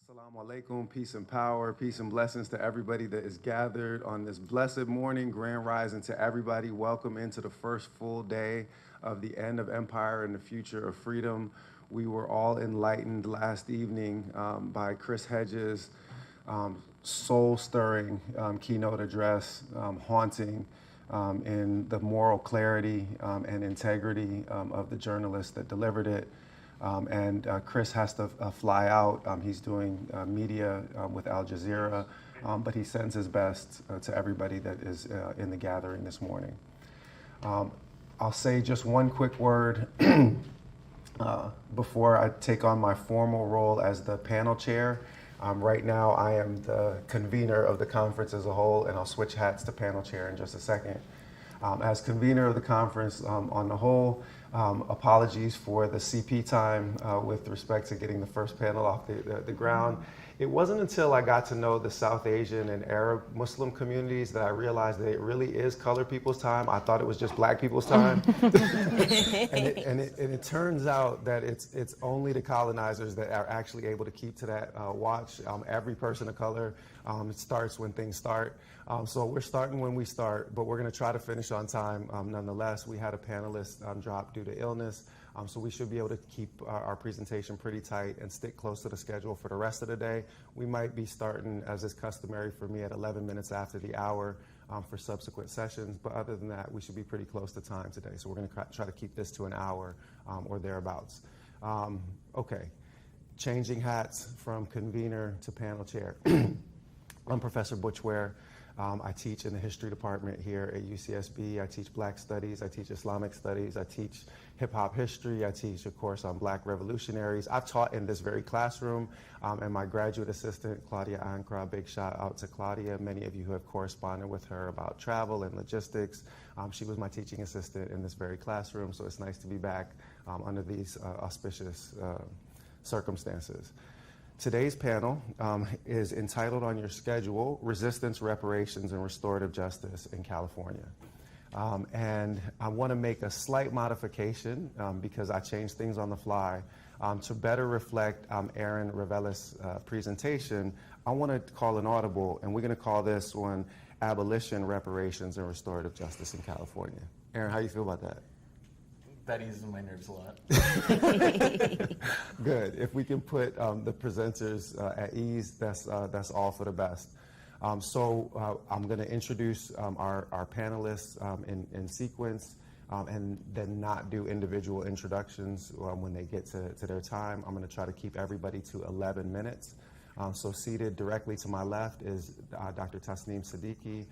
Assalamu alaikum, peace and power, peace and blessings to everybody that is gathered on this blessed morning, grand rising to everybody. Welcome into the first full day of the end of empire and the future of freedom. We were all enlightened last evening by Chris Hedges' soul-stirring keynote address, haunting in the moral clarity and integrity of the journalist that delivered it. Chris has to fly out. He's doing media with Al Jazeera, but he sends his best to everybody that is in the gathering this morning. I'll say just one quick word before I take on my formal role as the panel chair. Right now, I am the convener of the conference as a whole, and I'll switch hats to panel chair in just a second. As convener of the conference on the whole, apologies for the CP time with respect to getting the first panel off the ground. It wasn't until I got to know the South Asian and Arab Muslim communities that I realized that it really is colored people's time. I thought it was just black people's time. and it turns out that it's only the colonizers that are actually able to keep to that watch. Every person of color, it starts when things start. So we're starting when we start, but we're going to try to finish on time. Nonetheless, we had a panelist drop due to illness, so we should be able to keep our presentation pretty tight and stick close to the schedule for the rest of the day. We might be starting, as is customary for me, at 11 minutes after the hour for subsequent sessions, but other than that, we should be pretty close to time today. So we're going to try to keep this to an hour or thereabouts. Okay, changing hats from convener to panel chair. I'm Professor Butchware. I teach in the history department here at UCSB. I teach Black Studies, I teach Islamic Studies, I teach hip-hop history, I teach a course on Black revolutionaries. I've taught in this very classroom, and my graduate assistant, Claudia Ankra, big shout out to Claudia. Many of you who have corresponded with her about travel and logistics. She was my teaching assistant in this very classroom, so it's nice to be back under these auspicious circumstances. Today's panel is entitled on your schedule, Resistance, Reparations, and Restorative Justice in California. And I want to make a slight modification because I changed things on the fly. To better reflect Aaron Reveles' presentation, I want to call an audible, and we're going to call this one Abolition, Reparations, and Restorative Justice in California. Aaron, how do you feel about that? That eases my nerves a lot. Good. If we can put the presenters at ease, that's all for the best. So I'm going to introduce our panelists in sequence and then not do individual introductions when they get to their time. I'm going to try to keep everybody to 11 minutes. So seated directly to my left is Dr. Tasneem Siddiqui.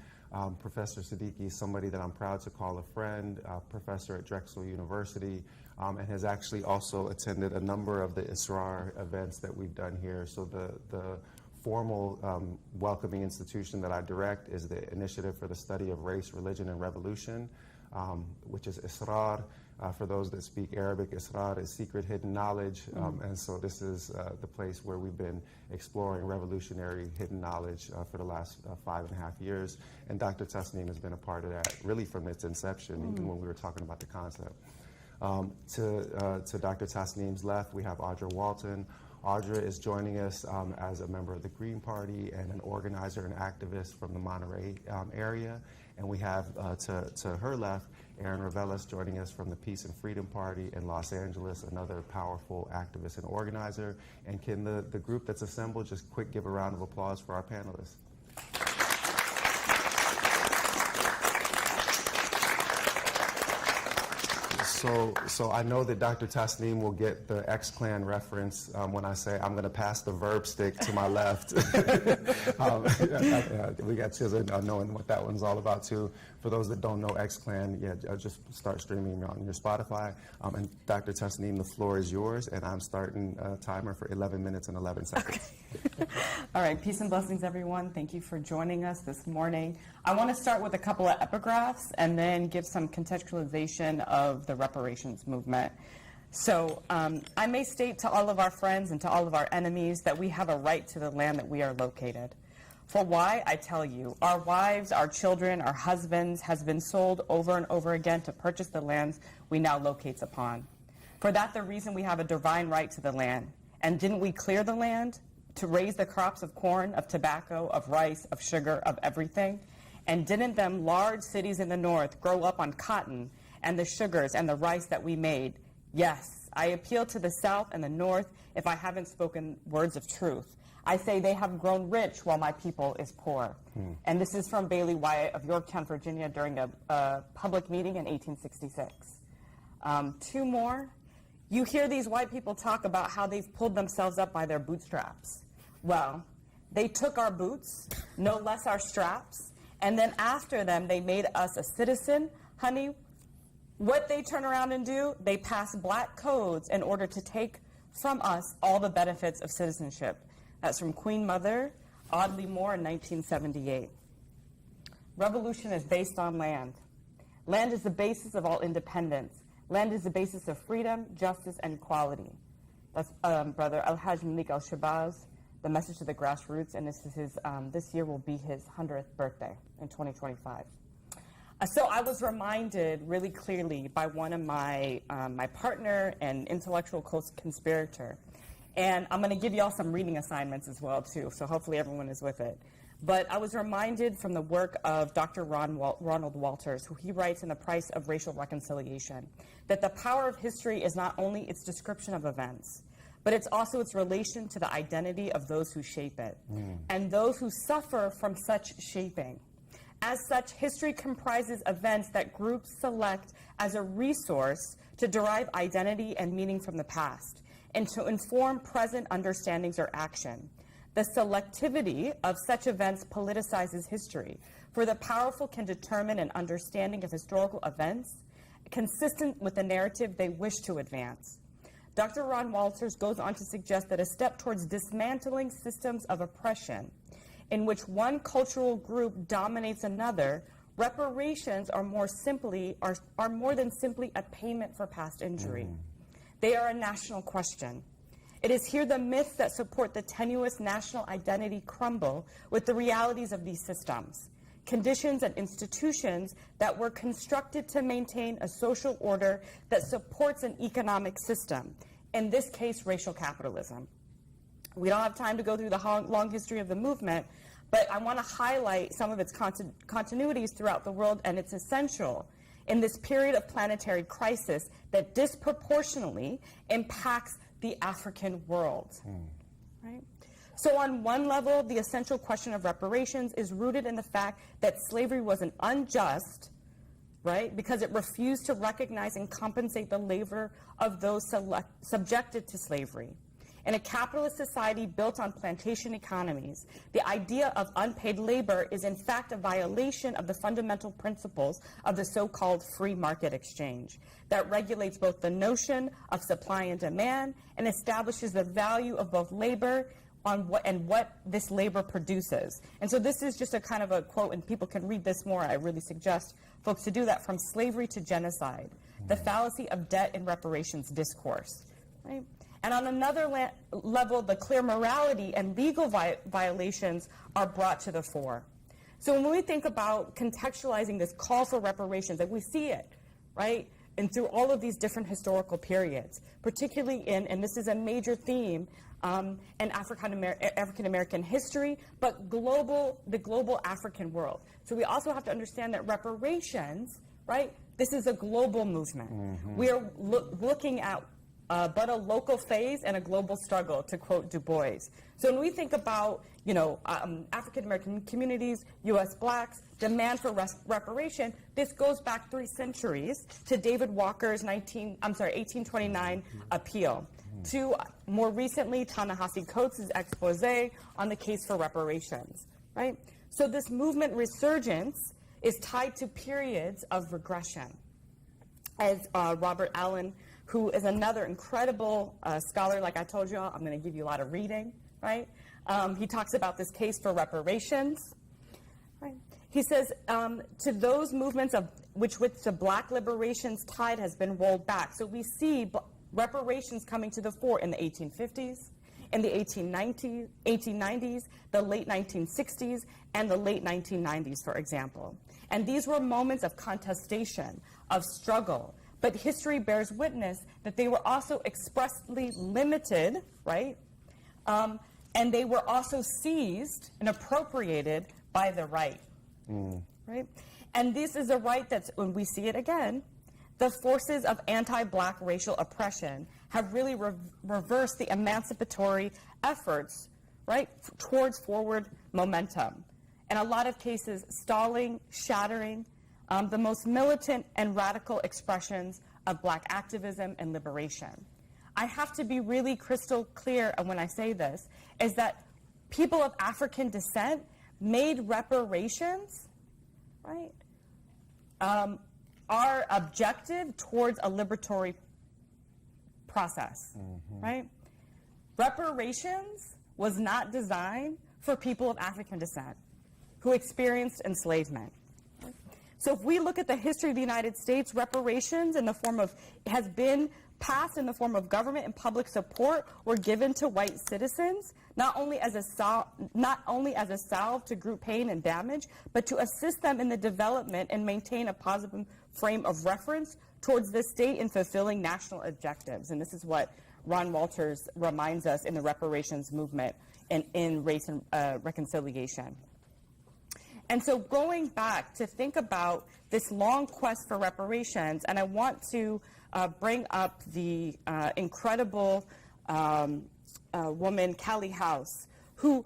Professor Siddiqui is somebody that I'm proud to call a friend, professor at Drexel University, and has actually also attended a number of the ISRAR events that we've done here. So the formal welcoming institution that I direct is the Initiative for the Study of Race, Religion, and Revolution, which is ISRAR. For those that speak Arabic, Israr is secret hidden knowledge, and so this is the place where we've been exploring revolutionary hidden knowledge for the last 5.5 years, and Dr. Tasneem has been a part of that really from its inception, even when we were talking about the concept. To Dr. Tasneem's left, we have Audra Walton. Audra is joining us as a member of the Green Party and an organizer and activist from the Monterey area, and we have to her left, Aaron Reveles joining us from the Peace and Freedom Party in Los Angeles, another powerful activist and organizer. And can the group that's assembled just quick give a round of applause for our panelists? So I know that Dr. Tasneem will get the X-Clan reference when I say I'm going to pass the verb stick to my left. We got children knowing what that one's all about too. For those that don't know X-Clan, just start streaming on your Spotify. And Dr. Tasneem, the floor is yours, and I'm starting a timer for 11 minutes and 11 seconds. Okay. All right, peace and blessings, everyone. Thank you for joining us this morning. I want to start with a couple of epigraphs and then give some contextualization of the reparations movement. So I may state to all of our friends and to all of our enemies that we have a right to the land that we are located. For why, I tell you, our wives, our children, our husbands has been sold over and over again to purchase the lands we now locate upon. For that the reason we have a divine right to the land. And didn't we clear the land? to raise the crops of corn, of tobacco, of rice, of sugar, of everything? And didn't them large cities in the north grow up on cotton and the sugars and the rice that we made? Yes, I appeal to the south and the north if I haven't spoken words of truth. I say they have grown rich while my people is poor. And this is from Bailey Wyatt of Yorktown, Virginia, during a public meeting in 1866. Two more. You hear these white people talk about how they've pulled themselves up by their bootstraps. Well, they took our boots, no less our straps, and then after them, they made us a citizen. Honey, what they turn around and do, they pass black codes in order to take from us all the benefits of citizenship. That's from Queen Mother, Audley Moore in 1978. Revolution is based on land. Land is the basis of all independence. Land is the basis of freedom, justice, and equality. That's Brother Al-Hajj Malik Al-Shabazz, The Message to the Grassroots, and this is his, this year will be his 100th birthday in 2025. So I was reminded really clearly by one of my partner and intellectual co-conspirator, and I'm going to give you all some reading assignments as well too, so hopefully everyone is with it. But I was reminded from the work of Dr. Ronald Walters, who he writes in The Price of Racial Reconciliation, that the power of history is not only its description of events, but it's also its relation to the identity of those who shape it, and those who suffer from such shaping. As such, history comprises events that groups select as a resource to derive identity and meaning from the past, and to inform present understandings or action. The selectivity of such events politicizes history, for the powerful can determine an understanding of historical events consistent with the narrative they wish to advance. Dr. Ron Walters goes on to suggest that a step towards dismantling systems of oppression in which one cultural group dominates another, reparations are more than simply a payment for past injury. They are a national question. It is here the myths that support the tenuous national identity crumble with the realities of these systems, conditions and institutions that were constructed to maintain a social order that supports an economic system, in this case, racial capitalism. We don't have time to go through the long history of the movement, but I want to highlight some of its continuities throughout the world, and it's essential in this period of planetary crisis that disproportionately impacts the African world. Right? So on one level, the essential question of reparations is rooted in the fact that slavery was an unjust, right, because it refused to recognize and compensate the labor of those subjected to slavery. In a capitalist society built on plantation economies, the idea of unpaid labor is in fact a violation of the fundamental principles of the so-called free market exchange that regulates both the notion of supply and demand and establishes the value of both labor on what this labor produces. And so this is just a kind of a quote, and people can read this more. I really suggest folks to do that, From Slavery to Genocide, The Fallacy of Debt and Reparations Discourse. Right? And on another level, the clear morality and legal violations are brought to the fore. So when we think about contextualizing this call for reparations, like we see it, right, and through all of these different historical periods, particularly and this is a major theme in African-American history, but the global African world. So we also have to understand that reparations, right, this is a global movement. We are looking at but a local phase and a global struggle, to quote Du Bois. So when we think about, African-American communities, U.S. blacks, demand for reparation, this goes back 3 centuries to David Walker's 1829 appeal, to more recently Ta-Nehisi Coates' expose on the case for reparations, right? So this movement resurgence is tied to periods of regression. As Robert Allen, who is another incredible scholar, like I told you all, I'm going to give you a lot of reading, right? He talks about this case for reparations, right? He says, to those movements of which the black liberation's tide has been rolled back. So we see reparations coming to the fore in the 1850s, in the 1890s, the late 1960s, and the late 1990s, for example. And these were moments of contestation, of struggle, but history bears witness that they were also expressly limited, right? and they were also seized and appropriated by the right, right? And this is a right that's, when we see it again, the forces of anti-Black racial oppression have really reversed the emancipatory efforts, right, towards forward momentum. In a lot of cases, stalling, shattering the most militant and radical expressions of Black activism and liberation. I have to be really crystal clear when I say this, is that people of African descent made reparations, right, our objective towards a liberatory process, right? Reparations was not designed for people of African descent who experienced enslavement. So if we look at the history of the United States, reparations in the form of, has been passed in the form of government and public support were given to white citizens, not only as a salve to group pain and damage, but to assist them in the development and maintain a positive frame of reference towards the state in fulfilling national objectives. And this is what Ron Walters reminds us in the reparations movement and in Race and Reconciliation. And so going back to think about this long quest for reparations, and I want to bring up the incredible woman, Callie House, who,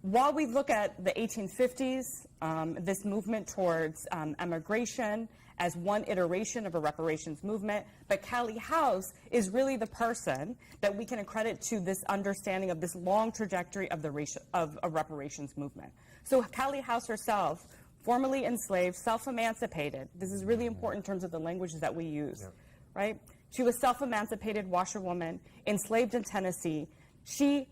while we look at the 1850s, this movement towards emigration as one iteration of a reparations movement, but Callie House is really the person that we can accredit to this understanding of this long trajectory of a reparations movement. So Callie House herself, formerly enslaved, self-emancipated. This is really important in terms of the languages that we use, right? She was self-emancipated washerwoman, enslaved in Tennessee. She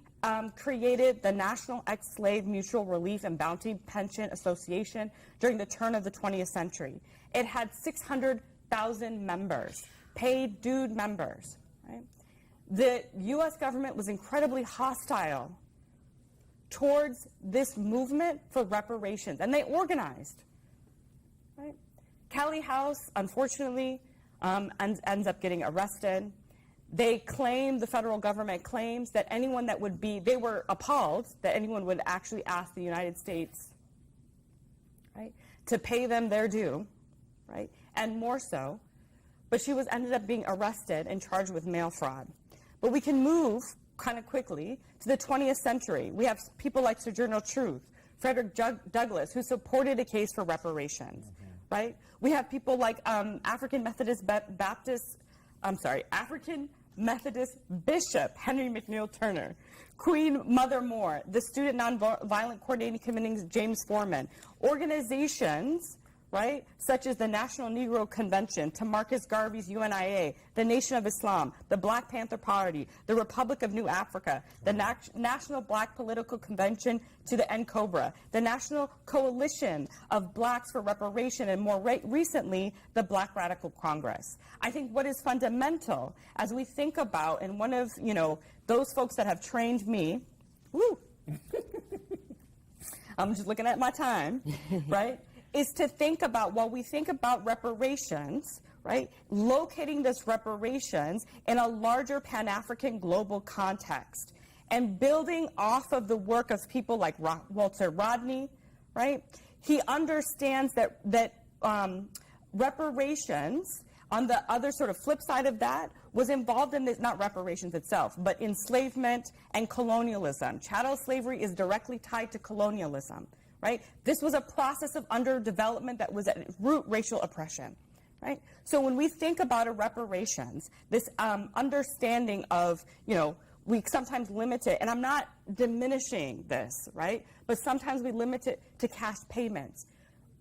created the National Ex-Slave Mutual Relief and Bounty Pension Association during the turn of the 20th century. It had 600,000 members, paid dued members, right? The U.S. government was incredibly hostile towards this movement for reparations, and they organized, right? Callie House, unfortunately, ends up getting arrested. They claim, the federal government claims that anyone that would be, they were appalled that anyone would actually ask the United States, right, to pay them their due, right, and more so. But she was ended up being arrested and charged with mail fraud. But we can move kind of quickly to the 20th century. We have people like Sojourner Truth, Frederick Douglass, who supported a case for reparations, right? We have people like African Methodist Bishop Henry McNeil Turner, Queen Mother Moore, the Student Nonviolent Coordinating Committee's James Foreman, organizations, right, such as the National Negro Convention, Tamarcus Garvey's UNIA, the Nation of Islam, the Black Panther Party, the Republic of New Africa, the National Black Political Convention to the NCOBRA, the National Coalition of Blacks for Reparation, and more recently, the Black Radical Congress. I think what is fundamental as we think about, and one of, those folks that have trained me, I'm just looking at my time, right? Is to think about, while we think about reparations, right, locating this reparations in a larger Pan-African global context and building off of the work of people like Walter Rodney, right? He understands that reparations, on the other sort of flip side of that, was involved in this, not reparations itself, but enslavement and colonialism. Chattel slavery is directly tied to colonialism. Right? This was a process of underdevelopment that was at root racial oppression, right? So when we think about a reparations, this understanding of, we sometimes limit it, and I'm not diminishing this, right? But sometimes we limit it to cash payments.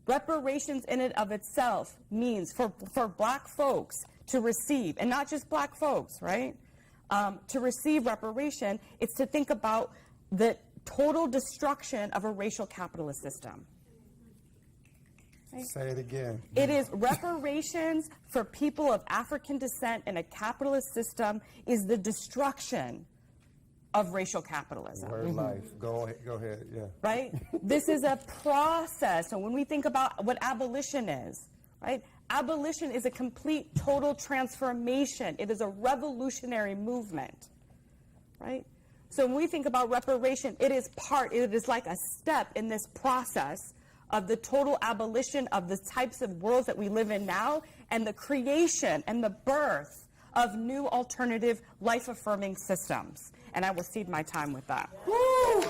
Reparations in and of itself means for Black folks to receive, and not just Black folks, right? To receive reparation, it's to think about the total destruction of a racial capitalist system. Right? Say it again. It is reparations for people of African descent in a capitalist system is the destruction of racial capitalism. Word life. Go ahead, yeah. Right? This is a process. So when we think about what abolition is, right? Abolition is a complete, total transformation. It is a revolutionary movement, right? So when we think about reparation, it is like a step in this process of the total abolition of the types of worlds that we live in now and the creation and the birth of new alternative life-affirming systems. And I will cede my time with that. Woo!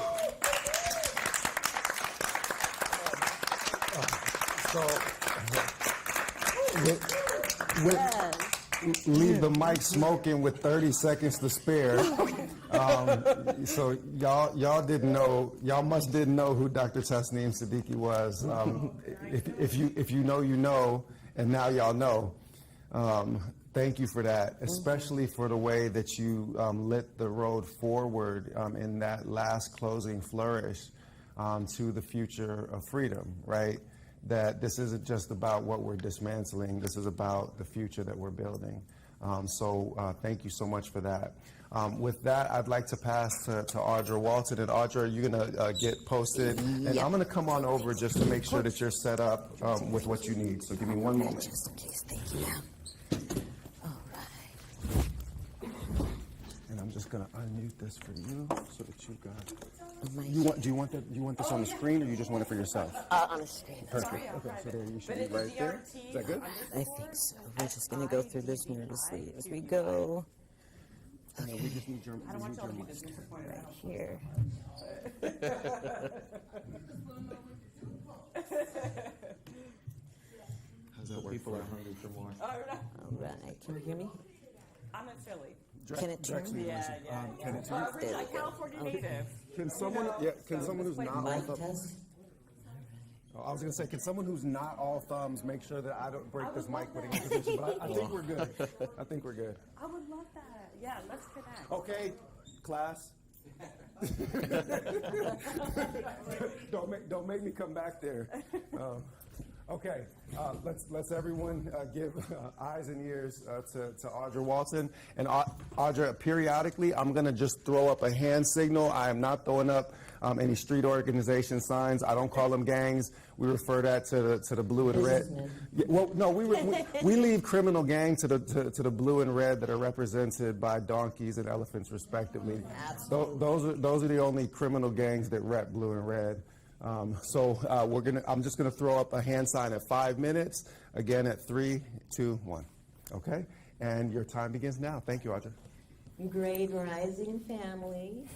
Leave the mic smoking with 30 seconds to spare. So y'all didn't know, y'all must didn't know who Dr. Tasneem Siddiqui was. If you know, you know, and now y'all know. Thank you for that, especially for the way that you lit the road forward in that last closing flourish to the future of freedom, right? That this isn't just about what we're dismantling, this is about the future that we're building. So thank you so much for that. With that, I'd like to pass to Audra Walton. And Audra, you're gonna get posted. And I'm gonna come on over just to make sure that you're set up with what you need. So give me one moment. Just in case, thank you. All right. And I'm just gonna unmute this for you so that you've got. My Do you want that? Do you want this on the screen, or you just want it for yourself? on the screen. Perfect. Okay, so then you should be right there. Is that good? I think so. We're just going to go through this nervously as we go. Okay. We just need your. I don't want y'all to be disappointed. Right here. How's that work? People are hungry for more. All right. Can you hear me? I'm in Philly. Can it turn? Yeah. Can it Well, turn? I'm California native. Can someone? Yeah. Can someone who's not all Mic thumbs? test? Oh, I was gonna say, can someone who's not all thumbs make sure that I don't break this mic putting in position? But I think we're good. I think we're good. I would love that. Yeah, let's connect. Okay, class. Don't make me come back there. Okay, let's everyone give eyes and ears to Audra Walton. And Audra, periodically, I'm gonna just throw up a hand signal. I am not throwing up any street organization signs. I don't call them gangs. We refer that to the blue and red. Businessmen. Yeah, well, no, we leave criminal gang to the blue and red that are represented by donkeys and elephants, respectively. Absolutely. Those are the only criminal gangs that rep blue and red. I'm just gonna throw up a hand sign at 5 minutes. Again at 3, 2, 1. Okay, and your time begins now. Thank you, Audra. Great Rising family.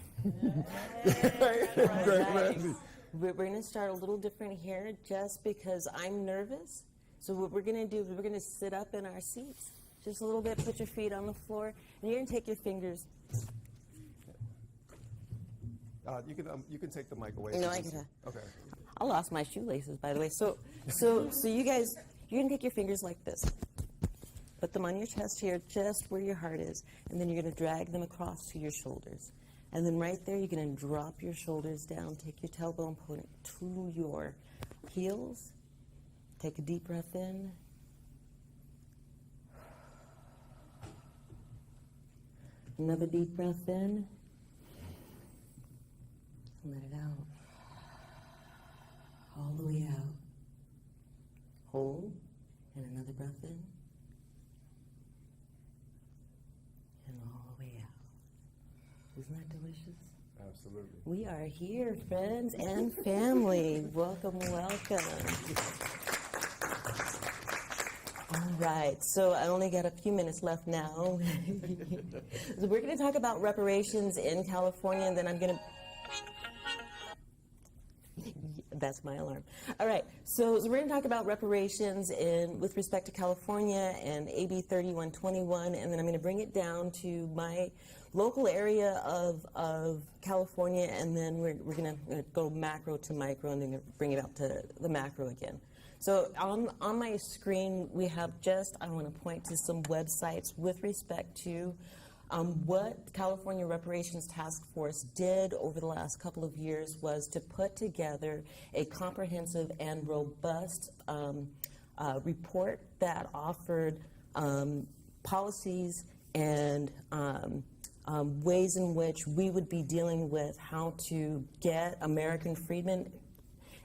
Great Rising. We're going to start a little different here just because I'm nervous. So what we're going to do is we're going to sit up in our seats just a little bit, put your feet on the floor, and you're going to take your fingers. You can take the mic away. No, I gotta. Okay. I lost my shoelaces, by the way. So you guys, you're going to take your fingers like this. Put them on your chest here, just where your heart is, and then you're going to drag them across to your shoulders. And then right there, you're going to drop your shoulders down, take your tailbone, put it to your heels. Take a deep breath in. Another deep breath in. Let it out. All the way out. Hold. And another breath in. And all the way out. Isn't that delicious? Absolutely. We are here, friends and family. Welcome, welcome. All right, so I only got a few minutes left now. So we're going to talk about reparations in California, and then I'm going to... That's my alarm. All right, so we're going to talk about reparations with respect to California and AB 3121, and then I'm going to bring it down to my local area of California, and then we're going to go macro to micro, and then bring it up to the macro again. So on my screen, we have I want to point to some websites with respect to what California Reparations Task Force did over the last couple of years was to put together a comprehensive and robust report that offered policies and ways in which we would be dealing with how to get American freedmen.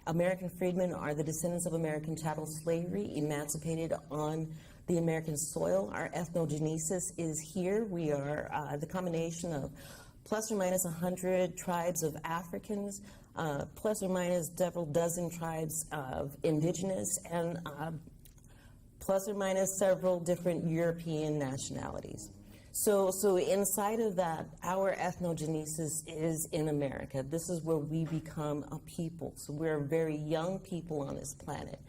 American freedmen are the descendants of American chattel slavery, emancipated on the American soil. Our ethnogenesis is here. We are the combination of plus or minus 100 tribes of Africans, plus or minus several dozen tribes of indigenous, and plus or minus several different European nationalities. So inside of that, our ethnogenesis is in America. This is where we become a people. So we're very young people on this planet.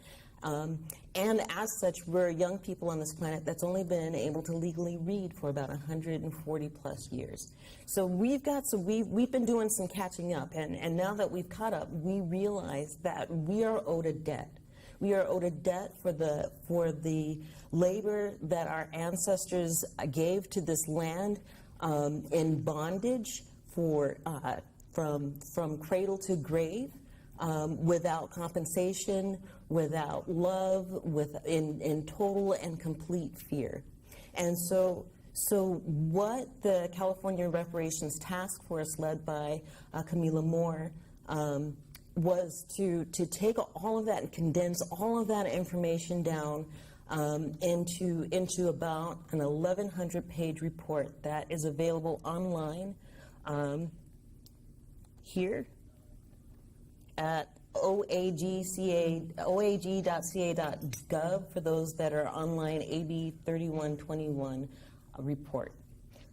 And as such, we're young people on this planet that's only been able to legally read for about 140 plus years. So we've been doing some catching up, and now that we've caught up, we realize that we are owed a debt. We are owed a debt for the labor that our ancestors gave to this land in bondage from cradle to grave, without compensation, without love, in total and complete fear. And so what the California Reparations Task Force, led by Camila Moore, was to take all of that and condense all of that information down into about an 1,100-page report that is available online here at oag.ca.gov for those that are online, AB 3121 report.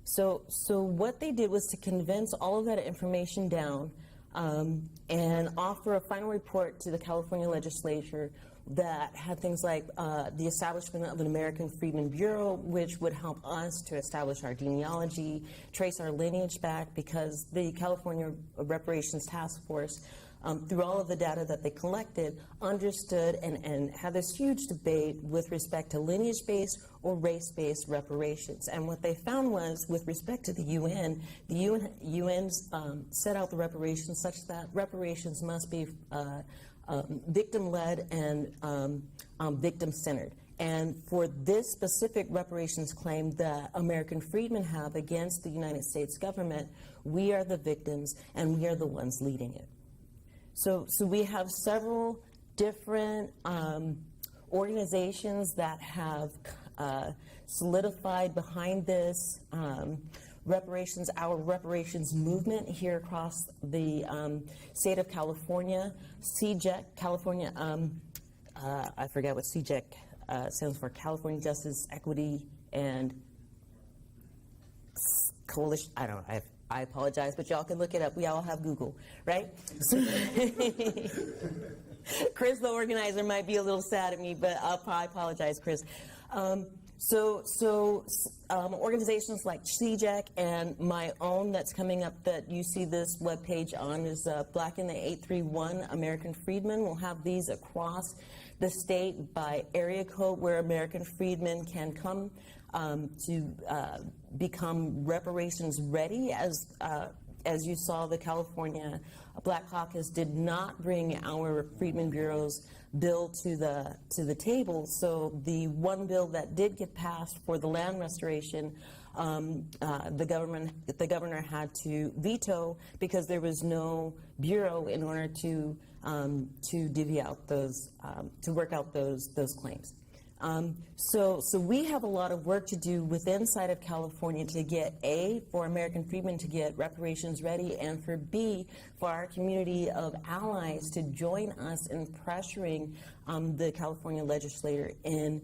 So what they did was to condense all of that information down and offer a final report to the California legislature that had things like the establishment of an American Freedmen Bureau, which would help us to establish our genealogy, trace our lineage back, because the California Reparations Task Force, through all of the data that they collected, understood and had this huge debate with respect to lineage-based or race-based reparations. And what they found was, with respect to the UN, UN's set out the reparations such that reparations must be victim-led and victim-centered. And for this specific reparations claim that American freedmen have against the United States government, we are the victims and we are the ones leading it. So we have several different organizations that have solidified behind this our reparations movement here across the state of California. CJEC, California, I forget what CJEC stands for, California Justice, Equity, and Coalition. I don't know. I apologize, but y'all can look it up. We all have Google, right? So Chris, the organizer, might be a little sad at me, but I apologize, Chris. Organizations like CJEC and my own that's coming up that you see this webpage on is Black in the 831 American Freedmen. We'll have these across the state by area code where American freedmen can come to become reparations ready. As you saw, the California Black Caucus did not bring our Freedmen Bureau's bill to the table. So the one bill that did get passed for the land restoration, the governor had to veto because there was no bureau in order to divvy out those to work out those claims. So we have a lot of work to do within inside of California to get A, for American freedmen to get reparations ready, and for B, for our community of allies to join us in pressuring the California legislature in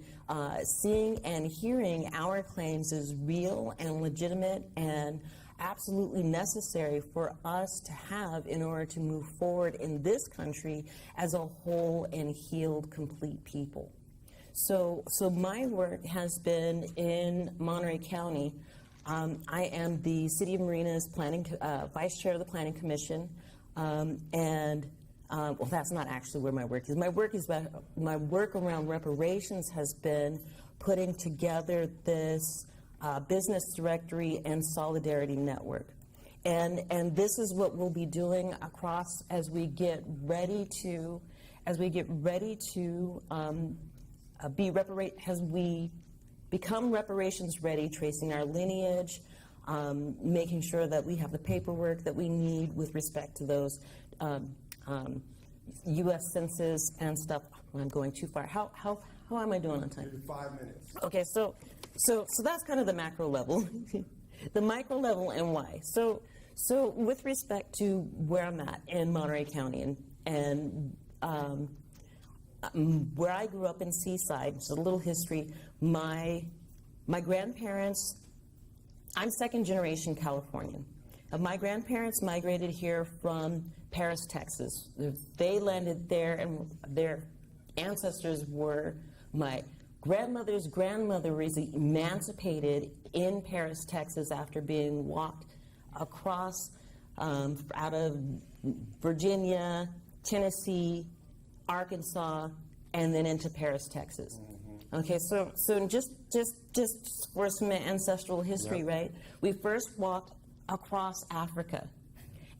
seeing and hearing our claims as real and legitimate and absolutely necessary for us to have in order to move forward in this country as a whole and healed, complete people. So my work has been in Monterey County. I am the City of Marina's vice chair of the Planning Commission, well, that's not actually where my work is. My work around reparations has been putting together this business directory and solidarity network, and this is what we'll be doing across as we become reparations ready, tracing our lineage, making sure that we have the paperwork that we need with respect to those U.S. census and stuff. I'm going too far. How am I doing on time? 5 minutes. Okay, so that's kind of the macro level. The micro level and why. So So with respect to where I'm at in Monterey County and where I grew up in Seaside, just a little history, my grandparents, I'm second generation Californian. My grandparents migrated here from Paris, Texas. They landed there, and their ancestors were my grandmother's grandmother was emancipated in Paris, Texas after being walked across out of Virginia, Tennessee, Arkansas, and then into Paris, Texas. Okay, so just for some ancestral history, Yep. right? We first walked across Africa,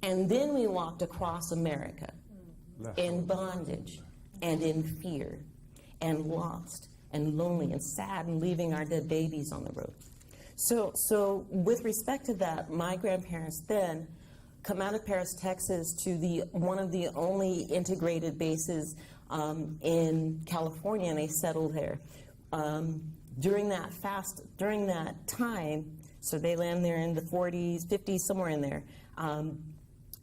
and then we walked across America in bondage and in fear and lost and lonely and sad and leaving our dead babies on the road. So with respect to that, my grandparents then come out of Paris, Texas to one of the only integrated bases in California, and they settled there. During that time, so they land there in the 40s, 50s, somewhere in there.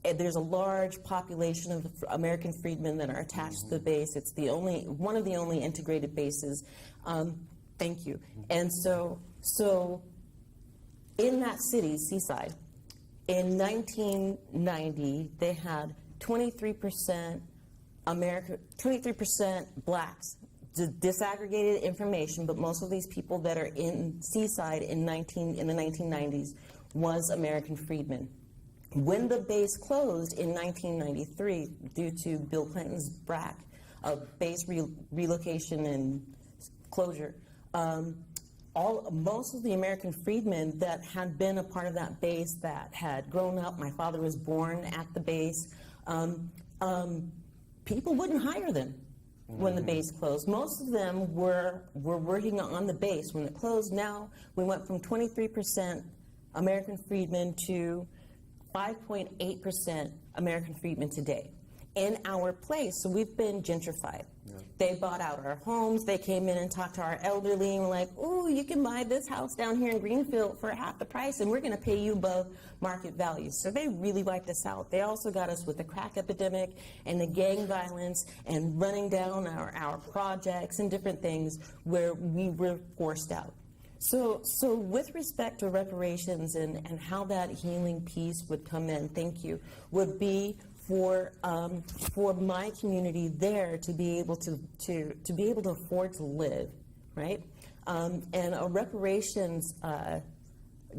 There's a large population of American freedmen that are attached to the base. It's one of the only integrated bases. Thank you. And so in that city, Seaside, in 1990, they had 23% 23% blacks. Disaggregated information, but most of these people that are in Seaside in the 1990s was American freedmen. When the base closed in 1993 due to Bill Clinton's BRAC, base relocation and closure, most of the American freedmen that had been a part of that base, that had grown up, my father was born at the base, people wouldn't hire them when the base closed. Most of them were working on the base when it closed. Now we went from 23% American freedmen to 5.8% American freedmen today in our place. So we've been gentrified. Yeah. They bought out our homes. They came in and talked to our elderly and were like, "Oh, you can buy this house down here in Greenfield for half the price, and we're going to pay you above market value." So they really wiped us out. They also got us with the crack epidemic and the gang violence and running down our projects and different things where we were forced out. So with respect to reparations and how that healing piece would come in, thank you, would be for my community there to be able to be able to afford to live, right? And a reparations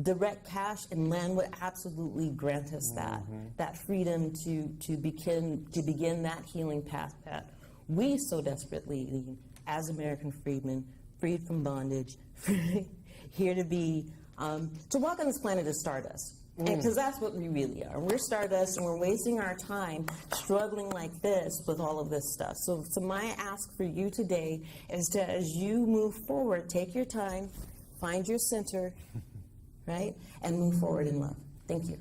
direct cash and land would absolutely grant us that freedom to begin that healing path that we so desperately need as American freedmen, freed from bondage, here to be to walk on this planet as stardust. Because that's what we really are. We're stardust, and we're wasting our time struggling like this with all of this stuff. So my ask for you today is to, as you move forward, take your time, find your center, right, and move forward in love. Thank you.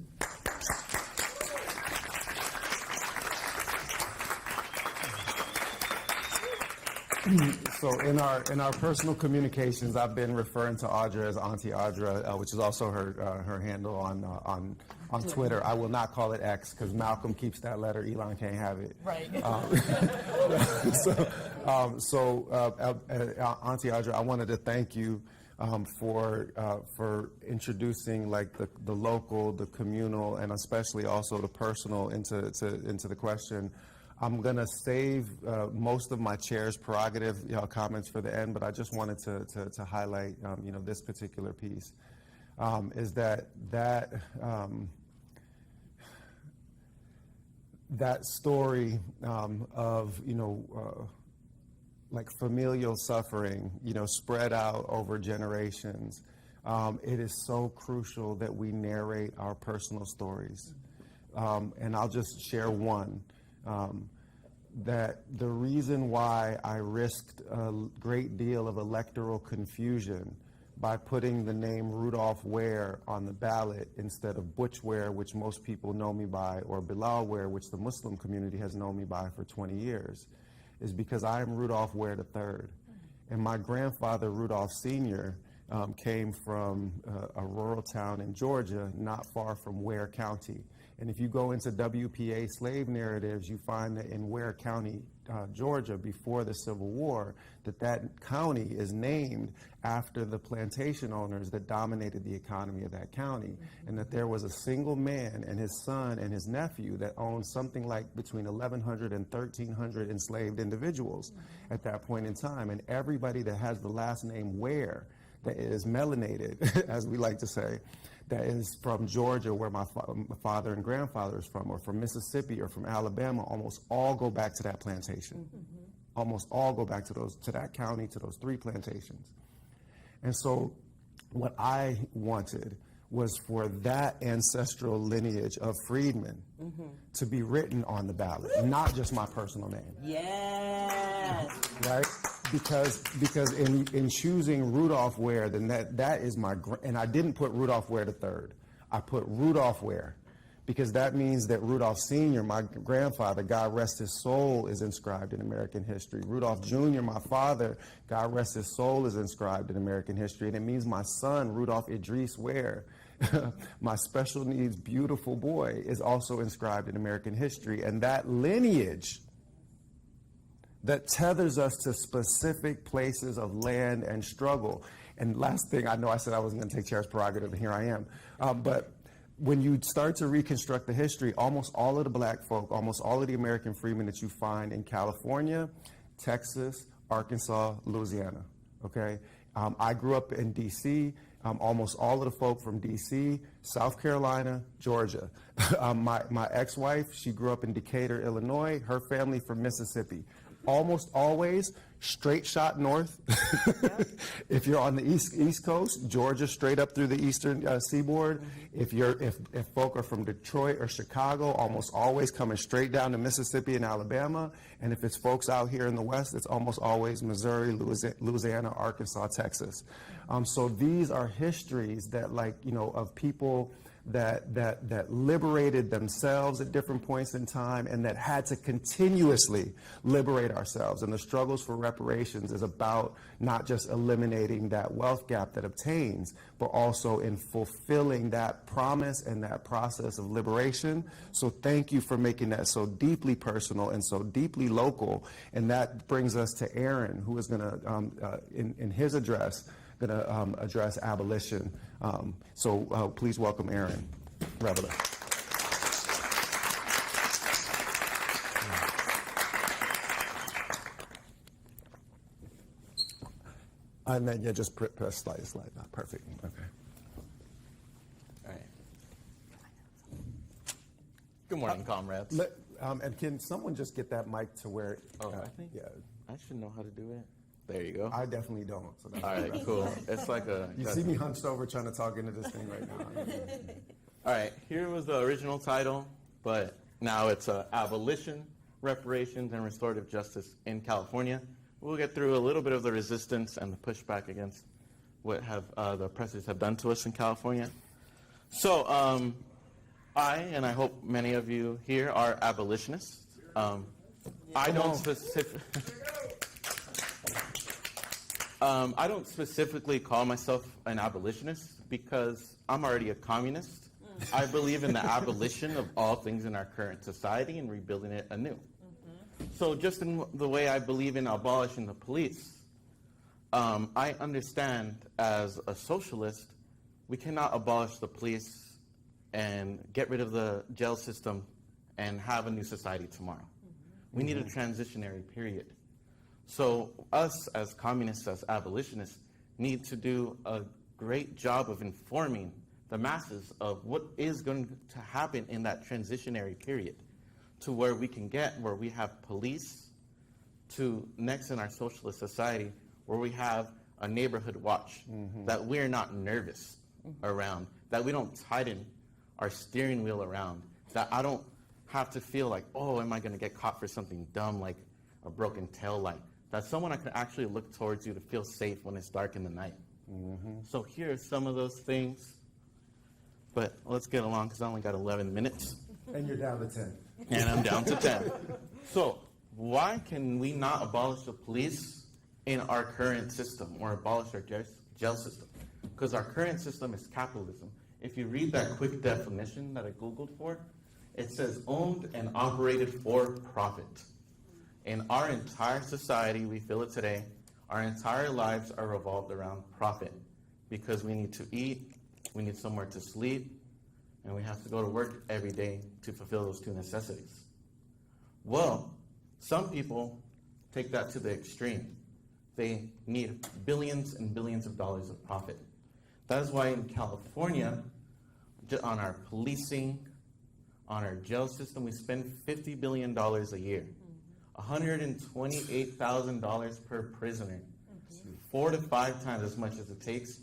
So in our personal communications, I've been referring to Audra as Auntie Audra, which is also her handle on Twitter. I will not call it X because Malcolm keeps that letter. Elon can't have it. Right. Auntie Audra, I wanted to thank you for introducing like the local, the communal, and especially also the personal into the question. I'm going to save most of my chair's prerogative comments for the end, but I just wanted to highlight this particular piece, is that story of like familial suffering, spread out over generations. It is so crucial that we narrate our personal stories, and I'll just share one. That the reason why I risked a great deal of electoral confusion by putting the name Rudolph Ware on the ballot instead of Butch Ware, which most people know me by, or Bilal Ware, which the Muslim community has known me by for 20 years, is because I am Rudolph Ware III. And my grandfather, Rudolph Sr., came from a rural town in Georgia, not far from Ware County. And if you go into WPA slave narratives, you find that in Ware County, Georgia, before the Civil War, that county is named after the plantation owners that dominated the economy of that county, and that there was a single man and his son and his nephew that owned something like between 1,100 and 1,300 enslaved individuals at that point in time. And everybody that has the last name Ware, that is melanated, as we like to say, that is from Georgia, where my father and grandfather is from, or from Mississippi, or from Alabama, almost all go back to that plantation. Almost all go back to that county, to those 3 plantations. And so what I wanted was for that ancestral lineage of freedmen to be written on the ballot, not just my personal name. Yes. Right? Because in choosing Rudolph Ware, then that is my, and I didn't put Rudolph Ware III. I put Rudolph Ware, because that means that Rudolph Sr., my grandfather, God rest his soul, is inscribed in American history. Rudolph Jr., my father, God rest his soul, is inscribed in American history. And it means my son, Rudolph Idris Ware, my special needs beautiful boy, is also inscribed in American history. And that lineage that tethers us to specific places of land and struggle. And last thing, I know I said I wasn't going to take Chair's prerogative, and here I am. But when you start to reconstruct the history, almost all of the black folk, almost all of the American freedmen that you find in California, Texas, Arkansas, Louisiana, okay? I grew up in D.C., almost all of the folk from D.C., South Carolina, Georgia. My ex-wife, she grew up in Decatur, Illinois, her family from Mississippi. Almost always straight shot north. If you're on the East Coast, Georgia straight up through the eastern seaboard. If folk are from Detroit or Chicago, almost always coming straight down to Mississippi and Alabama. And if it's folks out here in the West, it's almost always Missouri, Louisiana, Arkansas, Texas. So these are histories that, of people that liberated themselves at different points in time, and that had to continuously liberate ourselves. And the struggles for reparations is about not just eliminating that wealth gap that obtains, but also in fulfilling that promise and that process of liberation. So thank you for making that so deeply personal and so deeply local. And that brings us to Aaron, who is going to, in his address, going to address abolition. So please welcome Aaron Reveles. And then just press slide. Perfect. Okay. All right. Good morning, comrades. And can someone just get that mic to where? I think yeah. I should know how to do it. There you go. I definitely don't. So All right, cool. It's like you see me hunched over trying to talk into this thing right now. All right, here was the original title, but now it's Abolition, Reparations, and Restorative Justice in California. We'll get through a little bit of the resistance and the pushback against what the oppressors have done to us in California. So I, and I hope many of you here, are abolitionists. I don't specifically call myself an abolitionist because I'm already a communist. I believe in the abolition of all things in our current society and rebuilding it anew. So just in the way I believe in abolishing the police, I understand as a socialist, we cannot abolish the police and get rid of the jail system and have a new society tomorrow. We need a transitionary period. So us as communists, as abolitionists, need to do a great job of informing the masses of what is going to happen in that transitionary period to where we can get where we have police to next in our socialist society where we have a neighborhood watch, that we're not nervous around, that we don't tighten our steering wheel around, that I don't have to feel like, oh, am I going to get caught for something dumb like a broken tail light? That someone I can actually look towards you to feel safe when it's dark in the night. So here are some of those things. But let's get along because I only got 11 minutes. And you're down to 10. And I'm down to 10. So why can we not abolish the police in our current system or abolish our jail system? because our current system is capitalism. If you read that quick definition that I Googled for, it says owned and operated for profit. In our entire society, we feel it today, our entire lives are revolved around profit because we need to eat, we need somewhere to sleep, and we have to go to work every day to fulfill those two necessities. Well, some people take that to the extreme. They need billions and billions of dollars of profit. That is why in California, on our policing, on our jail system, we spend $50 billion a year. $128,000 per prisoner. 4 to 5 times as much as it takes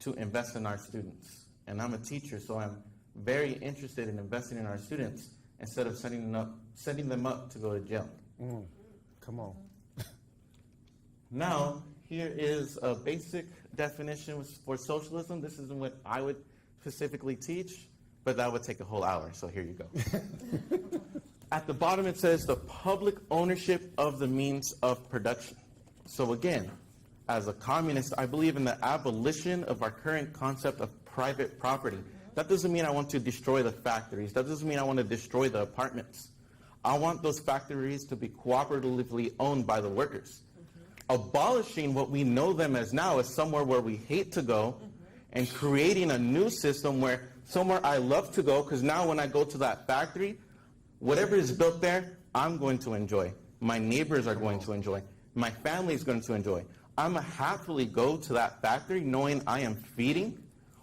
to invest in our students. And I'm a teacher, so I'm very interested in investing in our students instead of setting them up to go to jail. Come on. Now, here is a basic definition for socialism. This isn't what I would specifically teach, but that would take a whole hour, so here you go. At the bottom it says the public ownership of the means of production. So again, as a communist, I believe in the abolition of our current concept of private property. That doesn't mean I want to destroy the factories. That doesn't mean I want to destroy the apartments. I want those factories to be cooperatively owned by the workers. Abolishing what we know them as now is somewhere where we hate to go, and creating a new system where somewhere I love to go, because now when I go to that factory, whatever is built there, I'm going to enjoy. My neighbors are going to enjoy. My family is going to enjoy. I'm going to happily go to that factory knowing I am feeding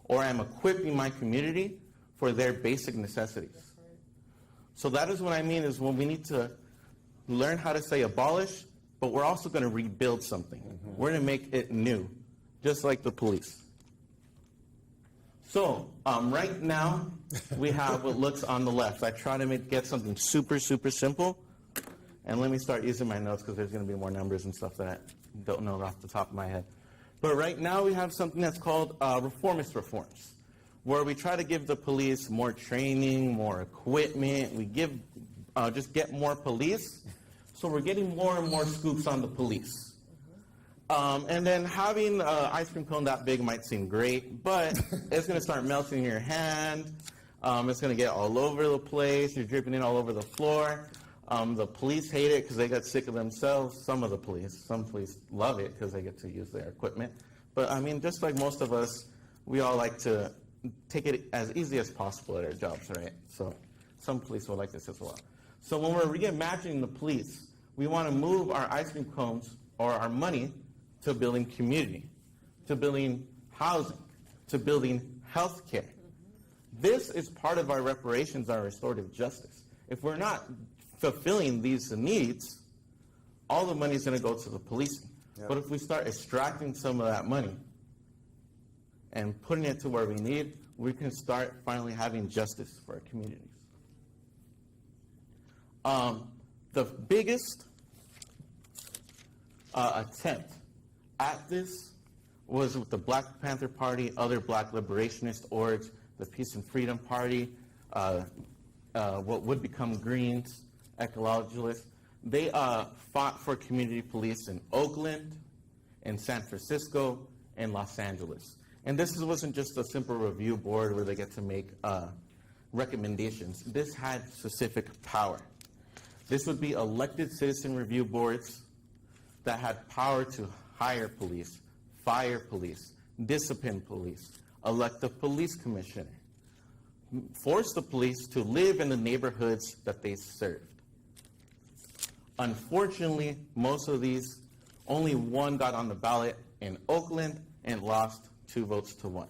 or I am equipping my community for their basic necessities. So that is what I mean is when we need to learn how to say abolish, but we're also going to rebuild something. We're going to make it new, just like the police. So right now, we have what looks on the left. I try to get something super, super simple. And let me start using my notes because there's going to be more numbers and stuff that I don't know off the top of my head. But right now, we have something that's called reformist reforms, where we try to give the police more training, more equipment. We just get more police. So we're getting more and more scoops on the police. And then having an ice cream cone that big might seem great, but it's going to start melting in your hand. It's going to get all over the place. You're dripping it all over the floor. The police hate it because they got sick of themselves. Some of the police. Some police love it because they get to use their equipment. But, I mean, just like most of us, we all like to take it as easy as possible at our jobs, right? So some police will like this as well. So when we're reimagining the police, we want to move our ice cream cones or our money to building community, to building housing, to building health care. This is part of our reparations, our restorative justice. If we're not fulfilling these needs, all the money is going to go to the policing. Yep. But if we start extracting some of that money and putting it to where we need, we can start finally having justice for our communities. The biggest attempt at this was with the Black Panther Party, other black liberationist orgs, the Peace and Freedom Party, what would become Greens, ecologicalists. They fought for community police in Oakland, in San Francisco, and Los Angeles. And this wasn't just a simple review board where they get to make recommendations. This had specific power. This would be elected citizen review boards that had power to hire police, fire police, discipline police, elect a police commissioner, force the police to live in the neighborhoods that they served. Unfortunately, most of these, only one got on the ballot in Oakland and lost 2 votes to 1.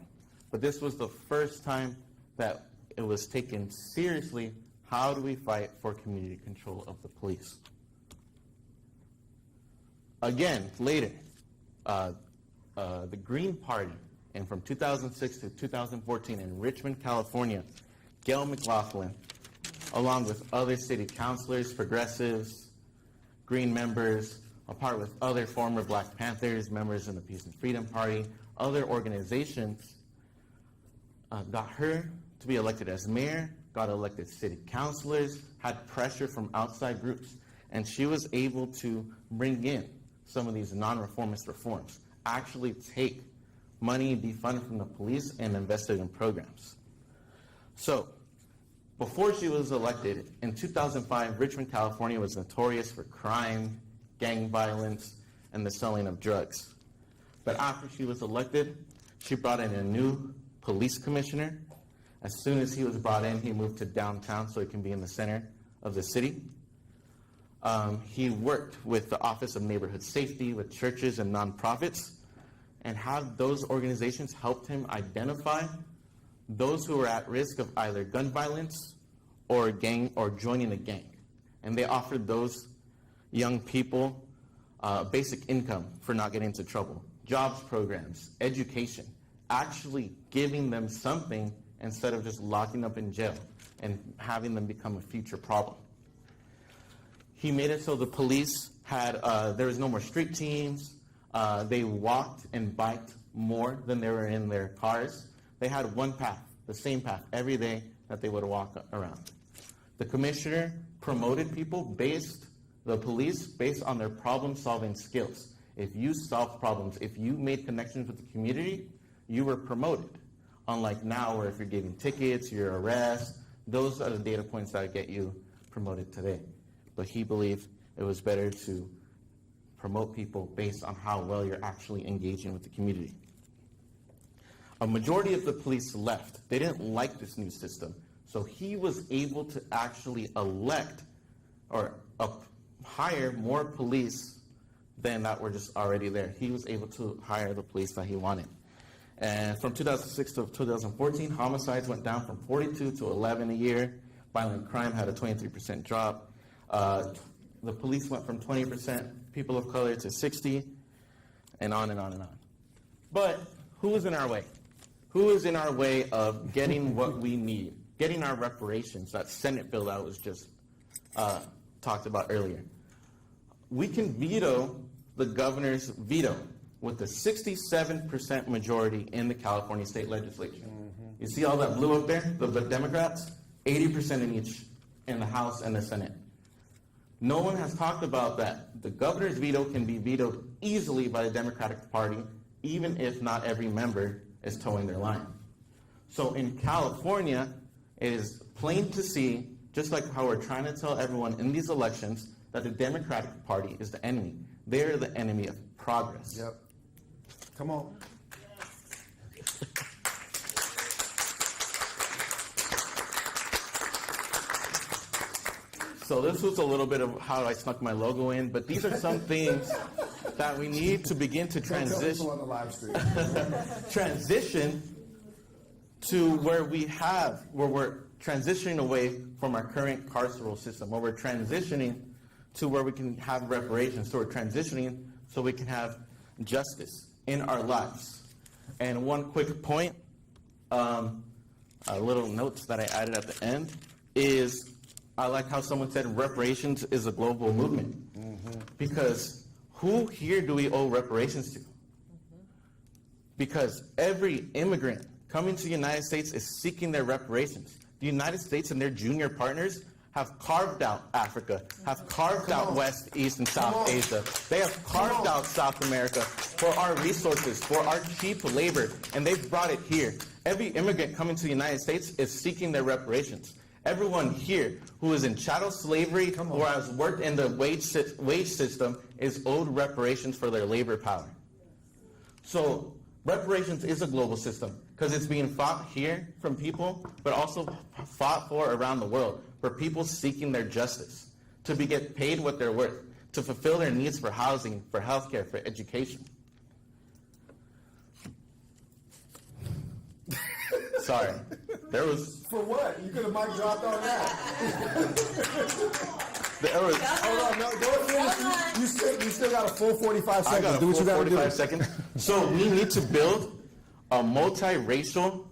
But this was the first time that it was taken seriously. How do we fight for community control of the police? Again, later, the Green Party, and from 2006 to 2014 in Richmond, California, Gail McLaughlin, along with other city councilors, progressives, Green members, apart with other former Black Panthers, members in the Peace and Freedom Party, other organizations, got her to be elected as mayor, got elected city councilors, had pressure from outside groups, and she was able to bring in some of these non-reformist reforms, actually take money defunded from the police and invested in programs. So, before she was elected, in 2005, Richmond, California was notorious for crime, gang violence, and the selling of drugs. But after she was elected, she brought in a new police commissioner. As soon as he was brought in, he moved to downtown so he can be in the center of the city. He worked with the Office of Neighborhood Safety, with churches and nonprofits, and have those organizations helped him identify those who were at risk of either gun violence or joining a gang. And they offered those young people basic income for not getting into trouble, jobs programs, education, actually giving them something instead of just locking up in jail and having them become a future problem. He made it so the police had, there was no more street teams. They walked and biked more than they were in their cars. They had one path, the same path, every day that they would walk around. The commissioner promoted people the police based on their problem-solving skills. If you solved problems, if you made connections with the community, you were promoted. Unlike now, where if you're giving tickets, your arrest, those are the data points that get you promoted today. But he believed it was better to promote people based on how well you're actually engaging with the community. A majority of the police left. They didn't like this new system. So he was able to actually elect or hire more police than that were just already there. He was able to hire the police that he wanted. And from 2006 to 2014, homicides went down from 42 to 11 a year. Violent crime had a 23% drop. The police went from 20% people of color to 60, and on and on and on. But who is in our way? Who is in our way of getting what we need, getting our reparations, that Senate bill that was just talked about earlier? We can veto the governor's veto with the 67% majority in the California state legislature. Mm-hmm. You see all that blue up there, the Democrats? 80% in each, in the House and the Senate. No one has talked about that. The governor's veto can be vetoed easily by the Democratic Party, even if not every member is towing their line. So in California, it is plain to see, just like how we're trying to tell everyone in these elections, that the Democratic Party is the enemy. They're the enemy of progress. Yep. Come on. So this was a little bit of how I snuck my logo in, but these are some things that we need to begin to transition to where we're transitioning away from our current carceral system, where we're transitioning to where we can have reparations, so we're transitioning so we can have justice in our lives. And one quick point, a little notes that I added at the end is, I like how someone said reparations is a global movement. Mm-hmm. Because who here do we owe reparations to? Mm-hmm. Because every immigrant coming to the United States is seeking their reparations. The United States and their junior partners have carved out Africa, have carved out West, East, and South Asia. They have carved out South America for our resources, for our cheap labor, and they've brought it here. Every immigrant coming to the United States is seeking their reparations. Everyone here who is in chattel slavery or has worked in the wage system is owed reparations for their labor power. So reparations is a global system because it's being fought here from people, but also fought for around the world for people seeking their justice, to get paid what they're worth, to fulfill their needs for housing, for healthcare, for education. Sorry. There was... For what? You could have mic dropped on that. There was... Hold on, no, don't finish. You still got a full 45 seconds. I got a do what full you got to do. 45 seconds. So we need to build a multiracial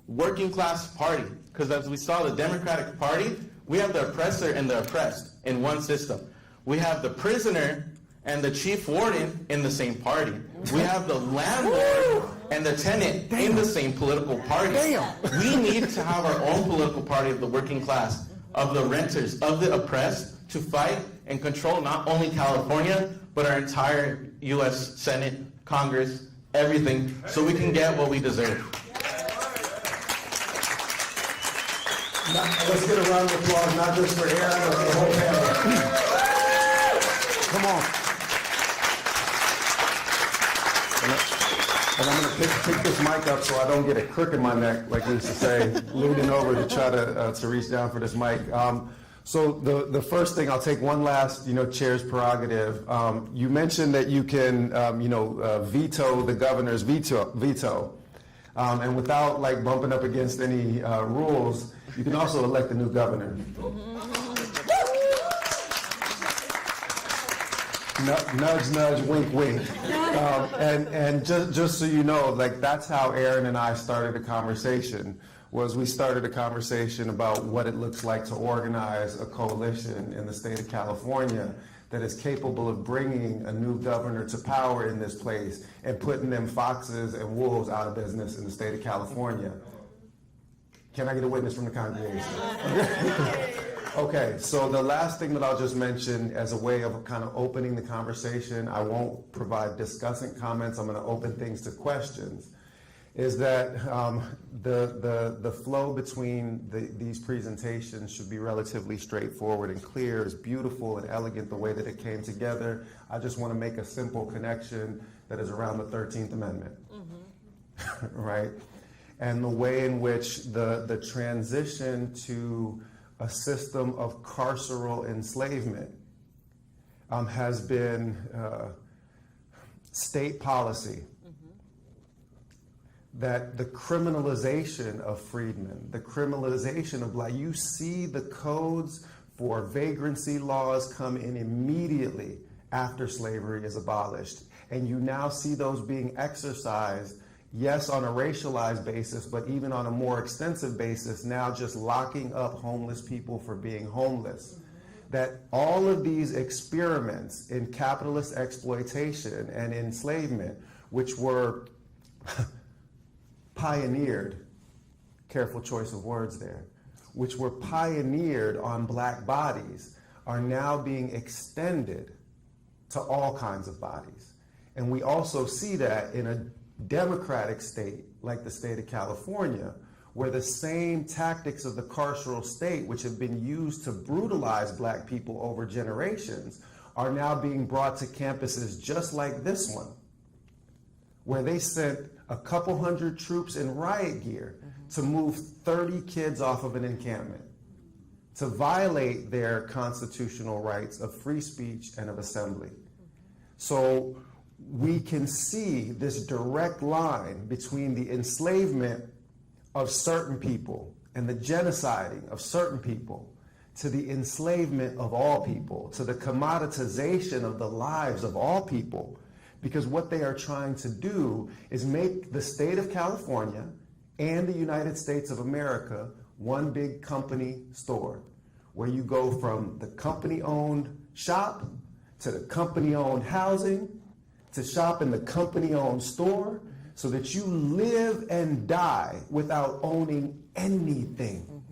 working class party. Because as we saw the Democratic Party, we have the oppressor and the oppressed in one system. We have the prisoner and the chief warden in the same party. We have the landlord and the tenant in the same political party. We need to have our own political party of the working class, of the renters, of the oppressed, to fight and control not only California, but our entire U.S. Senate, Congress, everything, so we can get what we deserve. Let's get a round of applause, not just for Aaron, but for the whole panel. Come on. And I'm going to pick this mic up so I don't get a crook in my neck, like we used to say, leaning over to try to reach down for this mic. So the first thing, I'll take one last, chair's prerogative. You mentioned that you can, veto the governor's veto. And without like bumping up against any rules, you can also elect a new governor. Nudge, nudge, wink, wink. And just so you know, like that's how Aaron and I started a conversation. We started a conversation about what it looks like to organize a coalition in the state of California that is capable of bringing a new governor to power in this place and putting them foxes and wolves out of business in the state of California. Can I get a witness from the congregation? Okay, so the last thing that I'll just mention as a way of kind of opening the conversation, I won't provide discussant comments, I'm going to open things to questions, is that the flow between these presentations should be relatively straightforward and clear. It's beautiful and elegant the way that it came together. I just want to make a simple connection that is around the 13th Amendment, right? And the way in which the transition to a system of carceral enslavement has been state policy. That the criminalization of freedmen, the criminalization of black, you see the codes for vagrancy laws come in immediately after slavery is abolished. And you now see those being exercised, yes, on a racialized basis, but even on a more extensive basis, now just locking up homeless people for being homeless. That all of these experiments in capitalist exploitation and enslavement, which were pioneered, careful choice of words there, which were pioneered on black bodies, are now being extended to all kinds of bodies. And we also see that in a democratic state like the state of California, where the same tactics of the carceral state, which have been used to brutalize black people over generations, are now being brought to campuses just like this one, where they sent a couple hundred troops in riot gear to move 30 kids off of an encampment, to violate their constitutional rights of free speech and of assembly. So we can see this direct line between the enslavement of certain people and the genociding of certain people to the enslavement of all people, to the commoditization of the lives of all people. Because what they are trying to do is make the state of California and the United States of America one big company store, where you go from the company-owned shop to the company-owned housing to shop in the company-owned store, so that you live and die without owning anything,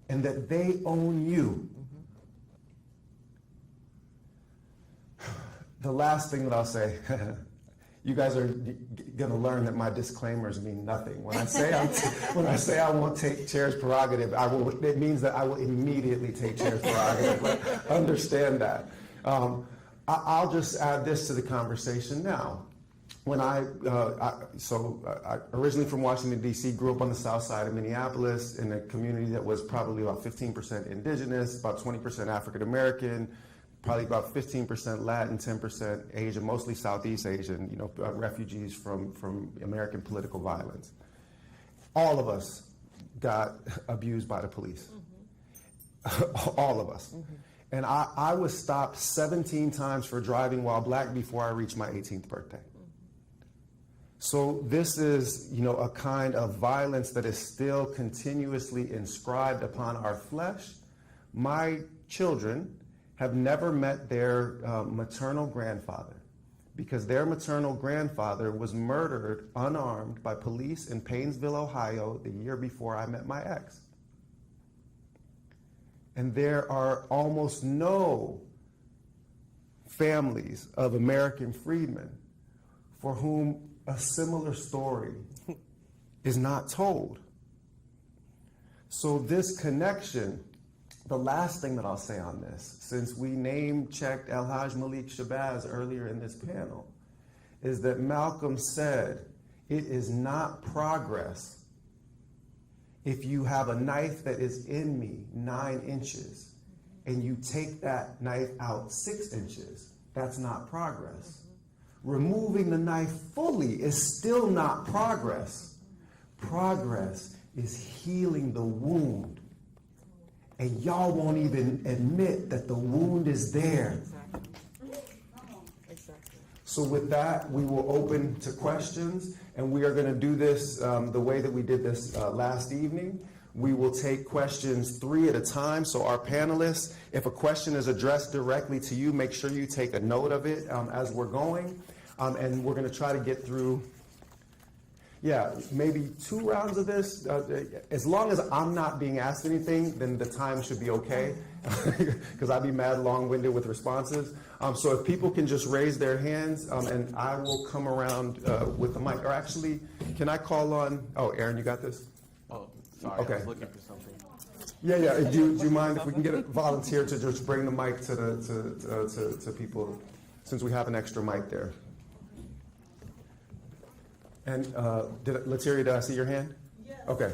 and that they own you. The last thing that I'll say, you guys are going to learn that my disclaimers mean nothing. When I say I won't take chair's prerogative, it means that I will immediately take chair's prerogative. But understand that. I'll just add this to the conversation now. When I originally from Washington, D.C., grew up on the south side of Minneapolis in a community that was probably about 15% indigenous, about 20% African American, probably about 15% Latin, 10% Asian, mostly Southeast Asian, refugees from American political violence. All of us got abused by the police. All of us. And I was stopped 17 times for driving while black before I reached my 18th birthday. So this is, a kind of violence that is still continuously inscribed upon our flesh. My children have never met their maternal grandfather, because their maternal grandfather was murdered unarmed by police in Painesville, Ohio, the year before I met my ex. And there are almost no families of American freedmen for whom a similar story is not told. So this connection, the last thing that I'll say on this, since we name-checked El-Hajj Malik Shabazz earlier in this panel, is that Malcolm said, it is not progress if you have a knife that is in me 9 inches and you take that knife out 6 inches. That's not progress. Removing the knife fully is still not progress. Progress is healing the wound. And y'all won't even admit that the wound is there. So with that, we will open to questions, and we are going to do this the way that we did this last evening. We will take questions 3 at a time. So our panelists, if a question is addressed directly to you, make sure you take a note of it as we're going. And we're going to try to get through, maybe 2 rounds of this. As long as I'm not being asked anything, then the time should be okay, because I'd be mad long-winded with responses. So if people can just raise their hands, and I will come around with the mic. Or actually, can I call on, Aaron, you got this? Oh, sorry, Okay. I was looking for something. Yeah. Do you mind if we can get a volunteer to just bring the mic to people, since we have an extra mic there? And Letiria, did I see your hand? Yes. Okay.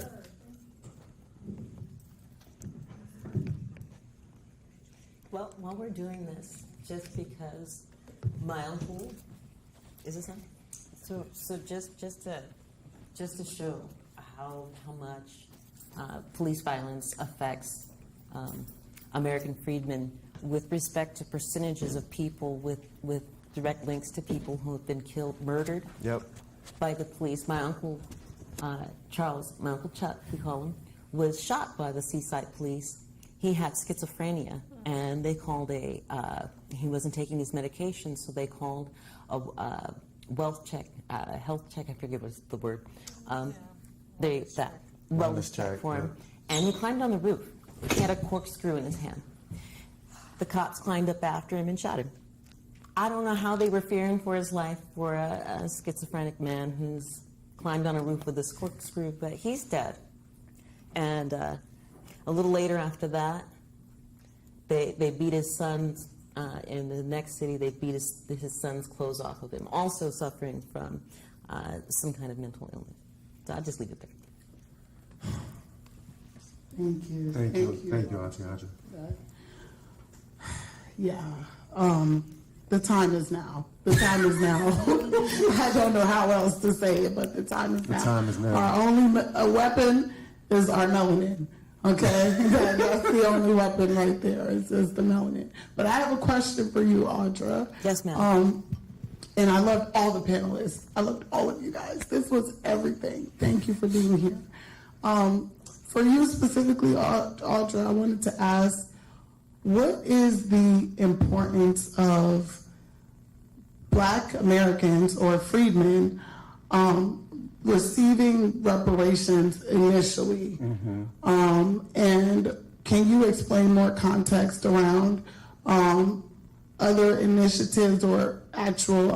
Well, while we're doing this, just because my uncle is this on? So just to show how much police violence affects American freedmen with respect to percentages of people with direct links to people who have been killed, murdered. Yep. By the police. My uncle Charles, my uncle Chuck, we call him, was shot by the Seaside police. He had schizophrenia, and they called he wasn't taking his medications, so they called a health check, I forget what's the word. That wellness check for him. Yeah. And he climbed on the roof. He had a corkscrew in his hand. The cops climbed up after him and shot him. I don't know how they were fearing for his life for a schizophrenic man who's climbed on a roof with this corkscrew, but he's dead. And a little later after that, they beat his sons in the next city. They beat his son's clothes off of him, also suffering from some kind of mental illness. So I'll just leave it there. Thank you. Thank you, Auntie Audra. Yeah. The time is now. The time is now. I don't know how else to say it, but the time is now. The time is now. Our only weapon is our melanin. Okay? That's the only weapon right there, is the melanin. But I have a question for you, Audra. Yes, ma'am. And I love all the panelists. I loved all of you guys. This was everything. Thank you for being here. For you specifically, Audra, I wanted to ask, what is the importance of Black Americans or freedmen receiving reparations initially? Mm-hmm. And can you explain more context around other initiatives or actual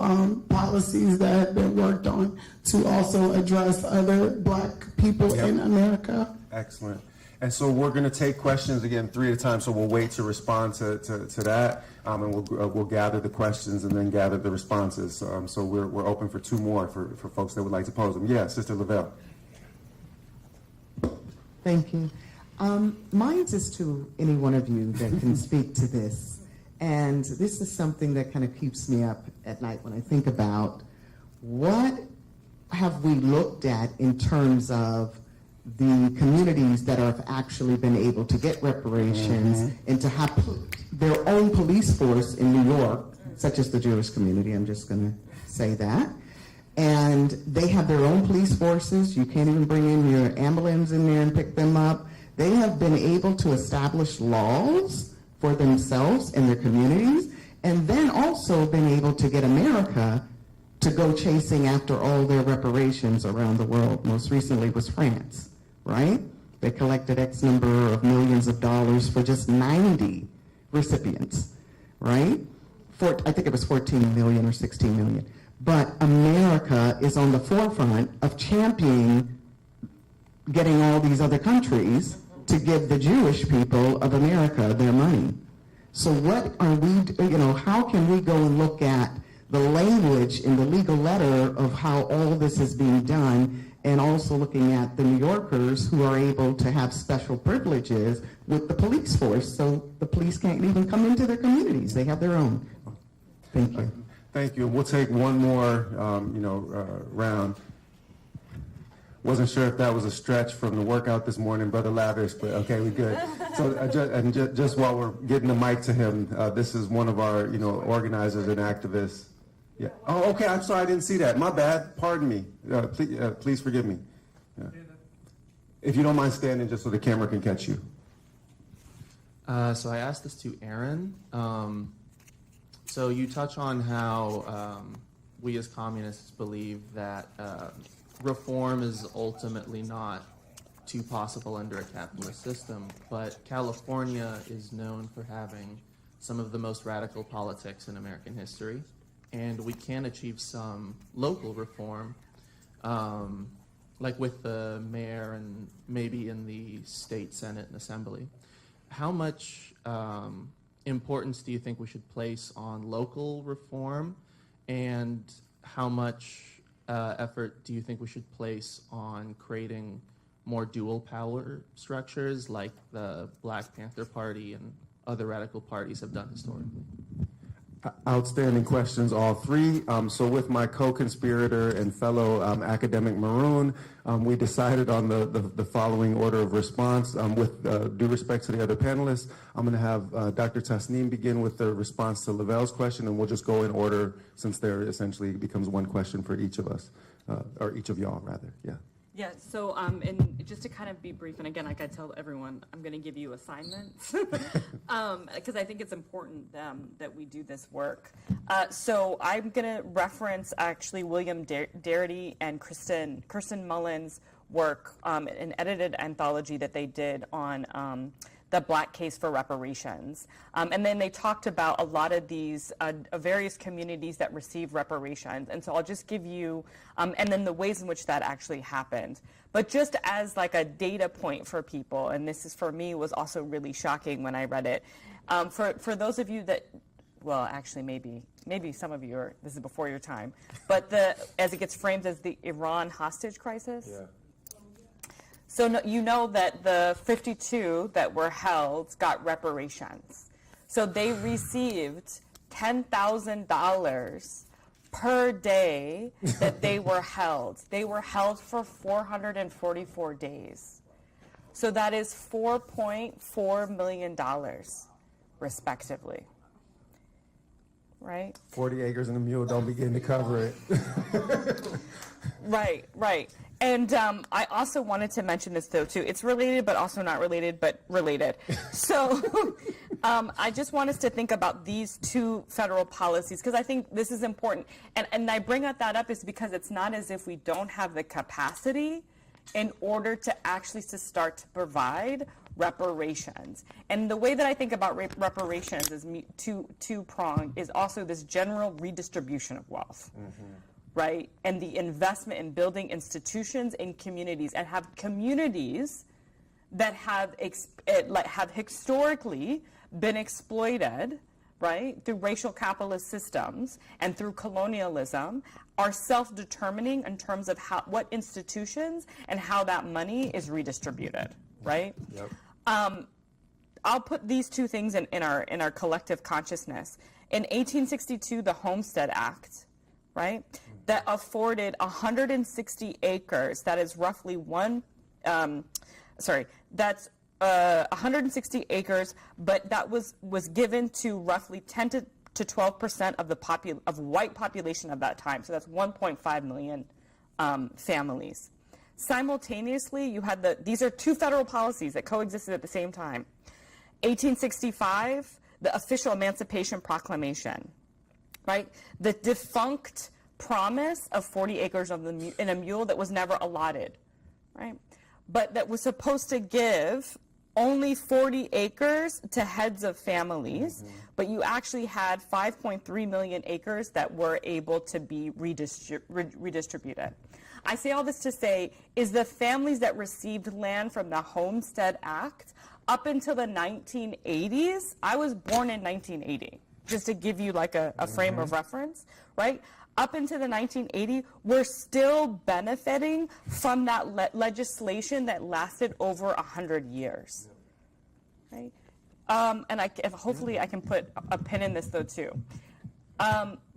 policies that have been worked on to also address other Black people in America? Excellent. And so we're going to take questions again 3 at a time. So we'll wait to respond to that, and we'll gather the questions and then gather the responses. So we're open for 2 more for folks that would like to pose them. Yeah, Sister Lavelle. Thank you. Mine is to any one of you that can speak to this, and this is something that kind of keeps me up at night when I think about what have we looked at in terms of the communities that have actually been able to get reparations and to have their own police force in New York, such as the Jewish community, I'm just going to say that. And they have their own police forces. You can't even bring in your ambulance in there and pick them up. They have been able to establish laws for themselves and their communities, and then also been able to get America to go chasing after all their reparations around the world. Most recently was France. Right? They collected X number of millions of dollars for just 90 recipients, right? I think it was 14 million or 16 million. but America is on the forefront of championing getting all these other countries to give the Jewish people of America their money. So what are we, how can we go and look at the language in the legal letter of how all this is being done, and also looking at the New Yorkers who are able to have special privileges with the police force, so the police can't even come into their communities. They have their own. Thank you. Thank you. We'll take one more, round. Wasn't sure if that was a stretch from the workout this morning, Brother Lavish, but okay, we good. So, just while we're getting the mic to him, this is one of our, organizers and activists. Yeah. Oh, okay. I'm sorry, I didn't see that. My bad. Pardon me. Please forgive me. Yeah. If you don't mind standing, just so the camera can catch you. So I asked this to Aaron. So you touch on how we as communists believe that reform is ultimately not too possible under a capitalist system, but California is known for having some of the most radical politics in American history, and we can achieve some local reform, like with the mayor and maybe in the state senate and assembly. How much importance do you think we should place on local reform, and how much effort do you think we should place on creating more dual power structures like the Black Panther Party and other radical parties have done historically? Outstanding questions, all three. So with my co-conspirator and fellow academic Maroon, we decided on the following order of response. With due respect to the other panelists, I'm going to have Dr. Tasneem begin with the response to Lavelle's question, and we'll just go in order since there essentially becomes one question for each of us, or each of y'all, rather. Yeah. Yeah, so and just to kind of be brief, and again, like I tell everyone, I'm going to give you assignments because I think it's important that we do this work. So I'm going to reference actually William Darity and Kirsten Mullen's work, an edited anthology that they did on the Black case for reparations. And then they talked about a lot of these various communities that receive reparations. And so I'll just give you, and then the ways in which that actually happened. But just as like a data point for people, and this is for me was also really shocking when I read it. For those of you that, well, actually maybe some of you are, this is before your time, but as it gets framed as the Iran hostage crisis. Yeah. So you know that the 52 that were held got reparations. So they received $10,000 per day that they were held. They were held for 444 days. So that is $4.4 million, respectively. Right? 40 acres and a mule don't begin to cover it. Right. And I also wanted to mention this, though, too. It's related, but also not related, but related. So I just want us to think about these two federal policies, because I think this is important. And I bring that up is because it's not as if we don't have the capacity in order to actually to start to provide reparations. And the way that I think about reparations is two-pronged, is also this general redistribution of wealth. Mm-hmm. Right, and the investment in building institutions in communities, and have communities that have historically been exploited, right, through racial capitalist systems and through colonialism, are self-determining in terms of what institutions and how that money is redistributed, right? Yep. I'll put these two things in our collective consciousness. In 1862, the Homestead Act, right, that afforded 160 acres. That is roughly that's 160 acres, but that was given to roughly 10 to 12% of the white population of that time. So that's 1.5 million families. Simultaneously, you had these are two federal policies that coexisted at the same time. 1865, the official Emancipation Proclamation, right? The defunct promise of 40 acres in a mule that was never allotted, right? But that was supposed to give only 40 acres to heads of families, but you actually had 5.3 million acres that were able to be redistributed. I say all this to say is the families that received land from the Homestead Act up until the 1980s, I was born in 1980, just to give you like a frame of reference, right? Up until the 1980s, we're still benefiting from that legislation that lasted over 100 years, right? And hopefully I can put a pin in this though too.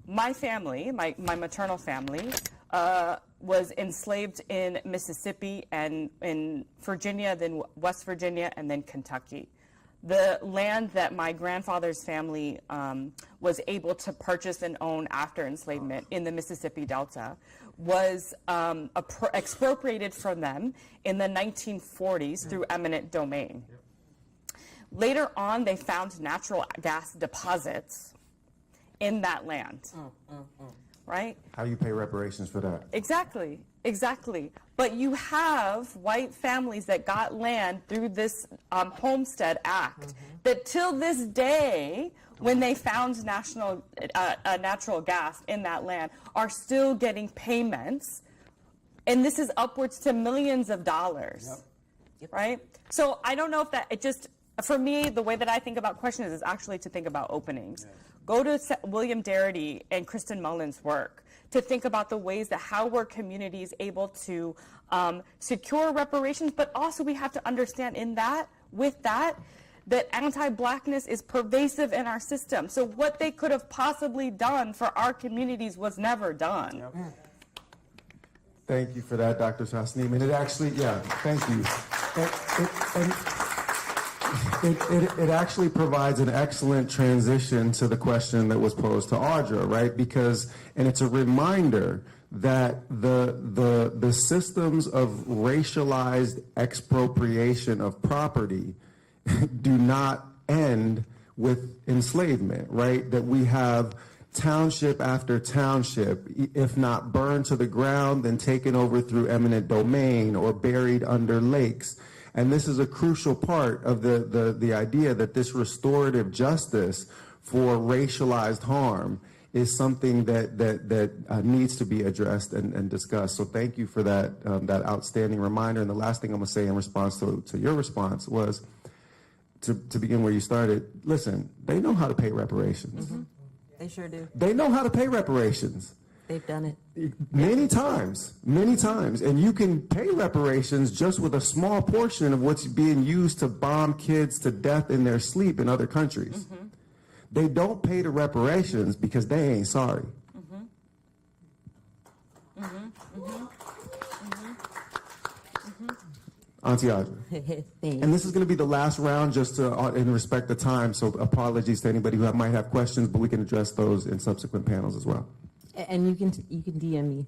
My family, my maternal family, was enslaved in Mississippi and in Virginia, then West Virginia, and then Kentucky. The land that my grandfather's family was able to purchase and own after enslavement in the Mississippi Delta was expropriated from them in the 1940s through eminent domain. Later on, they found natural gas deposits in that land, right? How do you pay reparations for that? Exactly. But you have white families that got land through this Homestead Act that till this day, when they found natural gas in that land, are still getting payments. And this is upwards to millions of dollars, right? So I don't know if that, for me, the way that I think about questions is actually to think about openings. Go to William Darity and Kristen Mullen's work to think about the ways that how were communities able to secure reparations, but also we have to understand that anti-Blackness is pervasive in our system. So what they could have possibly done for our communities was never done. Thank you for that, Dr. Tasneem. And it actually, thank you. It actually provides an excellent transition to the question that was posed to Audra, right? And it's a reminder that the systems of racialized expropriation of property do not end with enslavement, right? That we have township after township, if not burned to the ground, then taken over through eminent domain or buried under lakes. And this is a crucial part of the idea that this restorative justice for racialized harm is something that needs to be addressed and discussed. So thank you for that outstanding reminder. And the last thing I'm going to say in response to your response was, to begin where you started, listen, they know how to pay reparations. They sure do. They know how to pay reparations. They've done it. Many times. And you can pay reparations just with a small portion of what's being used to bomb kids to death in their sleep in other countries. They don't pay the reparations because they ain't sorry. Auntie Audra. And this is going to be the last round just to, in respect of time, so apologies to anybody who might have questions, but we can address those in subsequent panels as well. And you can DM me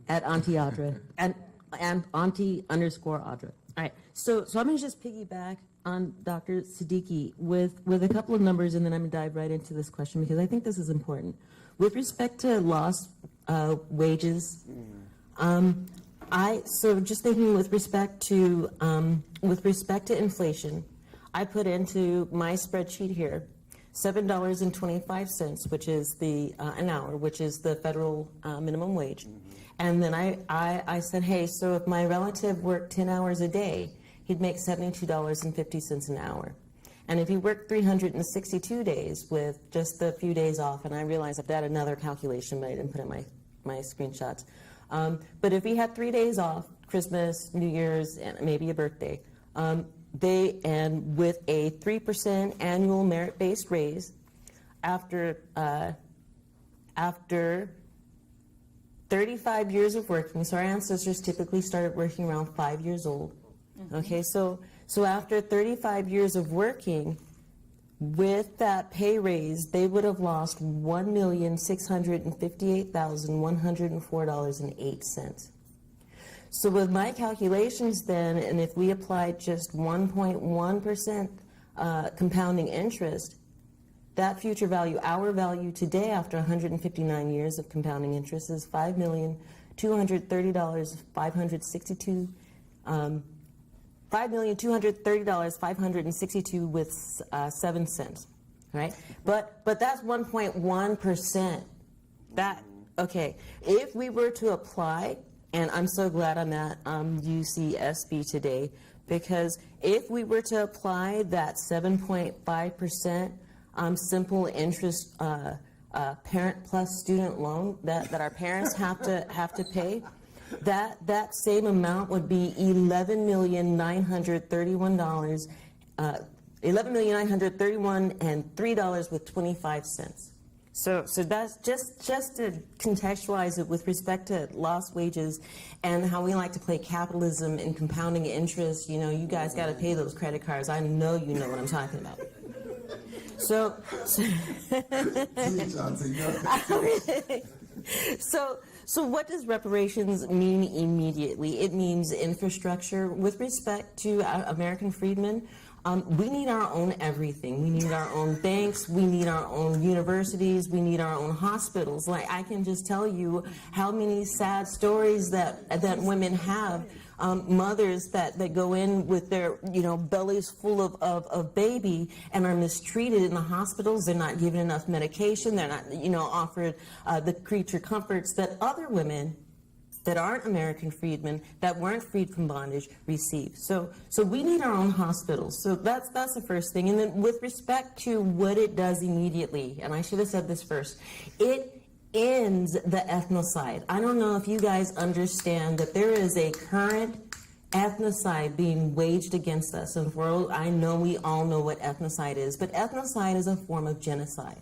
at Auntie Audra and Auntie_Audra. All right. So I'm going to just piggyback on Dr. Siddiqui with a couple of numbers, and then I'm going to dive right into this question because I think this is important. With respect to lost wages, so just thinking with respect to inflation, I put into my spreadsheet here $7.25, which is an hour, which is the federal minimum wage. And then I said, hey, so if my relative worked 10 hours a day, he'd make $72.50 an hour. And if he worked 362 days with just the few days off, and I realized I've got another calculation, but I didn't put in my screenshots. But if he had 3 days off, Christmas, New Year's, and maybe a birthday, and with a 3% annual merit-based raise, after 35 years of working, so our ancestors typically started working around 5 years old. Okay, so after 35 years of working, with that pay raise, they would have lost $1,658,104.08. So with my calculations then, and if we applied just 1.1% compounding interest, that future value, our value today after 159 years of compounding interest is $5,230,562 $5,230,562 with 7 cents, right? But that's 1.1%. Okay, if we were to apply, and I'm so glad I'm at UCSB today, because if we were to apply that 7.5% simple interest parent plus student loan that our parents have to pay, that same amount would be $11,931, $11,931 and $3.25. So that's just to contextualize it with respect to lost wages and how we like to play capitalism and compounding interest. You know, you guys got to pay those credit cards. I know you know what I'm talking about. So what does reparations mean immediately? It means infrastructure. With respect to American freedmen, we need our own everything. We need our own banks. We need our own universities. We need our own hospitals. Like, I can just tell you how many sad stories that women have. Mothers that go in with their bellies full of baby and are mistreated in the hospitals. They're not given enough medication. They're not offered the creature comforts that other women that aren't American freedmen, that weren't freed from bondage, receive. So we need our own hospitals. So that's the first thing. And then with respect to what it does immediately, and I should have said this first, it ends the ethnocide. I don't know if you guys understand that there is a current ethnocide being waged against us. And I know we all know what ethnocide is, but ethnocide is a form of genocide.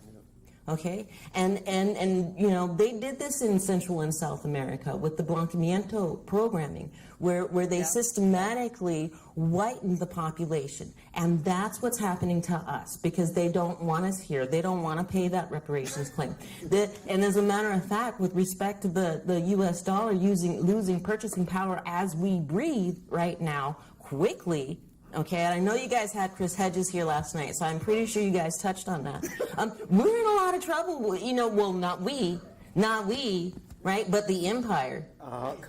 Okay, and they did this in Central and South America with the blanqueamiento programming, where they systematically whitened the population, and that's what's happening to us because they don't want us here. They don't want to pay that reparations claim. And as a matter of fact, with respect to the U.S. dollar losing purchasing power as we breathe right now, quickly. Okay, and I know you guys had Chris Hedges here last night, so I'm pretty sure you guys touched on that. We're in a lot of trouble. Well, not we, right? But the empire.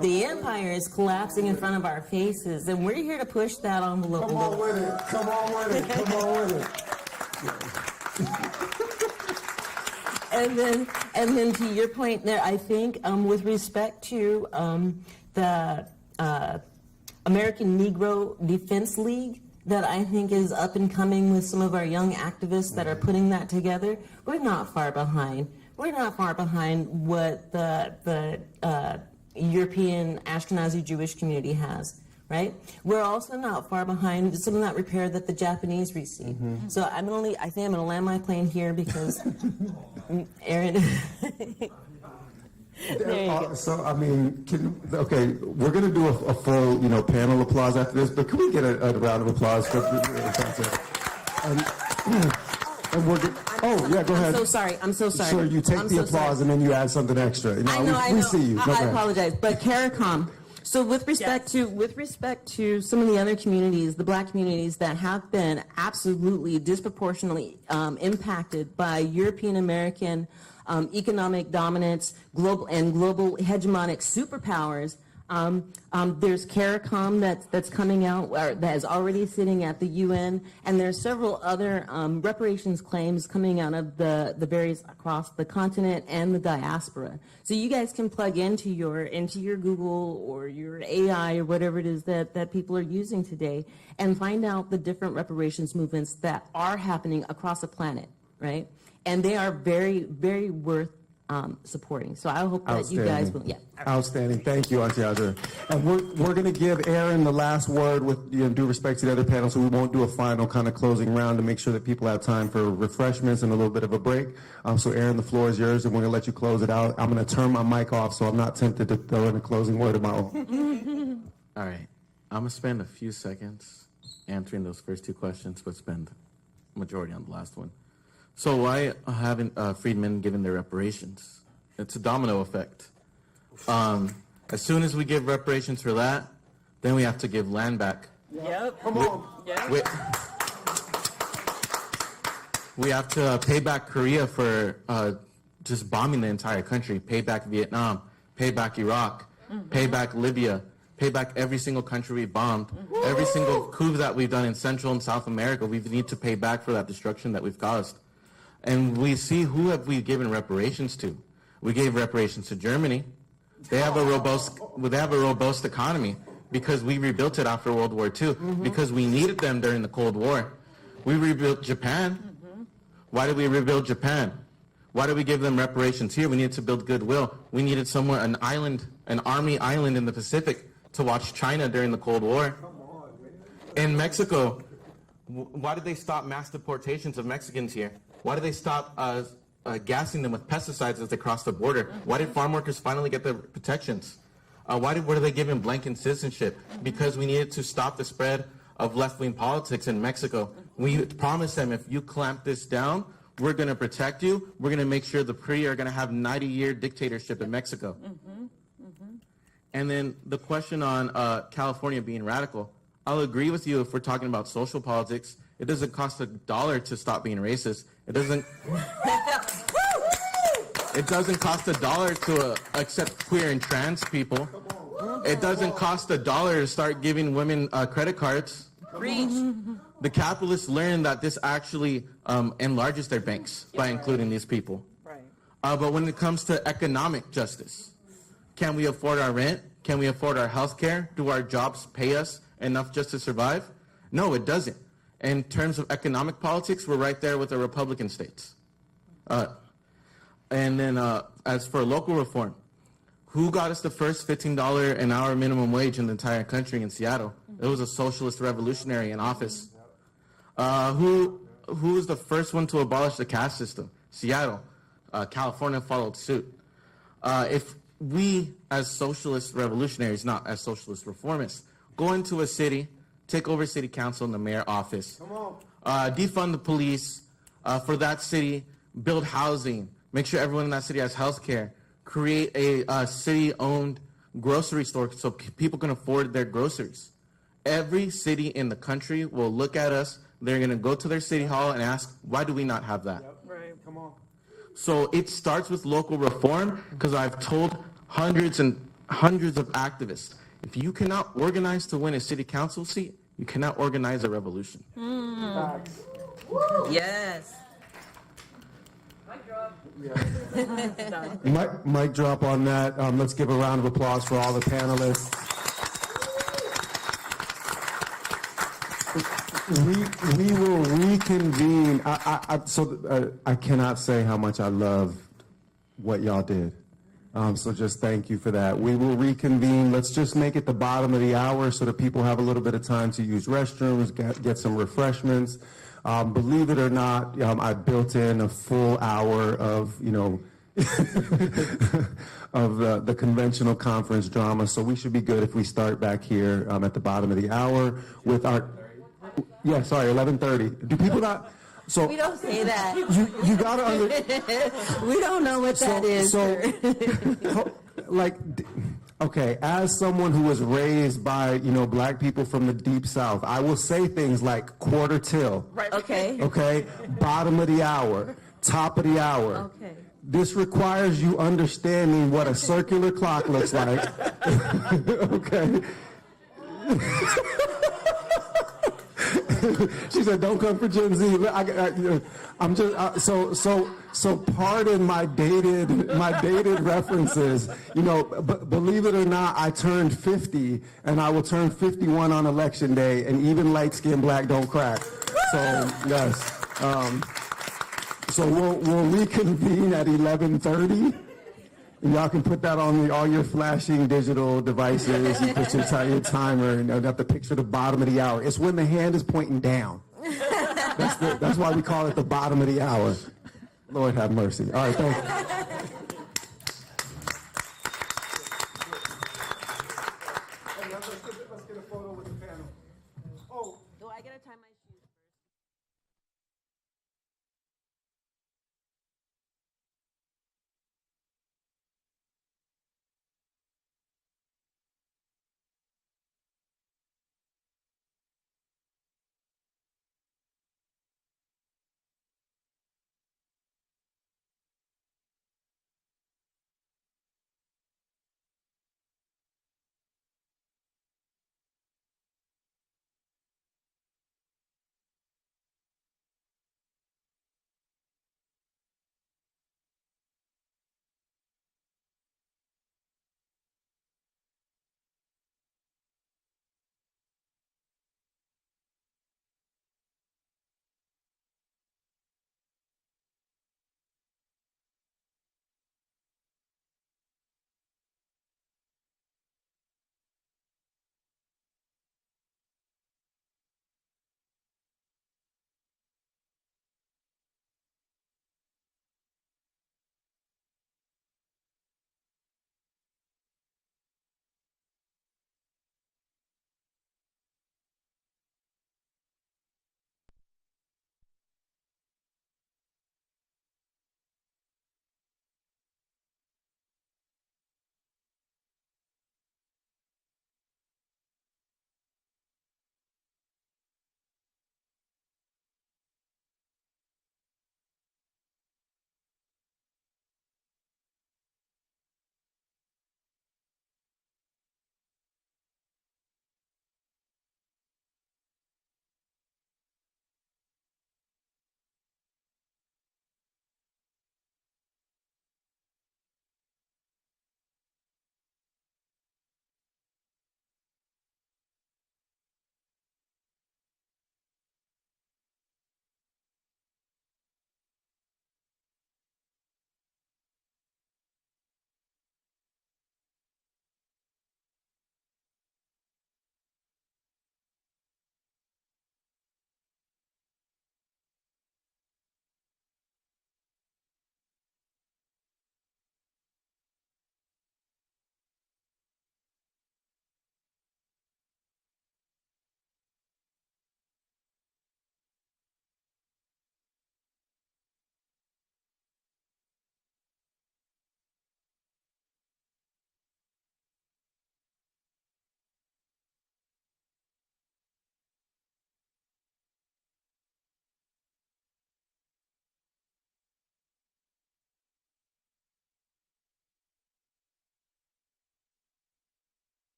The empire is collapsing in front of our faces, and we're here to push that envelope. Come on with it. Come on with it. Come on with it. And then to your point there, I think with respect to the American Negro Defense League that I think is up and coming with some of our young activists that are putting that together, we're not far behind. We're not far behind what the European Ashkenazi Jewish community has, right? We're also not far behind some of that repair that the Japanese receive. Mm-hmm. So I think I'm going to land my plane here because Aaron... So, I mean, we're going to do a full, panel applause after this, but can we get a round of applause for and we're go ahead. I'm so sorry. Sure, you take the applause and then you add something extra. I know. We see you. I apologize, but CARICOM. So with respect to some of the other communities, the black communities that have been absolutely disproportionately impacted by European American economic dominance, global hegemonic superpowers. There's CARICOM that's coming out, or that is already sitting at the UN, and there's several other reparations claims coming out of the various across the continent and the diaspora. So you guys can plug into your Google or your AI or whatever it is that people are using today, and find out the different reparations movements that are happening across the planet, right? And they are very, very worth supporting. So I hope that you guys will. Yeah. Outstanding. Thank you, Auntie Audra. And we're going to give Aaron the last word with due respect to the other panel, so we won't do a final kind of closing round to make sure that people have time for refreshments and a little bit of a break. So Aaron, the floor is yours, and we're going to let you close it out. I'm going to turn my mic off so I'm not tempted to throw in a closing word of my own. All right. I'm going to spend a few seconds answering those first two questions, but spend majority on the last one. So why haven't freedmen given their reparations? It's a domino effect. As soon as we give reparations for that, then we have to give land back. Yep. Come on. We have to pay back Korea for just bombing the entire country, pay back Vietnam, pay back Iraq, pay back Libya, pay back every single country we bombed, every single coup that we've done in Central and South America. We need to pay back for that destruction that we've caused. And we see who have we given reparations to. We gave reparations to Germany. They have a robust economy because we rebuilt it after World War II, because we needed them during the Cold War. We rebuilt Japan. Why did we rebuild Japan? Why did we give them reparations here? We needed to build goodwill. We needed somewhere, an island, an army island in the Pacific to watch China during the Cold War. In Mexico, why did they stop mass deportations of Mexicans here? Why did they stop gassing them with pesticides as they crossed the border? Why did farm workers finally get their protections? Were they given blanket citizenship? Because we needed to stop the spread of left-wing politics in Mexico. We promised them, if you clamp this down, we're going to protect you. We're going to make sure the PRI are going to have 90-year dictatorship in Mexico. And then the question on California being radical, I'll agree with you if we're talking about social politics. It doesn't cost $1 to stop being racist. It doesn't cost $1 to accept queer and trans people. It doesn't cost $1 to start giving women credit cards. The capitalists learned that this actually enlarges their banks by including these people. But when it comes to economic justice, can we afford our rent? Can we afford our health care? Do our jobs pay us enough just to survive? No, it doesn't. In terms of economic politics, we're right there with the Republican states. And then as for local reform, who got us the first $15 an hour minimum wage in the entire country in Seattle? It was a socialist revolutionary in office. Who was the first one to abolish the caste system? Seattle. California followed suit. If we, as socialist revolutionaries, not as socialist reformists, go into a city, take over city council and the mayor office, defund the police for that city, build housing, make sure everyone in that city has health care, create a city-owned grocery store so people can afford their groceries. Every city in the country will look at us. They're going to go to their city hall and ask, why do we not have that? Right. Come on. So it starts with local reform, because I've told hundreds and hundreds of activists, if you cannot organize to win a city council seat, you cannot organize a revolution. Yes. Mic drop on that. Let's give a round of applause for all the panelists. We will reconvene. I cannot say how much I love what y'all did. So just thank you for that. We will reconvene. Let's just make it the bottom of the hour so that people have a little bit of time to use restrooms, get some refreshments. Believe it or not, I built in a full hour of, of the conventional conference drama. So we should be good if we start back here at the bottom of the hour with our... Yeah, sorry, 11:30. Do people not... So We don't say that. you gotta under... We don't know what that is. Okay, as someone who was raised by, black people from the deep south, I will say things like quarter till. Right. Okay. Okay, bottom of the hour, top of the hour. Okay. This requires you understanding what a circular clock looks like. Okay. She said, "Don't come for Gen Z." I'm just so pardon my dated references. Believe it or not, I turned 50, and I will turn 51 on election day, and even light-skinned black don't crack. So yes. So we'll reconvene at 11:30. Y'all can put that on all your flashing digital devices. You put your timer, and you have to picture the bottom of the hour. It's when the hand is pointing down. That's why we call it the bottom of the hour. Lord have mercy. All right, thank you. Let's get a photo with the panel. Oh. Do I gotta tie my shoes?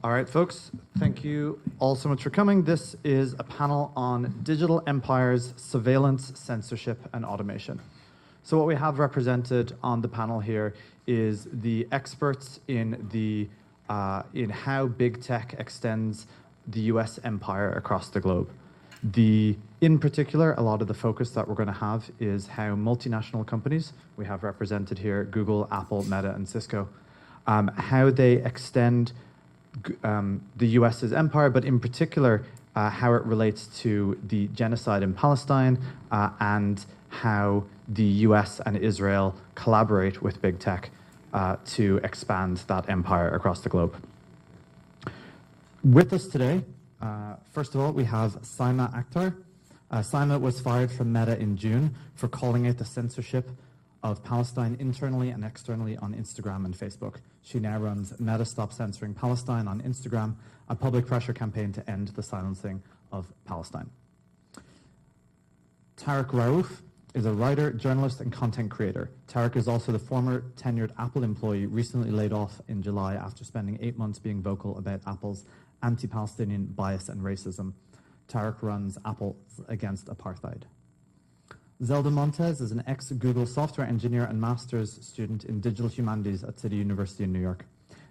All right, folks, thank you all so much for coming. This is a panel on digital empires, surveillance, censorship, and automation. So what we have represented on the panel here is the experts in how big tech extends the US empire across the globe. In particular, a lot of the focus that we're going to have is how multinational companies, we have represented here Google, Apple, Meta, and Cisco, how they extend the US's empire, but in particular, how it relates to the genocide in Palestine and how the US and Israel collaborate with big tech to expand that empire across the globe. With us today, first of all, we have Saima Akhter. Saima was fired from Meta in June for calling out the censorship of Palestine internally and externally on Instagram and Facebook. She now runs Meta Stop Censoring Palestine on Instagram, a public pressure campaign to end the silencing of Palestine. Tariq Raouf is a writer, journalist, and content creator. Tariq is also the former tenured Apple employee recently laid off in July after spending 8 months being vocal about Apple's anti-Palestinian bias and racism. Tariq runs Apple Against Apartheid. Zelda Montes is an ex-Google software engineer and master's student in digital humanities at City University in New York.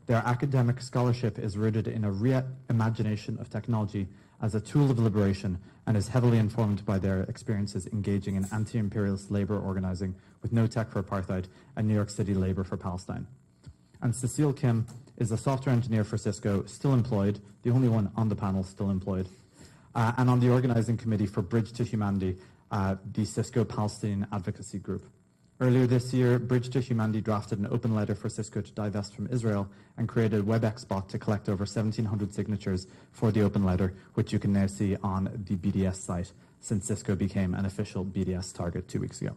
Their academic scholarship is rooted in a reimagination of technology as a tool of liberation and is heavily informed by their experiences engaging in anti-imperialist labor organizing with No Tech for Apartheid and New York City Labor for Palestine. And Cecile Kim is a software engineer for Cisco, still employed, the only one on the panel still employed, and on the organizing committee for Bridge to Humanity, the Cisco Palestinian Advocacy Group. Earlier this year, Bridge to Humanity drafted an open letter for Cisco to divest from Israel and created a WebEx bot to collect over 1,700 signatures for the open letter, which you can now see on the BDS site, since Cisco became an official BDS target 2 weeks ago.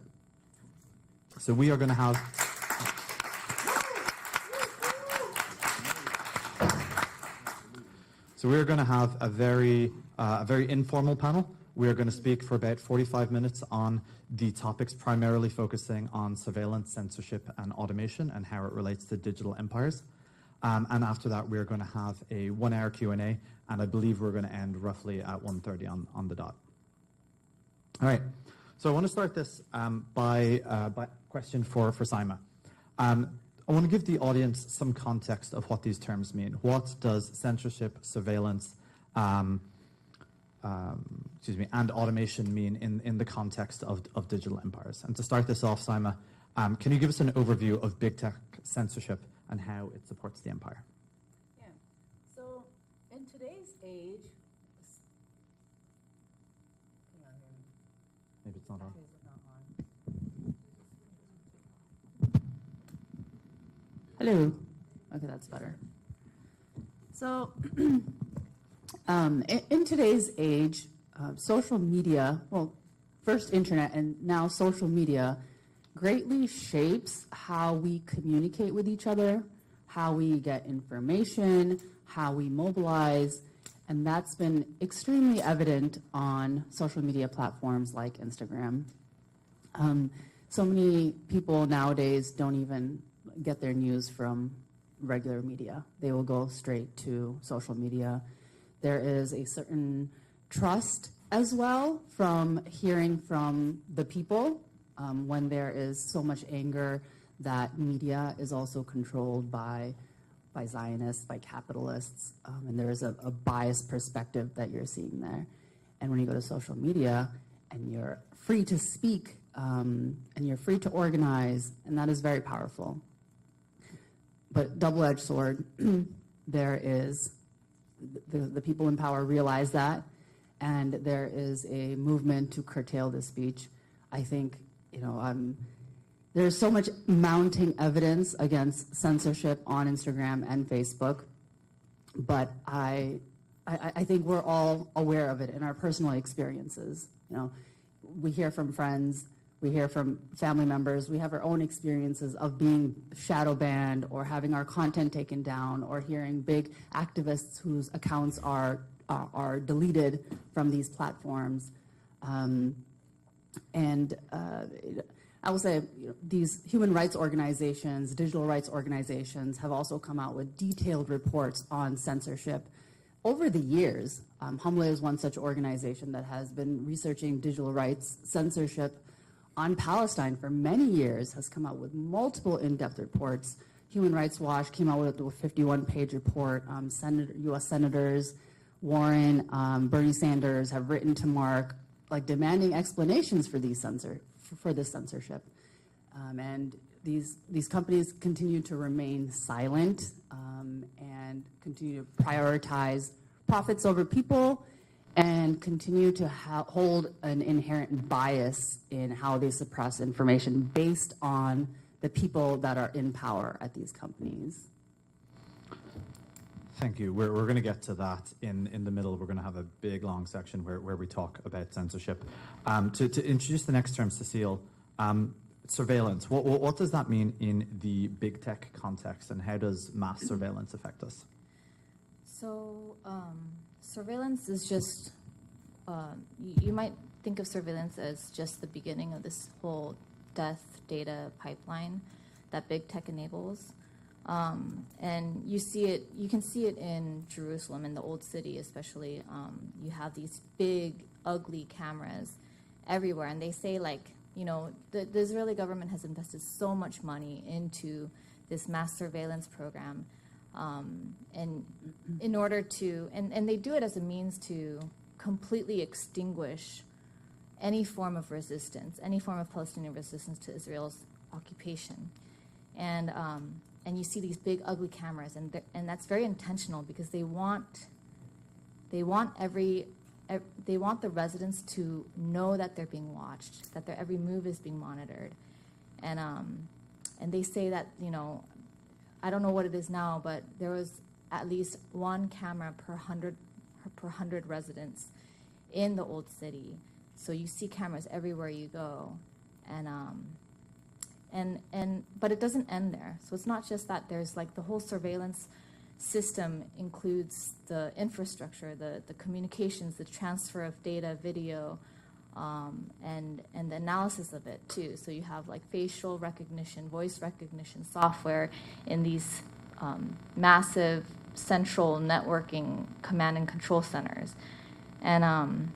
So we are going to have... a very informal panel. We are going to speak for about 45 minutes on the topics primarily focusing on surveillance, censorship, and automation and how it relates to digital empires. And after that, we're going to have a 1-hour Q&A, and I believe we're going to end roughly at 1:30 on the dot. All right. So I want to start this by a question for Saima. I want to give the audience some context of what these terms mean. What does censorship, surveillance, and automation mean in the context of digital empires? And to start this off, Saima, can you give us an overview of big tech censorship and how it supports the empire? Yeah. So in today's age, Maybe it's not on. Hello. Okay, that's better. So, in today's age, social media, well, first internet and now social media, greatly shapes how we communicate with each other, how we get information, how we mobilize, and that's been extremely evident on social media platforms like Instagram. So many people nowadays don't even get their news from regular media. They will go straight to social media. There is a certain trust as well from hearing from the people when there is so much anger that media is also controlled by Zionists, by capitalists, and there is a biased perspective that you're seeing there. And when you go to social media and you're free to speak and you're free to organize, and that is very powerful. But double-edged sword, there is, the people in power realize that, and there is a movement to curtail this speech. I think, there's so much mounting evidence against censorship on Instagram and Facebook, but I think we're all aware of it in our personal experiences. We hear from friends, we hear from family members, we have our own experiences of being shadow banned or having our content taken down or hearing big activists whose accounts are deleted from these platforms. I will say these human rights organizations, digital rights organizations have also come out with detailed reports on censorship. Over the years, Hamle is one such organization that has been researching digital rights censorship on Palestine for many years, has come out with multiple in-depth reports. Human Rights Watch came out with a 51-page report. U.S. Senators Warren, Bernie Sanders have written to Mark, like demanding explanations for this censorship. And these companies continue to remain silent and continue to prioritize profits over people and continue to hold an inherent bias in how they suppress information based on the people that are in power at these companies. Thank you. We're going to get to that in the middle. We're going to have a big, long section where we talk about censorship. To introduce the next term, Cecile, surveillance. What does that mean in the big tech context, and how does mass surveillance affect us? So surveillance is just, you might think of surveillance as just the beginning of this whole death data pipeline that big tech enables. And you can see it in Jerusalem, in the old city especially. You have these big, ugly cameras everywhere. And they say, like, the Israeli government has invested so much money into this mass surveillance program. And in order to, and they do it as a means to completely extinguish any form of resistance, any form of Palestinian resistance to Israel's occupation. And you see these big, ugly cameras, and that's very intentional because they want the residents to know that they're being watched, that their every move is being monitored, and they say that I don't know what it is now, but there was at least one camera per 100 residents in the old city. So you see cameras everywhere you go, but it doesn't end there. So it's not just that. There's like the whole surveillance system includes the infrastructure, the communications, the transfer of data, video, and the analysis of it too. So you have like facial recognition, voice recognition software in these massive central networking command and control centers, and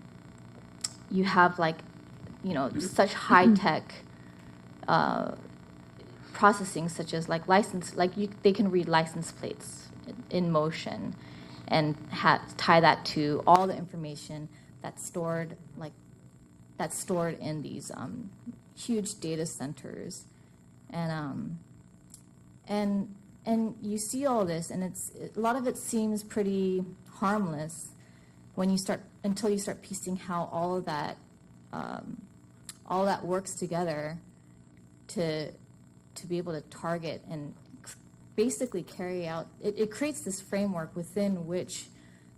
you have like such high tech processing, such as like they can read license plates in motion and tie that to all the information that's stored in these huge data centers, and you see all this, and a lot of it seems pretty harmless until you start piecing how all that works together to be able to target and basically carry out. It creates this framework within which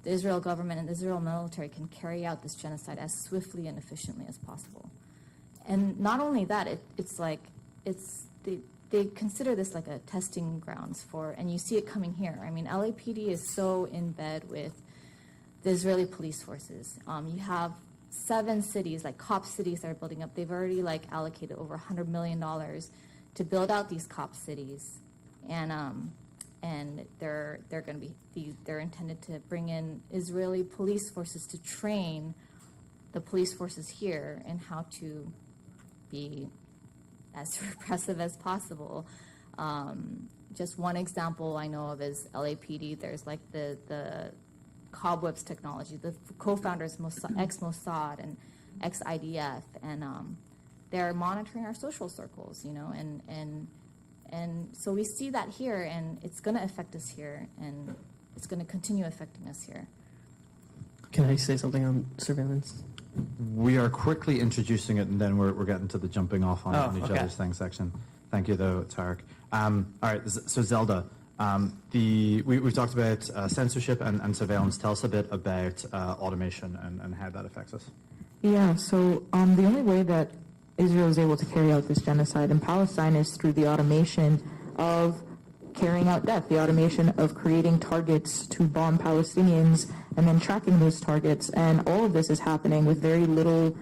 the Israel government and the Israel military can carry out this genocide as swiftly and efficiently as possible. And not only that, they consider this like a testing grounds for, and you see it coming here. I mean, LAPD is so in bed with the Israeli police forces. You have 7 cities, like cop cities that are building up. They've already like allocated over $100 million to build out these cop cities. And they're going to they're intended to bring in Israeli police forces to train the police forces here in how to be as repressive as possible. Just one example I know of is LAPD. There's like the cobwebs technology. The co-founders, ex-Mossad and ex-IDF, and they're monitoring our social circles, and so we see that here, and it's going to affect us here, and it's going to continue affecting us here. Can I say something on surveillance? We are quickly introducing it, and then we're getting to the jumping off on each okay. other's thing section. Thank you, though, Tariq. All right, so Zelda, we've talked about censorship and surveillance. Tell us a bit about automation and how that affects us. Yeah, so the only way that Israel is able to carry out this genocide in Palestine is through the automation of carrying out death, the automation of creating targets to bomb Palestinians and then tracking those targets. And all of this is happening with very little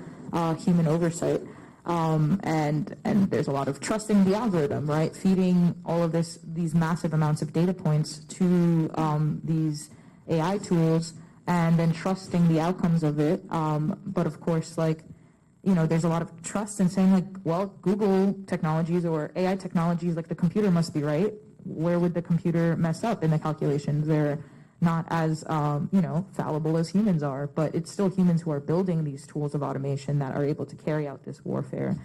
human oversight. And there's a lot of trusting the algorithm, right? Feeding all of these massive amounts of data points to these AI tools, and then trusting the outcomes of it. But of course, like, there's a lot of trust in saying, like, well, Google technologies or AI technologies, like the computer must be right. Where would the computer mess up in the calculations? They're not as, fallible as humans are, but it's still humans who are building these tools of automation that are able to carry out this warfare.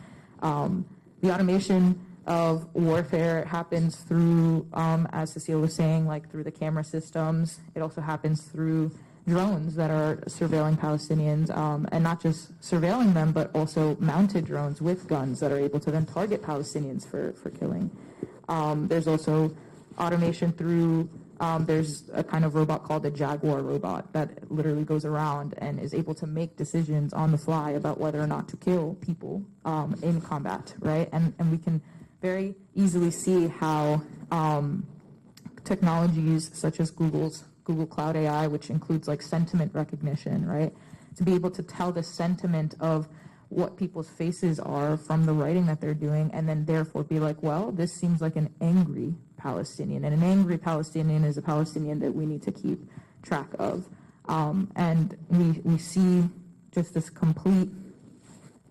The automation of warfare happens through, as Cecile was saying, like through the camera systems. It also happens through drones that are surveilling Palestinians, and not just surveilling them, but also mounted drones with guns that are able to then target Palestinians for killing. There's also automation through, there's a kind of robot called the Jaguar robot that literally goes around and is able to make decisions on the fly about whether or not to kill people in combat, right? And we can very easily see how technologies such as Google Cloud AI, which includes like sentiment recognition, right? To be able to tell the sentiment of what people's faces are from the writing that they're doing, and then therefore be like, well, this seems like an angry Palestinian, and an angry Palestinian is a Palestinian that we need to keep track of. And we see just this complete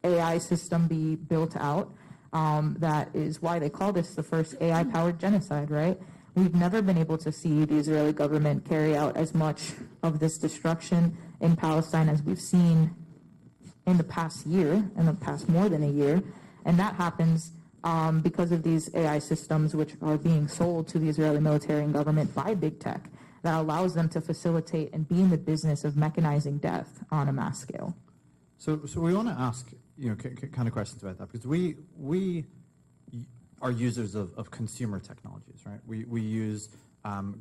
AI system be built out. That is why they call this the first AI-powered genocide, right? We've never been able to see the Israeli government carry out as much of this destruction in Palestine as we've seen in the past year, in the past more than a year. And that happens because of these AI systems which are being sold to the Israeli military and government by big tech that allows them to facilitate and be in the business of mechanizing death on a mass scale. So we want to ask, kind of questions about that, because we are users of consumer technologies, right? We use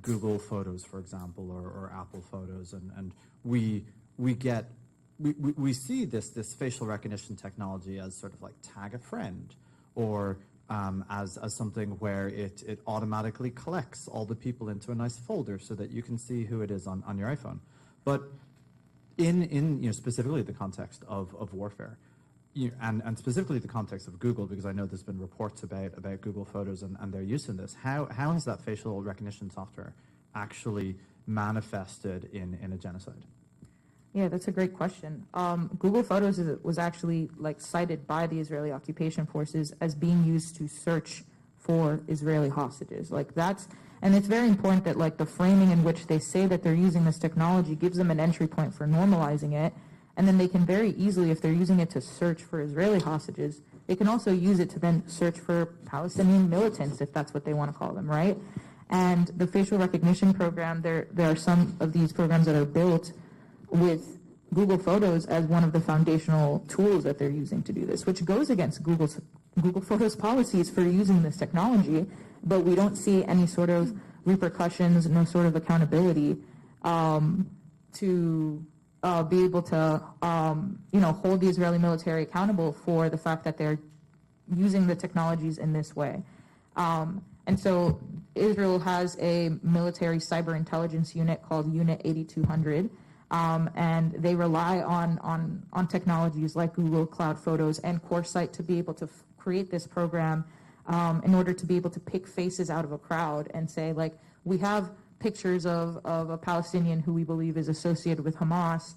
Google Photos, for example, or Apple Photos, and we see this facial recognition technology as sort of like tag a friend, or as something where it automatically collects all the people into a nice folder so that you can see who it is on your iPhone. But in specifically the context of warfare, and specifically the context of Google, because I know there's been reports about Google Photos and their use in this. How has that facial recognition software actually manifested in a genocide? Yeah, that's a great question. Google Photos was actually cited by the Israeli occupation forces as being used to search for Israeli hostages. And it's very important that the framing in which they say that they're using this technology gives them an entry point for normalizing it. And then they can very easily, if they're using it to search for Israeli hostages, they can also use it to then search for Palestinian militants, if that's what they want to call them, right? And the facial recognition program, there are some of these programs that are built with Google Photos as one of the foundational tools that they're using to do this, which goes against Google Photos policies for using this technology, but we don't see any sort of repercussions, no sort of accountability to be able to, hold the Israeli military accountable for the fact that they're using the technologies in this way. And so Israel has a military cyber intelligence unit called Unit 8200, and they rely on technologies like Google Cloud Photos and CoreSight to be able to create this program in order to be able to pick faces out of a crowd and say, we have pictures of a Palestinian who we believe is associated with Hamas.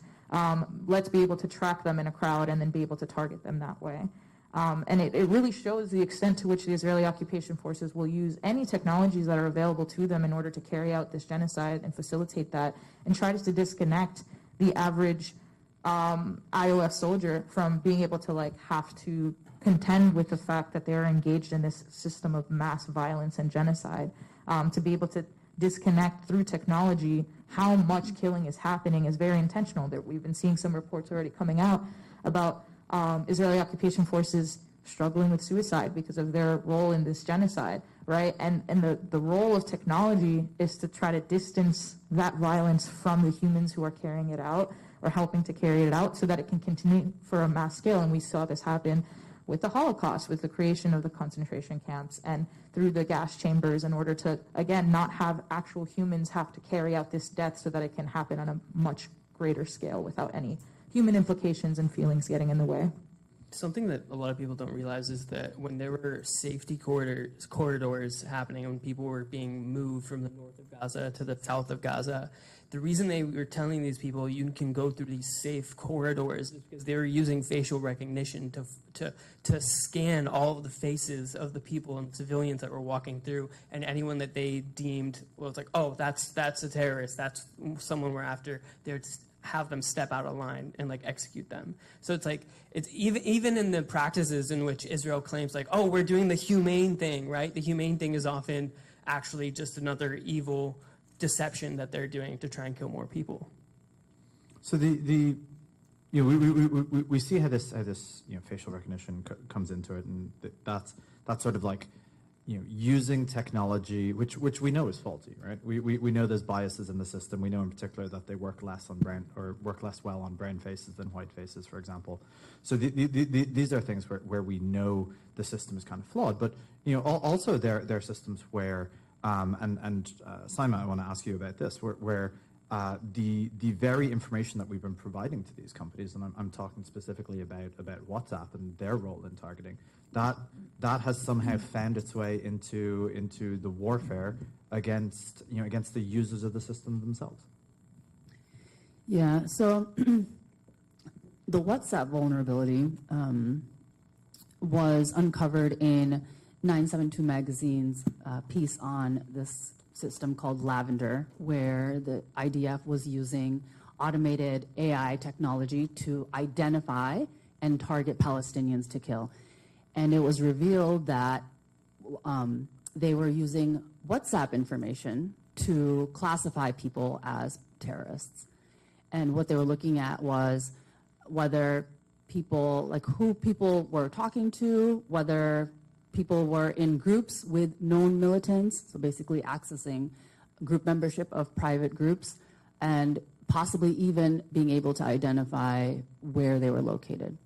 Let's be able to track them in a crowd and then be able to target them that way. And it really shows the extent to which the Israeli occupation forces will use any technologies that are available to them in order to carry out this genocide and facilitate that, and try to disconnect the average iOS soldier from being able to have to contend with the fact that they're engaged in this system of mass violence and genocide. To be able to disconnect through technology how much killing is happening is very intentional. That we've been seeing some reports already coming out about Israeli occupation forces struggling with suicide because of their role in this genocide, right? And the role of technology is to try to distance that violence from the humans who are carrying it out or helping to carry it out so that it can continue for a mass scale. And we saw this happen with the Holocaust, with the creation of the concentration camps and through the gas chambers in order to, again, not have actual humans have to carry out this death so that it can happen on a much greater scale without any human implications and feelings getting in the way. something that a lot of people don't realize is that when there were safety corridors happening, when people were being moved from the north of Gaza to the south of Gaza, the reason they were telling these people you can go through these safe corridors is because they were using facial recognition to scan all of the faces of the people and civilians that were walking through, and anyone that they deemed, well, it's like, oh, that's a terrorist, that's someone we're after. They'd have them step out of line and like execute them. So it's like, it's even in the practices in which Israel claims like, oh, we're doing the humane thing, right? The humane thing is often actually just another evil deception that they're doing to try and kill more people. So we see how this facial recognition comes into it, and that's sort of like using technology, which we know is faulty, right? We know there's biases in the system. We know in particular that they work less well on brown faces than white faces, for example. So these are things where we know the system is kind of flawed. But also there are systems where Saima, I want to ask you about this, where the very information that we've been providing to these companies, and I'm talking specifically about WhatsApp and their role in targeting, that has somehow found its way into the warfare against the users of the system themselves. Yeah. So the WhatsApp vulnerability was uncovered in 972 Magazine's piece on this system called Lavender, where the IDF was using automated AI technology to identify and target Palestinians to kill. And it was revealed that they were using WhatsApp information to classify people as terrorists. And what they were looking at was whether people, like who people were talking to, whether people were in groups with known militants, so basically accessing group membership of private groups, and possibly even being able to identify where they were located.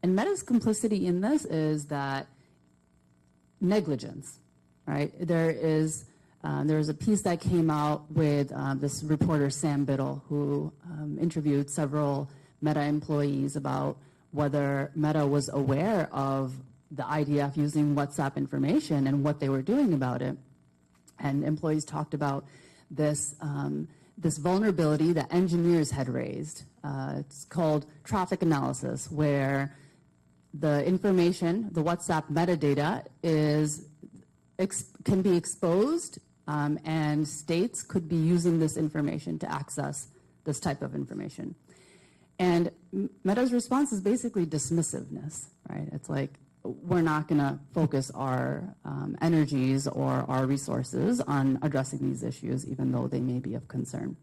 And Meta's complicity in this is that negligence, right? There is a piece that came out with this reporter, Sam Biddle, who interviewed several Meta employees about whether Meta was aware of the IDF using WhatsApp information and what they were doing about it. And employees talked about this vulnerability that engineers had raised. It's called traffic analysis, where the information, the WhatsApp metadata, can be exposed, and states could be using this information to access this type of information. And Meta's response is basically dismissiveness, right? It's like, we're not going to focus our energies or our resources on addressing these issues, even though they may be of concern.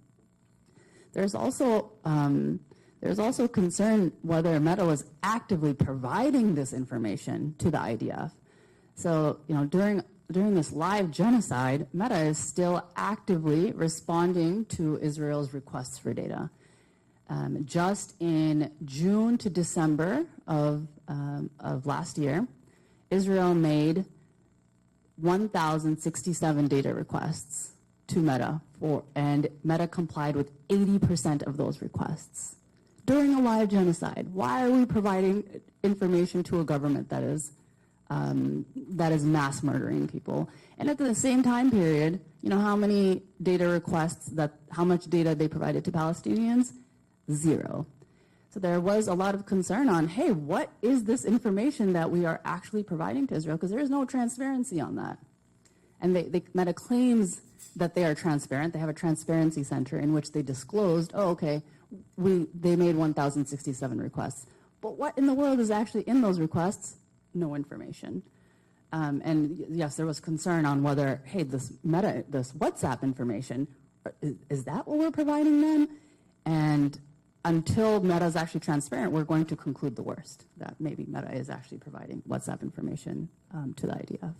There's also concern whether Meta was actively providing this information to the IDF. So, during this live genocide, Meta is still actively responding to Israel's requests for data. Just in June to December of last year, Israel made 1,067 data requests to Meta, and Meta complied with 80% of those requests during a live genocide. Why are we providing information to a government that is mass murdering people? And at the same time period, how many data requests how much data they provided to Palestinians? 0. So there was a lot of concern on, hey, what is this information that we are actually providing to Israel? Because there is no transparency on that. And Meta claims that they are transparent. They have a transparency center in which they disclosed, they made 1,067 requests. But what in the world is actually in those requests? No information. And yes, there was concern on whether, hey, this WhatsApp information, is that what we're providing them? And until Meta is actually transparent, we're going to conclude the worst, that maybe Meta is actually providing WhatsApp information to the IDF.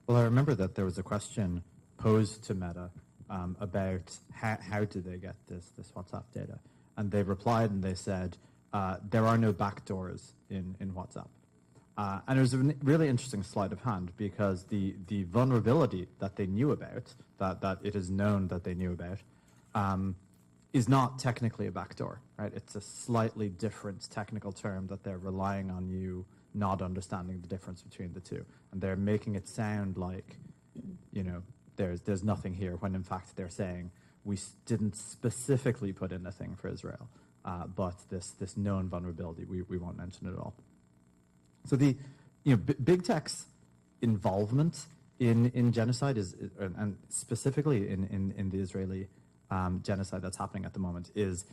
Well, I remember that there was a question posed to Meta about how do they get this WhatsApp data. And they replied and they said, there are no backdoors in WhatsApp. And it was a really interesting sleight of hand, because the vulnerability that they knew about, that it is known that they knew about, is not technically a backdoor, right? It's a slightly different technical term that they're relying on you not understanding the difference between the two. And they're making it sound like, you know, there's nothing here, when in fact they're saying we didn't specifically put in a thing for Israel, but this known vulnerability, we won't mention it at all. So the, you know, big tech's involvement in genocide and specifically in the Israeli genocide that's happening at the moment is,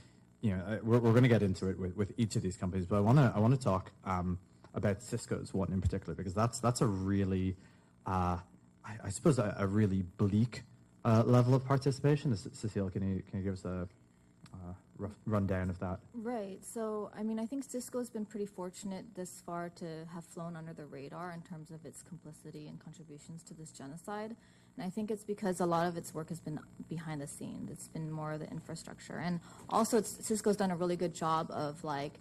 you know, we're going to get into it with each of these companies, but I want to talk about Cisco's one in particular, because that's a really, I suppose, a really bleak level of participation. Cecile, can you give us a rough rundown of that? Right. So, I mean, I think Cisco's been pretty fortunate this far to have flown under the radar in terms of its complicity and contributions to this genocide. And I think it's because a lot of its work has been behind the scenes. It's been more of the infrastructure. And also, Cisco's done a really good job of, like,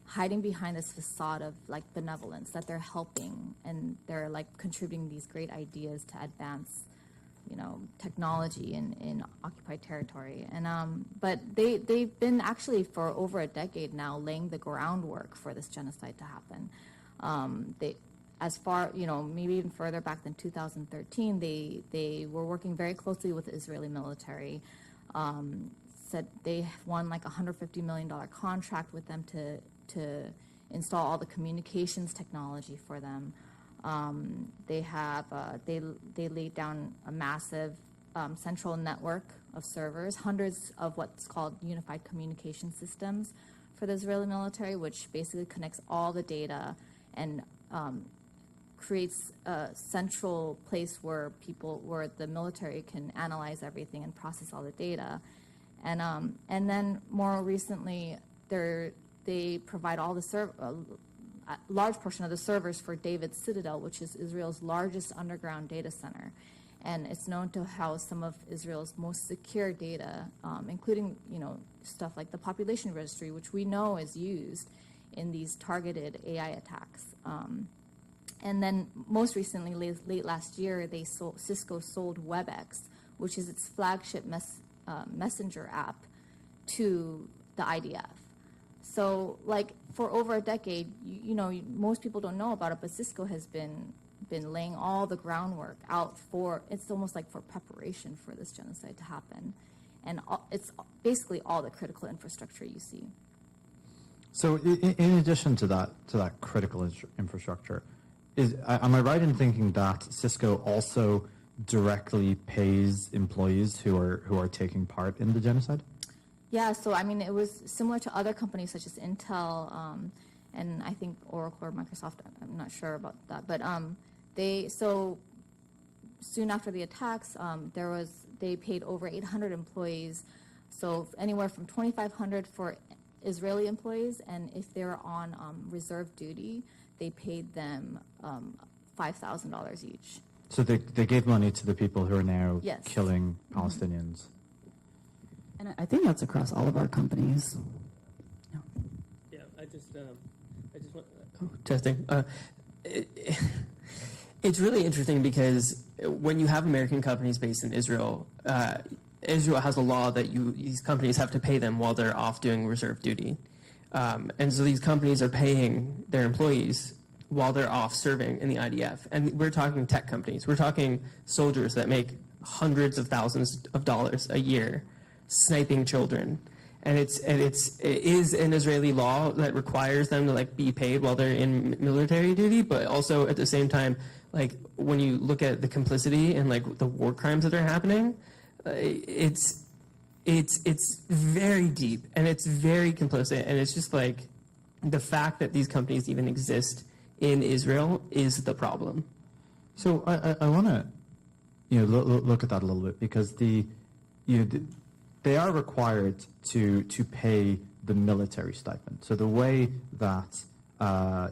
hiding behind this facade of, like, benevolence, that they're helping and they're, like, contributing these great ideas to advance, you know, technology in occupied territory. And but they've been actually for over a decade now laying the groundwork for this genocide to happen. As far, you know, maybe even further back than 2013, they were working very closely with the Israeli military. Said they won like $150 million contract with them to install all the communications technology for them. They have they laid down a massive central network of servers, hundreds of what's called unified communication systems for the Israeli military, which basically connects all the data and creates a central place where the military can analyze everything and process all the data. And then more recently, they provide all the a large portion of the servers for David's Citadel, which is Israel's largest underground data center. And it's known to house some of Israel's most secure data, including, you know, stuff like the population registry, which we know is used in these targeted AI attacks. And then most recently, late last year, Cisco sold WebEx, which is its flagship messenger app, to the IDF. So, like, for over a decade, you know, most people don't know about it, but Cisco has been laying all the groundwork out for, it's almost like for preparation for this genocide to happen. And it's basically all the critical infrastructure you see. So in addition to that critical infrastructure, am I right in thinking that Cisco also directly pays employees who are taking part in the genocide? Yeah, so I mean, it was similar to other companies such as Intel and I think Oracle or Microsoft. I'm not sure about that, but so soon after the attacks, they paid over 800 employees, so anywhere from 2,500 for Israeli employees, and if they were on reserve duty, they paid them $5,000 each. So they gave money to the people who are now Yes. killing Palestinians. And I think that's across all of our companies. Yeah, I just want testing. It's really interesting because when you have American companies based in Israel, Israel has a law that these companies have to pay them while they're off doing reserve duty, and so these companies are paying their employees while they're off serving in the IDF. And we're talking tech companies. We're talking soldiers that make hundreds of thousands of dollars a year sniping children. And it is an Israeli law that requires them to, like, be paid while they're in military duty, but also at the same time, like, when you look at the complicity and, like, the war crimes that are happening, it's very deep and it's very complicit, and it's just like the fact that these companies even exist in Israel is the problem. So I want to, you know, look at that a little bit, because they are required to pay the military stipend. So the way that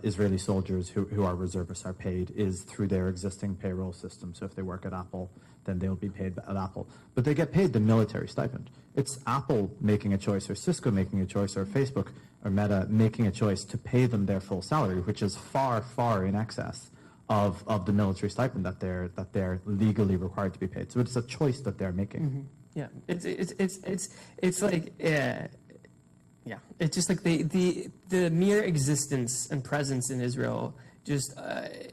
Israeli soldiers who are reservists are paid is through their existing payroll system. So if they work at Apple, then they'll be paid at Apple. But they get paid the military stipend. It's Apple making a choice, or Cisco making a choice, or Facebook or Meta making a choice to pay them their full salary, which is far, far in excess of the military stipend that they're legally required to be paid. So it's a choice that they're making. Mm-hmm. Yeah, it's like yeah, it's just like the mere existence and presence in Israel just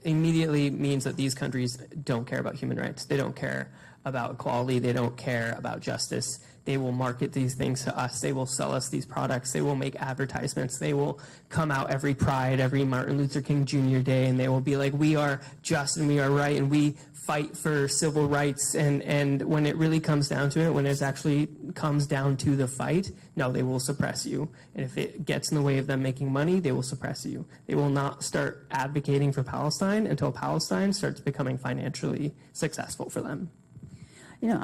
immediately means that these countries don't care about human rights. They don't care about equality. They don't care about justice. They will market these things to us. They will sell us these products. They will make advertisements. They will come out every Pride, every Martin Luther King Jr. Day, and they will be like, we are just and we are right, and we fight for civil rights. And when it really comes down to it, when it actually comes down to the fight, no, they will suppress you. And if it gets in the way of them making money, they will suppress you. They will not start advocating for Palestine until Palestine starts becoming financially successful for them. You know,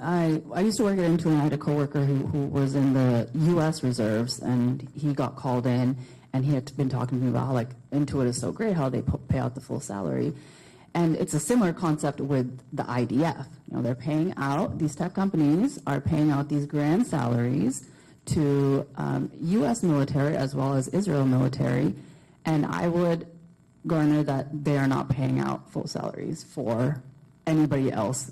I used to work at Intuit, and I had a coworker who was in the U.S. reserves, and he got called in, and he had been talking to me about how, like, Intuit is so great, how they pay out the full salary. And it's a similar concept with the IDF. You know, they're paying out, these tech companies are paying out these grand salaries to U.S. military as well as Israel military, and I would garner that they are not paying out full salaries for anybody else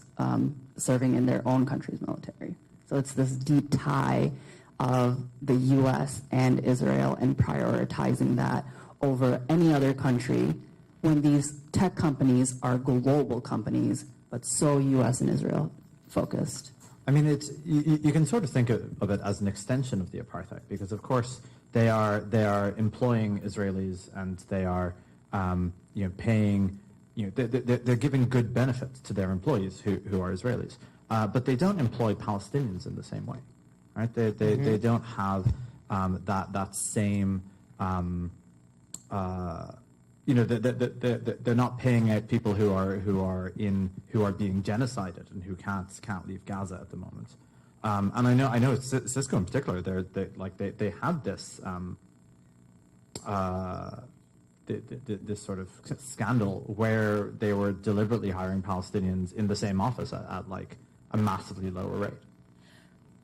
serving in their own country's military. So it's this deep tie of the U.S. and Israel and prioritizing that over any other country when these tech companies are global companies, but so U.S. and Israel focused. I mean, you can sort of think of it as an extension of the apartheid, because of course they are employing Israelis, and they are paying. They're giving good benefits to their employees who are Israelis, but they don't employ Palestinians in the same way, right? They don't have that same. They're not paying out people who are being genocided and who can't leave Gaza at the moment. And I know Cisco in particular. They had this. This sort of scandal where they were deliberately hiring Palestinians in the same office at like a massively lower rate.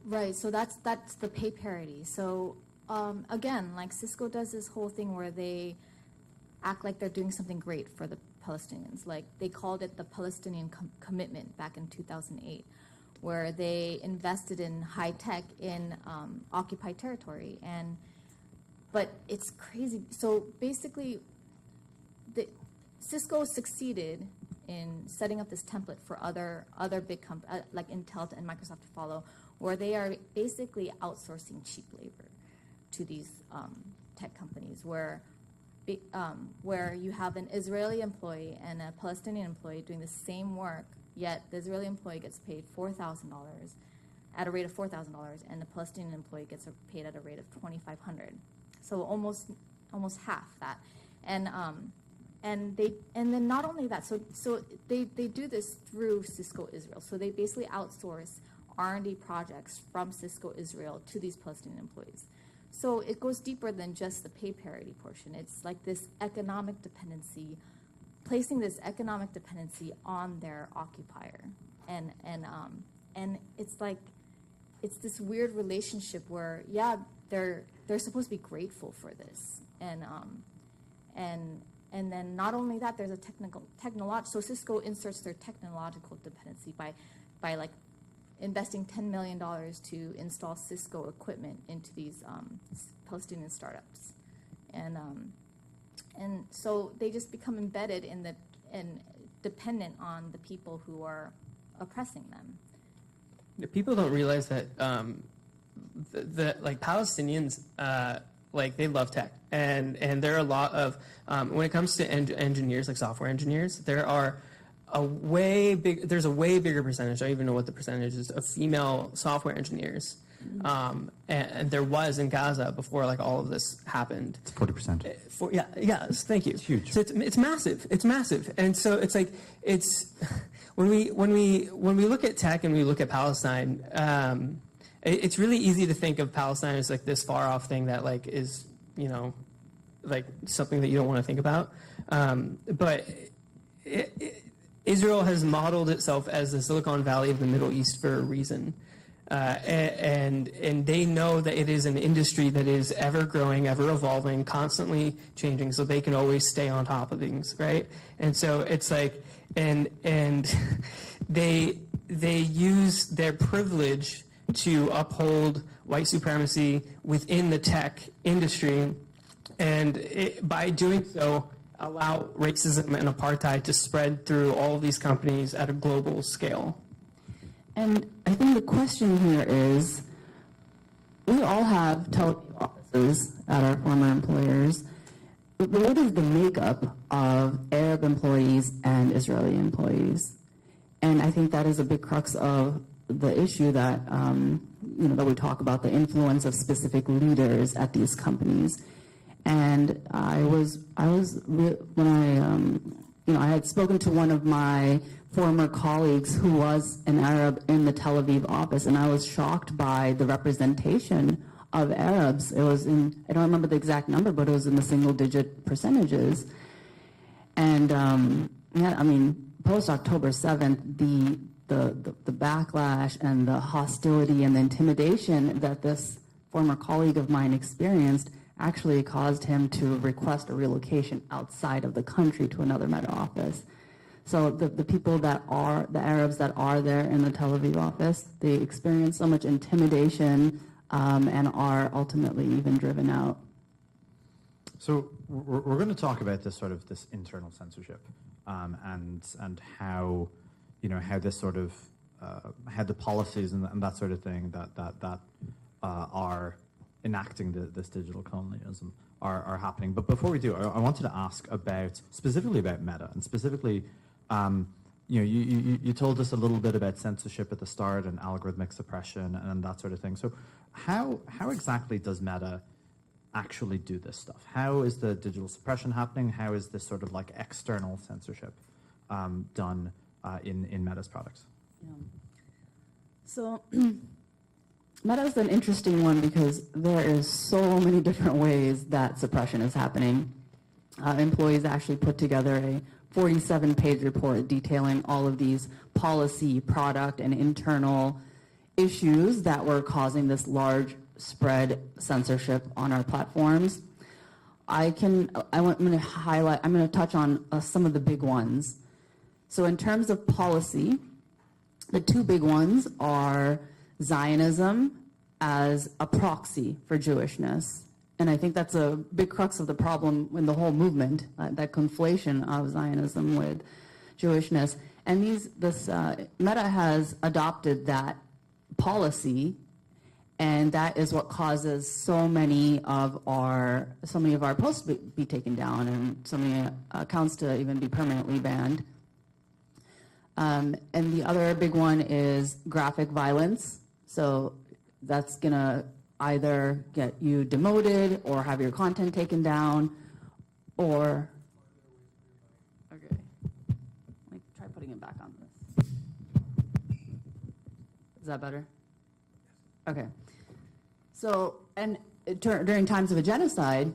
Right, so that's the pay parity. So again, like Cisco does this whole thing where they act like they're doing something great for the Palestinians. Like they called it the Palestinian Commitment back in 2008, where they invested in high tech in occupied territory. But it's crazy. So basically, Cisco succeeded in setting up this template for other big companies like Intel and Microsoft to follow, where they are basically outsourcing cheap labor to these tech companies, where you have an Israeli employee and a Palestinian employee doing the same work, yet the Israeli employee gets paid $4,000 at a rate of $4,000, and the Palestinian employee gets paid at a rate of $2,500. So almost half that, and then not only that, so they do this through Cisco Israel. So they basically outsource R&D projects from Cisco Israel to these Palestinian employees. So it goes deeper than just the pay parity portion. It's like this economic dependency, placing this economic dependency on their occupier, and it's like it's this weird relationship where they're supposed to be grateful for this, and then not only that, there's a technological. So Cisco inserts their technological dependency by like investing $10 million to install Cisco equipment into these Palestinian startups, and so they just become embedded and dependent on the people who are oppressing them. People don't realize that like Palestinians, like they love tech, and there are a lot of when it comes to engineers, like software engineers, there's a way bigger percentage. I don't even know what the percentage is of female software engineers, and there was in Gaza before like all of this happened. It's 40%. Yes, thank you. It's huge. So it's massive. It's massive, and so it's like when we look at tech and we look at Palestine. It's really easy to think of Palestine as like this far off thing that like is, like something that you don't want to think about. But Israel has modeled itself as the Silicon Valley of the Middle East for a reason. And they know that it is an industry that is ever growing, ever evolving, constantly changing, so they can always stay on top of things, right? And so it's like and they use their privilege to uphold white supremacy within the tech industry, and by doing so, allow racism and apartheid to spread through all of these companies at a global scale. And I think the question here is, we all have television offices at our former employers, but what is the makeup of Arab employees and Israeli employees? And I think that is a big crux of the issue that, that we talk about, the influence of specific leaders at these companies. And I had spoken to one of my former colleagues who was an Arab in the Tel Aviv office, and I was shocked by the representation of Arabs. It was I don't remember the exact number, but it was in the single-digit percentages. And post October 7th, the backlash and the hostility and the intimidation that this former colleague of mine experienced actually caused him to request a relocation outside of the country to another Meta office. So the people that are, the Arabs that are there in the Tel Aviv office, they experience so much intimidation and are ultimately even driven out. So we're going to talk about this internal censorship and how, how this sort of, how the policies and that sort of thing that are enacting this digital colonialism are happening. But before we do, I wanted to ask specifically about Meta, and specifically, you told us a little bit about censorship at the start and algorithmic suppression and that sort of thing. So how exactly does Meta actually do this stuff? How is the digital suppression happening? How is this sort of like external censorship done in Meta's products? Yeah. So Meta is an interesting one because there is so many different ways that suppression is happening. Employees actually put together a 47-page report detailing all of these policy, product, and internal issues that were causing this large spread censorship on our platforms. I'm going to touch on some of the big ones. So in terms of policy, the two big ones are Zionism as a proxy for Jewishness. And I think that's a big crux of the problem in the whole movement, that conflation of Zionism with Jewishness. And Meta has adopted that policy, and that is what causes so many of our posts to be taken down and so many accounts to even be permanently banned. And the other big one is graphic violence. So that's going to either get you demoted or have your content taken down, or... Okay. Let me try putting it back on this. Is that better? Okay. So, and during times of a genocide,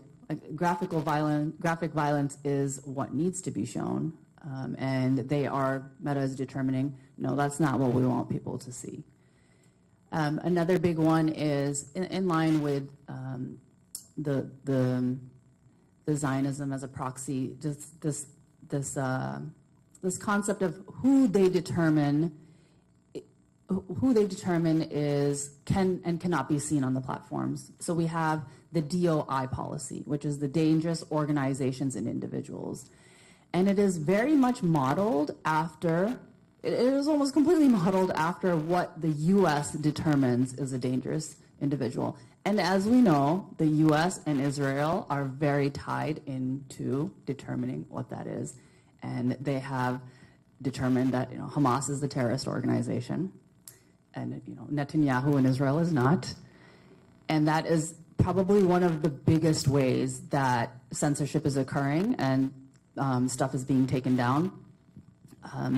graphic violence is what needs to be shown. And Meta is determining, no, that's not what we want people to see. Another big one is in line with the Zionism as a proxy, just this concept of who they determine is can and cannot be seen on the platforms. So we have the DOI policy, which is the dangerous organizations and individuals. And it is very much modeled after, it is almost completely modeled after what the U.S. determines is a dangerous individual. And as we know, the U.S. and Israel are very tied into determining what that is. And they have determined that Hamas is the terrorist organization, and Netanyahu in Israel is not. And that is probably one of the biggest ways that censorship is occurring and stuff is being taken down.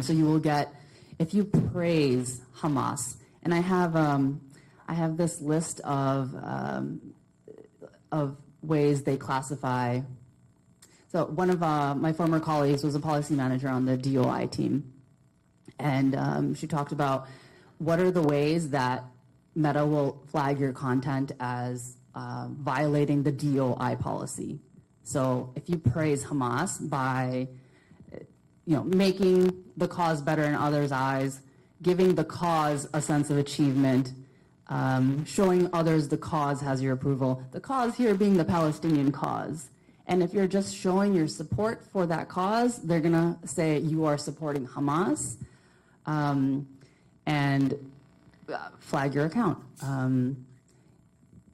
So you will get, if you praise Hamas, and I have this list of ways they classify. So one of my former colleagues was a policy manager on the DOI team, and she talked about what are the ways that Meta will flag your content as violating the DOI policy. So if you praise Hamas by making the cause better in others' eyes, giving the cause a sense of achievement, showing others the cause has your approval. The cause here being the Palestinian cause. And if you're just showing your support for that cause, they're going to say you are supporting Hamas and flag your account.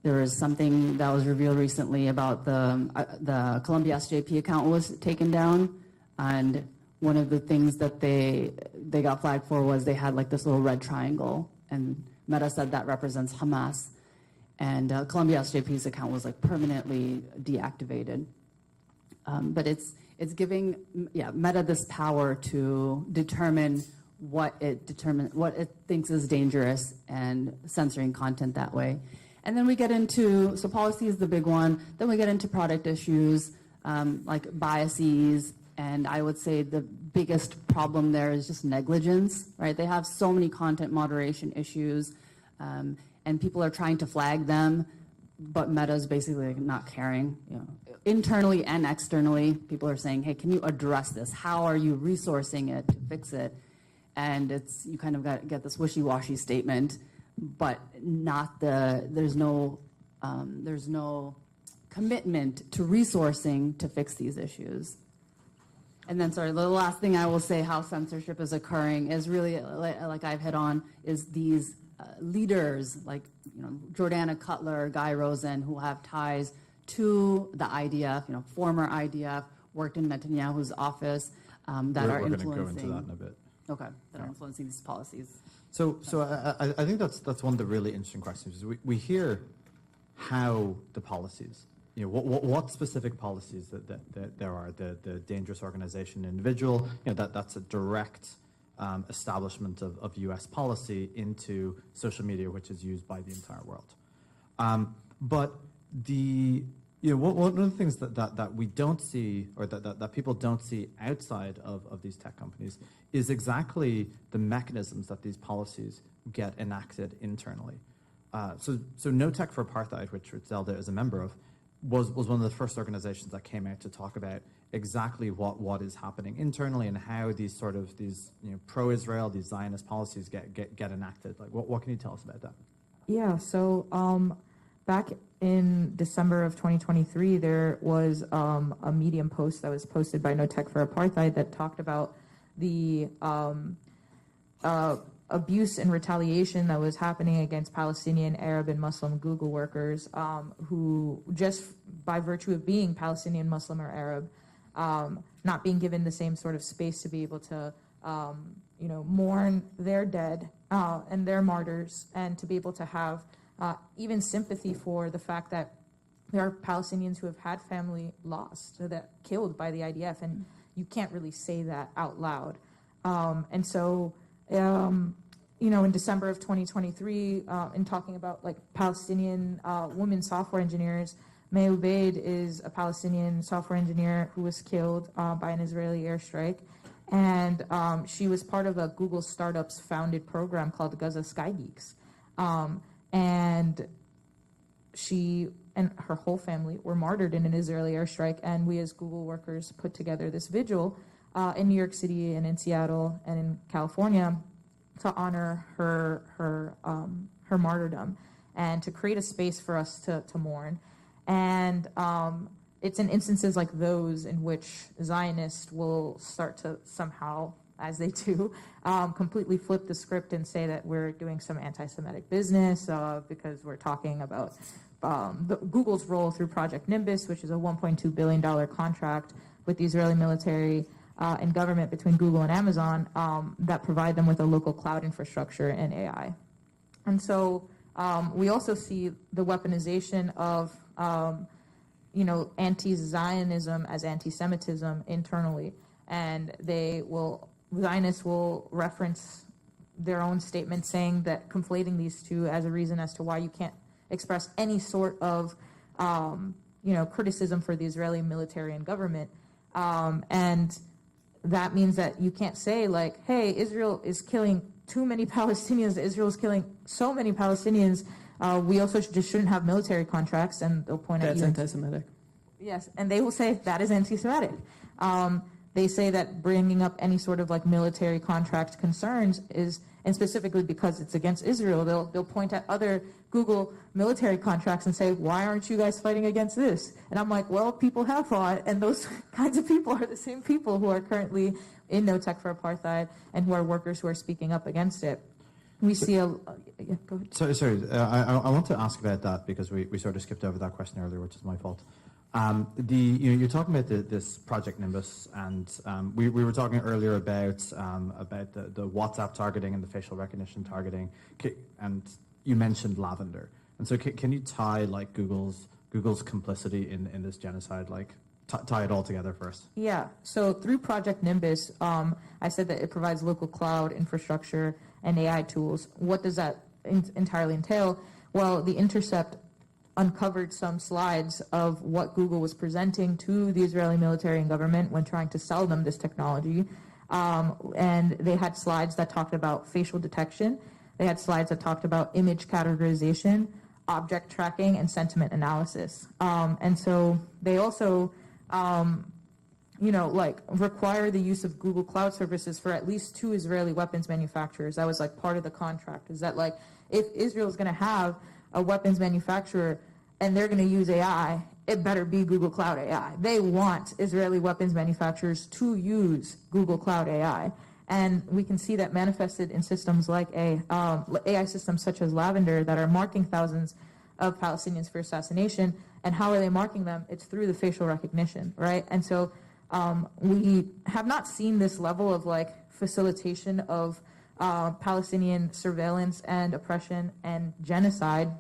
There was something that was revealed recently about the Columbia SJP account was taken down, and one of the things that they got flagged for was they had like this little red triangle, and Meta said that represents Hamas, and Columbia SJP's account was like permanently deactivated. But it's giving Meta this power to determine what it thinks is dangerous and censoring content that way. And then we get into, so policy is the big one. Then we get into product issues like biases. And I would say the biggest problem there is just negligence, right? They have so many content moderation issues and people are trying to flag them, but Meta's basically not caring. You know, internally and externally, people are saying, hey, can you address this? How are you resourcing it to fix it? And you kind of get this wishy-washy statement, but there's no commitment to resourcing to fix these issues. And then, sorry, the last thing I will say how censorship is occurring is really, like I've hit on, is these leaders like Jordana Cutler, Guy Rosen, who have ties to the IDF, former IDF, worked in Netanyahu's office, that are influencing. We're going to go into that in a bit. Okay, that are influencing these policies. So I think that's one of the really interesting questions. We hear how the policies, what specific policies that there are, the dangerous organization individual, that's a direct establishment of U.S. policy into social media, which is used by the entire world. But one of the things that we don't see, or that people don't see outside of these tech companies, is exactly the mechanisms that these policies get enacted internally. So No Tech for Apartheid, which Zelda is a member of, was one of the first organizations that came out to talk about exactly what is happening internally and how these pro-Israel, these Zionist policies get enacted. Like, what can you tell us about that? Yeah, so back in December of 2023, there was a Medium post that was posted by No Tech for Apartheid that talked about the abuse and retaliation that was happening against Palestinian, Arab, and Muslim Google workers who, just by virtue of being Palestinian, Muslim, or Arab, not being given the same sort of space to be able to mourn their dead and their martyrs, and to be able to have even sympathy for the fact that there are Palestinians who have had family lost, that killed by the IDF, and you can't really say that out loud. And so, in December of 2023, in talking about like Palestinian women software engineers, May Ubaid is a Palestinian software engineer who was killed by an Israeli airstrike. And she was part of a Google startups founded program called the Gaza Sky Geeks. And she and her whole family were martyred in an Israeli airstrike. And we as Google workers put together this vigil in New York City and in Seattle and in California to honor her martyrdom and to create a space for us to mourn. And it's in instances like those in which Zionists will start to somehow, as they do, completely flip the script and say that we're doing some anti-Semitic business because we're talking about Google's role through Project Nimbus, which is a $1.2 billion contract with the Israeli military and government between Google and Amazon that provide them with a local cloud infrastructure and AI. And so we also see the weaponization of anti-Zionism as anti-Semitism internally, and Zionists will reference their own statement saying that conflating these two as a reason as to why you can't express any sort of criticism for the Israeli military and government, and that means that you can't say like, hey, Israel is killing too many Palestinians, Israel is killing so many Palestinians, we also just shouldn't have military contracts, and they'll point out that's anti-Semitic. Yes, and they will say that is anti-Semitic. they say that bringing up any sort of like military contract concerns is, and specifically because it's against Israel, they'll point at other Google military contracts and say, why aren't you guys fighting against this? And I'm like, well, people have fought, and those kinds of people are the same people who are currently in No Tech for Apartheid and who are workers who are speaking up against it. We see yeah, go ahead. Sorry, I want to ask about that because we sort of skipped over that question earlier, which is my fault. You're talking about this Project Nimbus, and we were talking earlier about the WhatsApp targeting and the facial recognition targeting, and you mentioned lavender. And so can you tie like Google's complicity in this genocide, like tie it all together for us? Yeah, so through Project Nimbus, I said that it provides local cloud infrastructure and AI tools. What does that entirely entail? Well, The Intercept uncovered some slides of what Google was presenting to the Israeli military and government when trying to sell them this technology. And they had slides that talked about facial detection. They had slides that talked about image categorization, object tracking, and sentiment analysis. And so they also, require the use of Google Cloud services for at least 2 Israeli weapons manufacturers. That was like part of the contract, is that like if Israel is going to have a weapons manufacturer and they're going to use AI, it better be Google Cloud AI. They want Israeli weapons manufacturers to use Google Cloud AI. And we can see that manifested in systems like AI systems such as Lavender that are marking thousands of Palestinians for assassination. And how are they marking them? It's through the facial recognition, right? And so we have not seen this level of like facilitation of Palestinian surveillance and oppression and genocide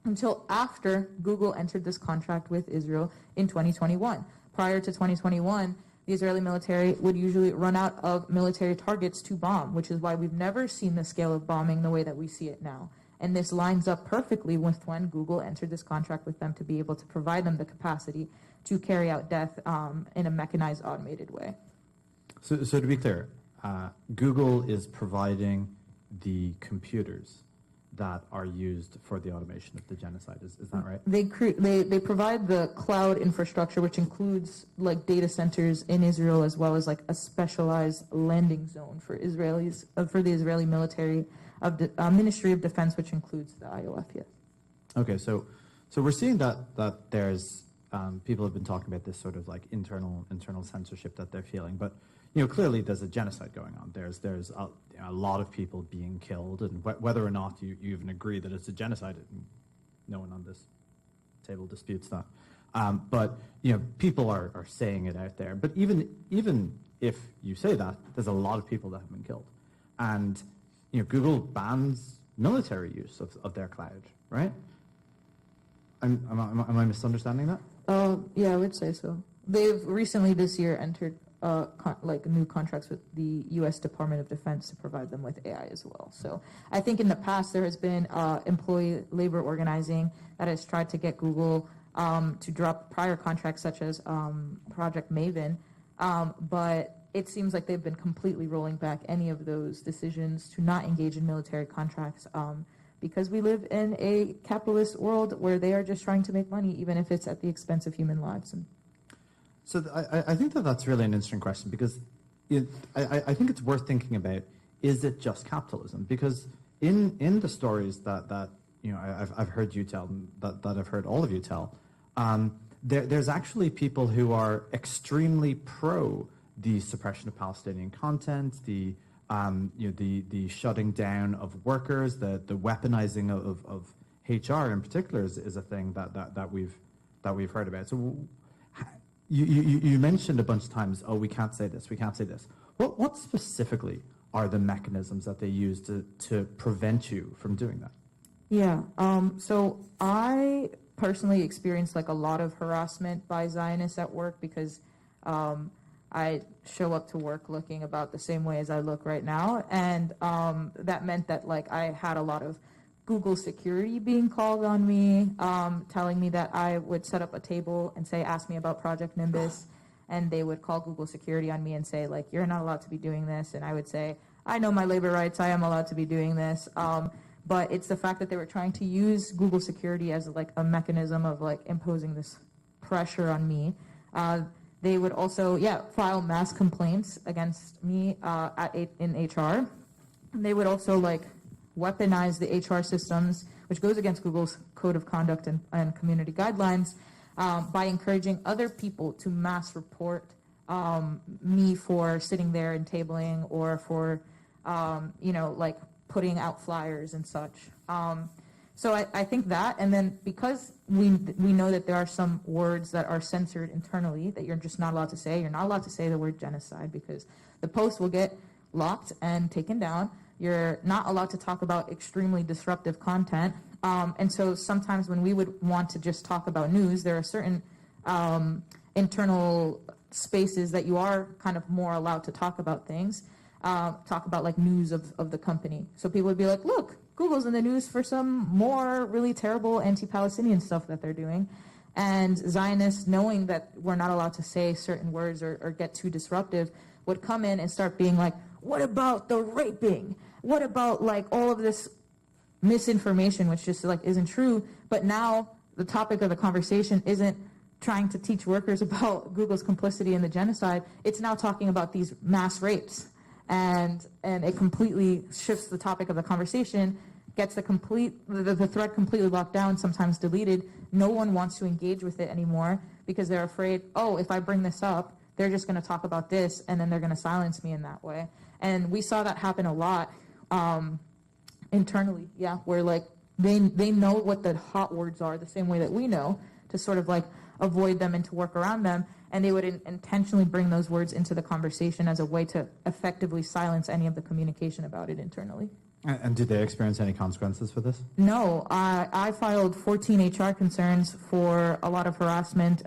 until after Google entered this contract with Israel in 2021. Prior to 2021, the Israeli military would usually run out of military targets to bomb, which is why we've never seen the scale of bombing the way that we see it now. And this lines up perfectly with when Google entered this contract with them to be able to provide them the capacity to carry out death in a mechanized, automated way. So to be clear, Google is providing the computers that are used for the automation of the genocide. Is that right? They provide the cloud infrastructure, which includes like data centers in Israel, as well as like a specialized landing zone for Israelis for the Israeli military of the Ministry of Defense, which includes the IOF. Yes. Okay, so we're seeing that there's people have been talking about this sort of like internal censorship that they're feeling, but clearly there's a genocide going on. There's a lot of people being killed, and whether or not you even agree that it's a genocide, no one on this table disputes that. But people are saying it out there. But even if you say that, there's a lot of people that have been killed, and Google bans military use of their cloud, right? Am I misunderstanding that? Yeah, I would say so. They've recently this year entered new contracts with the U.S. Department of Defense to provide them with AI as well. So I think in the past there has been employee labor organizing that has tried to get Google to drop prior contracts such as Project Maven, but it seems like they've been completely rolling back any of those decisions to not engage in military contracts because we live in a capitalist world where they are just trying to make money, even if it's at the expense of human lives. So I think that's really an interesting question because I think it's worth thinking about, is it just capitalism? Because in the stories that I've heard you tell, that I've heard all of you tell, there's actually people who are extremely pro the suppression of Palestinian content, the shutting down of workers, the weaponizing of HR in particular is a thing that we've heard about. So you mentioned a bunch of times, we can't say this, we can't say this. What specifically are the mechanisms that they use to prevent you from doing that? Yeah. So I personally experienced like a lot of harassment by Zionists at work because I show up to work looking about the same way as I look right now, and that meant that like I had a lot of Google security being called on me, telling me that I would set up a table and say, ask me about Project Nimbus, and they would call Google security on me and say like, you're not allowed to be doing this, and I would say, I know my labor rights, I am allowed to be doing this, but it's the fact that they were trying to use Google security as like a mechanism of like imposing this pressure on me. They would also, file mass complaints against me in HR. They would also like weaponize the HR systems, which goes against Google's code of conduct and community guidelines, by encouraging other people to mass report me for sitting there and tabling, or for, like putting out flyers and such. So I think that, and then because we know that there are some words that are censored internally that you're just not allowed to say. You're not allowed to say the word genocide because the post will get locked and taken down. You're not allowed to talk about extremely disruptive content. And so sometimes when we would want to just talk about news, there are certain internal spaces that you are kind of more allowed to talk about things, talk about like news of the company. So people would be like, look, Google's in the news for some more really terrible anti-Palestinian stuff that they're doing. And Zionists, knowing that we're not allowed to say certain words or get too disruptive, would come in and start being like, what about the raping? What about like all of this misinformation, which just like isn't true? But now the topic of the conversation isn't trying to teach workers about Google's complicity in the genocide. It's now talking about these mass rapes. And it completely shifts the topic of the conversation, gets the thread completely locked down, sometimes deleted. No one wants to engage with it anymore because they're afraid, oh, if I bring this up, they're just going to talk about this and then they're going to silence me in that way. And we saw that happen a lot internally, where like they know what the hot words are the same way that we know, to sort of like avoid them and to work around them. And they would intentionally bring those words into the conversation as a way to effectively silence any of the communication about it internally. And did they experience any consequences for this? No, I filed 14 HR concerns for a lot of harassment,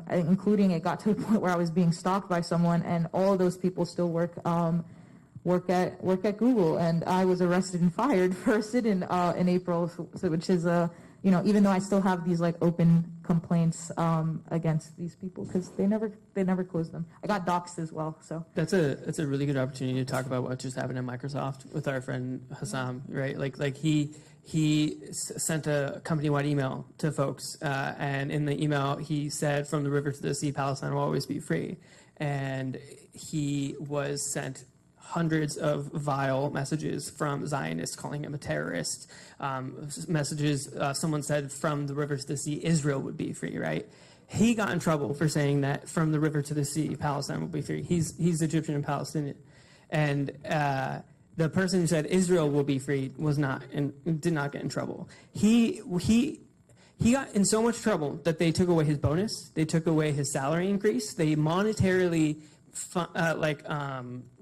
including it got to the point where I was being stalked by someone, and all of those people still work at Google, and I was arrested and fired for a sit-in in April, which is even though I still have these like open complaints against these people because they never closed them. I got doxxed as well, so that's a really good opportunity to talk about what just happened at Microsoft with our friend Hassam, right? Like he sent a company-wide email to folks, and in the email he said, "From the river to the sea, Palestine will always be free," and he was sent hundreds of vile messages from Zionists calling him a terrorist. Messages, someone said, "From the river to the sea, Israel would be free," right? He got in trouble for saying that from the river to the sea, Palestine will be free. He's Egyptian and Palestinian. And the person who said Israel will be free was not, and did not get in trouble. He got in so much trouble that they took away his bonus. They took away his salary increase. They monetarily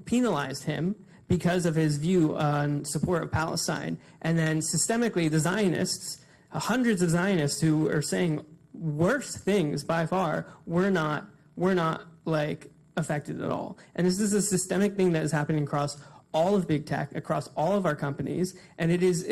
penalized him because of his view on support of Palestine. And then systemically, the Zionists, hundreds of Zionists who are saying worse things by far, were not like affected at all. And this is a systemic thing that is happening across all of big tech, across all of our companies. And it is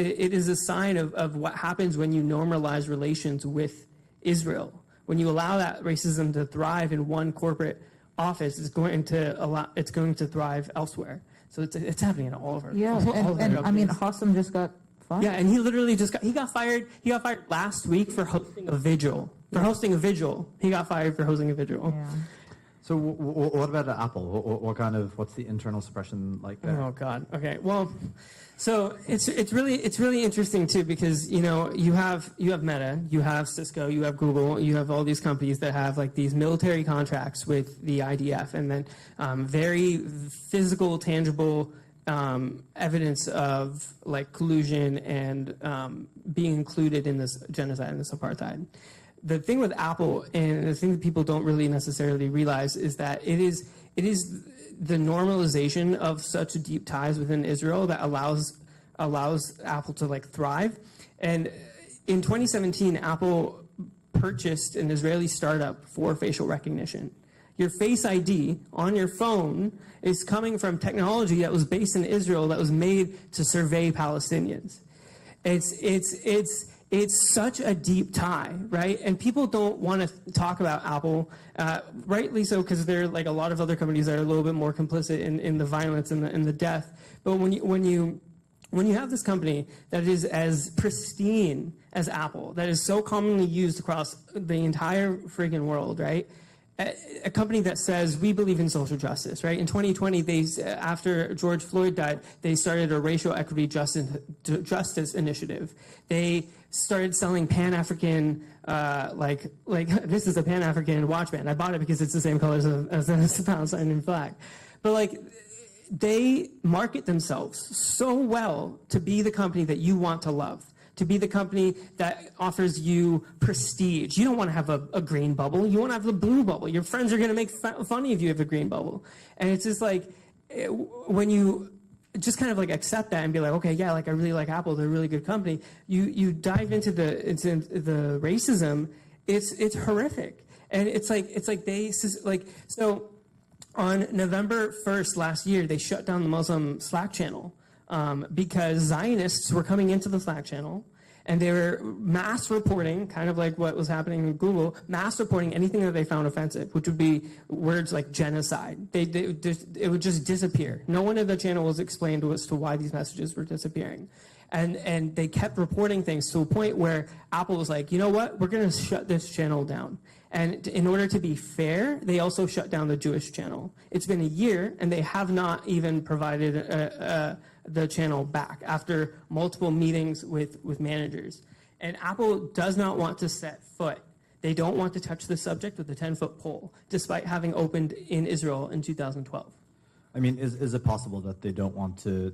a sign of what happens when you normalize relations with Israel. When you allow that racism to thrive in one corporate office, it's going to thrive elsewhere. So it's happening in all of our and I mean, Hassam just got fired. Yeah, and he literally got fired. He got fired last week for hosting a vigil. He got fired for hosting a vigil. Yeah. So what about Apple? What's the internal suppression like there? Oh God. Okay. Well, so it's really interesting too, because you have Meta, you have Cisco, you have Google, you have all these companies that have like these military contracts with the IDF, and then very physical, tangible evidence of like collusion and being included in this genocide and this apartheid. The thing with Apple, and the thing that people don't really necessarily realize, is that it is the normalization of such deep ties within Israel that allows Apple to like thrive. And in 2017, Apple purchased an Israeli startup for facial recognition. Your Face ID on your phone is coming from technology that was based in Israel that was made to survey Palestinians. It's such a deep tie, right? And people don't want to talk about Apple, rightly so, because there are like a lot of other companies that are a little bit more complicit in the violence and the death. But when you have this company that is as pristine as Apple, that is so commonly used across the entire friggin' world, right? a company that says we believe in social justice, right? In 2020, after George Floyd died, they started a racial equity justice initiative. They started selling Pan-African, like this is a Pan-African watch band. I bought it because it's the same colors as the Palestinian flag. But like, they market themselves so well to be the company that you want to love, to be the company that offers you prestige. You don't want to have a green bubble. You want to have the blue bubble. Your friends are going to make fun of you if you have a green bubble. And it's just like, when you just kind of like accept that and be like, okay, yeah, like I really like Apple. They're a really good company. You dive into the racism. It's horrific. And it's like so on November 1st last year, they shut down the Muslim Slack channel. Because Zionists were coming into the Slack channel and they were mass reporting, kind of like what was happening in Google, mass reporting anything that they found offensive, which would be words like genocide. It would just disappear. No one in the channel was explained as to why these messages were disappearing. And they kept reporting things to a point where Apple was like, you know what, we're going to shut this channel down. And in order to be fair, they also shut down the Jewish channel. It's been a year, and they have not even provided the channel back after multiple meetings with managers. And Apple does not want to set foot. They don't want to touch the subject with a 10-foot pole, despite having opened in Israel in 2012. I mean, is it possible that they don't want to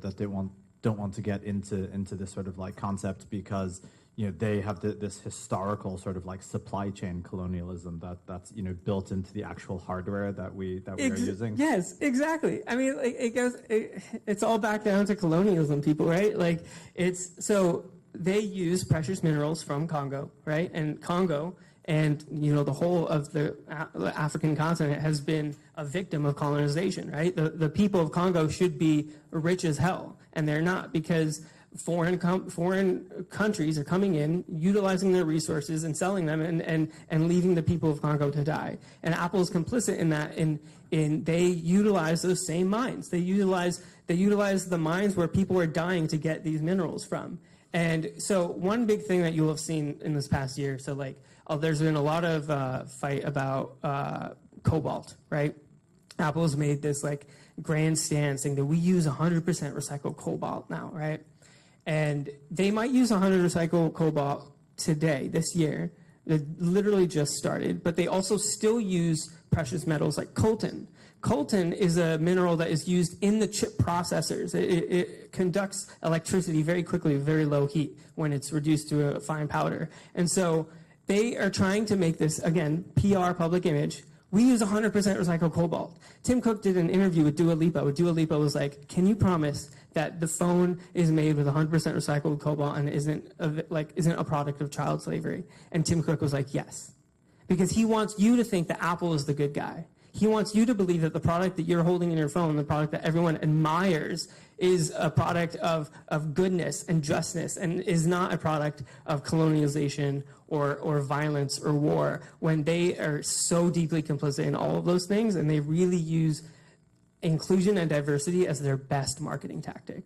get into this sort of like concept because they have this historical sort of like supply chain colonialism that's built into the actual hardware that we are using? Yes, exactly. I mean, like, it's all back down to colonialism, people, right? Like, so they use precious minerals from Congo, right? And Congo and the whole of the African continent has been a victim of colonization, right? The people of Congo should be rich as hell, and they're not, because foreign countries are coming in, utilizing their resources and selling them, and leaving the people of Congo to die. And Apple is complicit in that. In they utilize those same mines. They utilize the mines where people are dying to get these minerals from. And so one big thing that you will have seen in this past year, so like there's been a lot of fight about cobalt, right? Apple's made this like grand stand saying that we use 100% recycled cobalt now, right? And they might use 100% recycled cobalt today, this year. It literally just started, but they also still use precious metals like coltan. Coltan is a mineral that is used in the chip processors. It conducts electricity very quickly with very low heat when it's reduced to a fine powder. And so they are trying to make this, again, PR, public image. We use 100% recycled cobalt. Tim Cook did an interview with Dua Lipa, where Dua Lipa was like, can you promise that the phone is made with 100% recycled cobalt and isn't a product of child slavery? And Tim Cook was like, yes. Because he wants you to think that Apple is the good guy. He wants you to believe that the product that you're holding in your phone, the product that everyone admires, is a product of goodness and justness, and is not a product of colonialization or violence or war, when they are so deeply complicit in all of those things, and they really use inclusion and diversity as their best marketing tactic.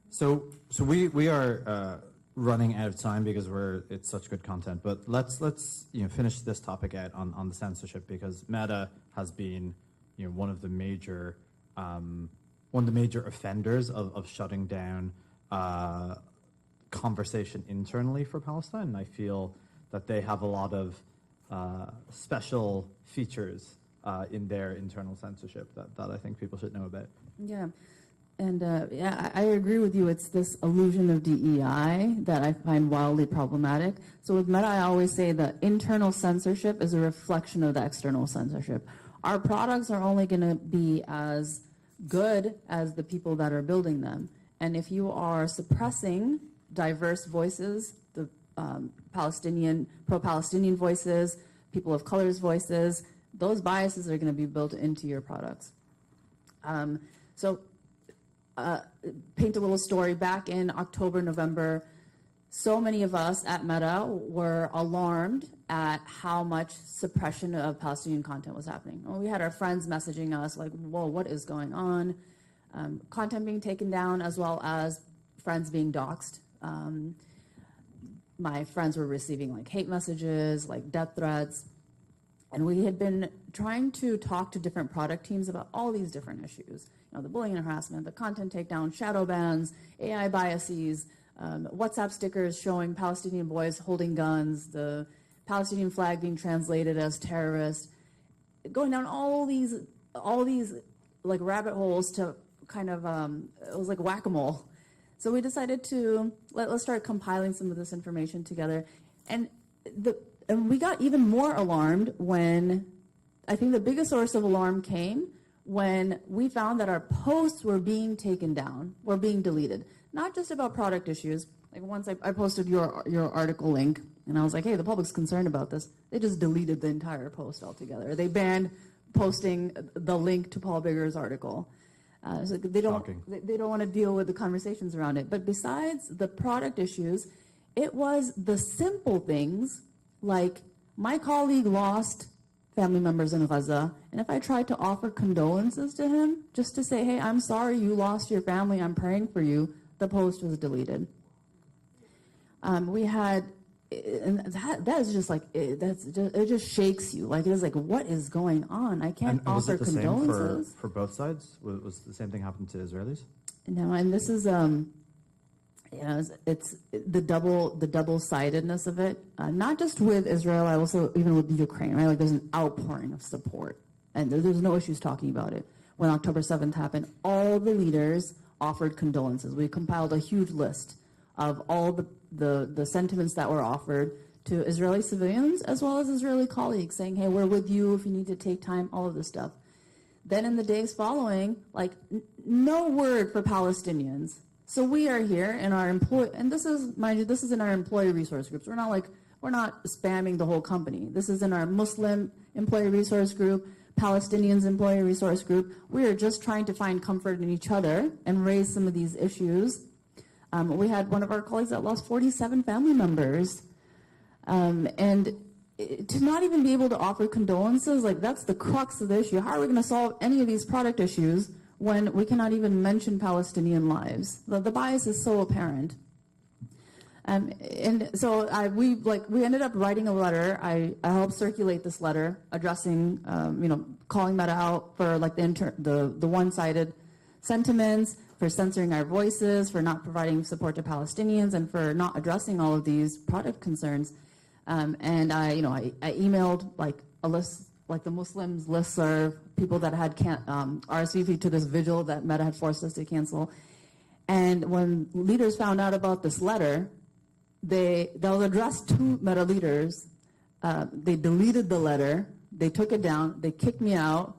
So we are running out of time because it's such good content. But let's finish this topic out on the censorship, because Meta has been one of the major offenders of shutting down conversation internally for Palestine. And I feel that they have a lot of special features in their internal censorship that I think people should know about. Yeah. And I agree with you. It's this illusion of DEI that I find wildly problematic. So with Meta, I always say that internal censorship is a reflection of the external censorship. Our products are only going to be as good as the people that are building them. And if you are suppressing diverse voices, the pro-Palestinian voices, people of color's voices, those biases are going to be built into your products. Paint a little story. Back in October, November, so many of us at Meta were alarmed at how much suppression of Palestinian content was happening. Well, we had our friends messaging us like, whoa, what is going on? Content being taken down, as well as friends being doxxed. My friends were receiving like hate messages, like death threats. And we had been trying to talk to different product teams about all these different issues. The bullying and harassment, the content takedown, shadow bans, AI biases, WhatsApp stickers showing Palestinian boys holding guns, the Palestinian flag being translated as terrorist, going down all these like rabbit holes to kind of, it was like whack-a-mole. So we decided to, let's start compiling some of this information together. And we got even more alarmed when, I think the biggest source of alarm came when we found that our posts were being taken down, were being deleted. Not just about product issues. Like once I posted your article link, and I was like, hey, the public's concerned about this. They just deleted the entire post altogether. They banned posting the link to Paul Biggar's article. So they don't want to deal with the conversations around it. But besides the product issues, it was the simple things like my colleague lost family members in Gaza, and if I tried to offer condolences to him, just to say, hey, I'm sorry you lost your family, I'm praying for you, the post was deleted. We had, and that is just like, it just shakes you. Like, it is like, what is going on? I can't offer condolences. condolences. Was it the same for both sides? Was the same thing happened to Israelis? No, and this is, it's the double-sidedness of it. Not just with Israel, I also, even with Ukraine, right? Like, there's an outpouring of support. And there's no issues talking about it. When October 7th happened, all the leaders offered condolences. We compiled a huge list of all the sentiments that were offered to Israeli civilians as well as Israeli colleagues, saying, hey, we're with you if you need to take time, all of this stuff. Then in the days following, like, no word for Palestinians. So we are here in our and this is, mind you, this is in our employee resource groups. We're not spamming the whole company. This is in our Muslim employee resource group, Palestinians employee resource group. We are just trying to find comfort in each other and raise some of these issues. We had one of our colleagues that lost 47 family members. And to not even be able to offer condolences, like, that's the crux of the issue. How are we going to solve any of these product issues when we cannot even mention Palestinian lives? The bias is so apparent. And so we ended up writing a letter. I helped circulate this letter addressing, calling that out for like the one-sided sentiments, for censoring our voices, for not providing support to Palestinians, and for not addressing all of these product concerns. And I emailed like a list, like the Muslims listserv, people that had RSVP'd to this vigil that Meta had forced us to cancel. And when leaders found out about this letter, that was addressed to Meta leaders. They deleted the letter. They took it down. They kicked me out,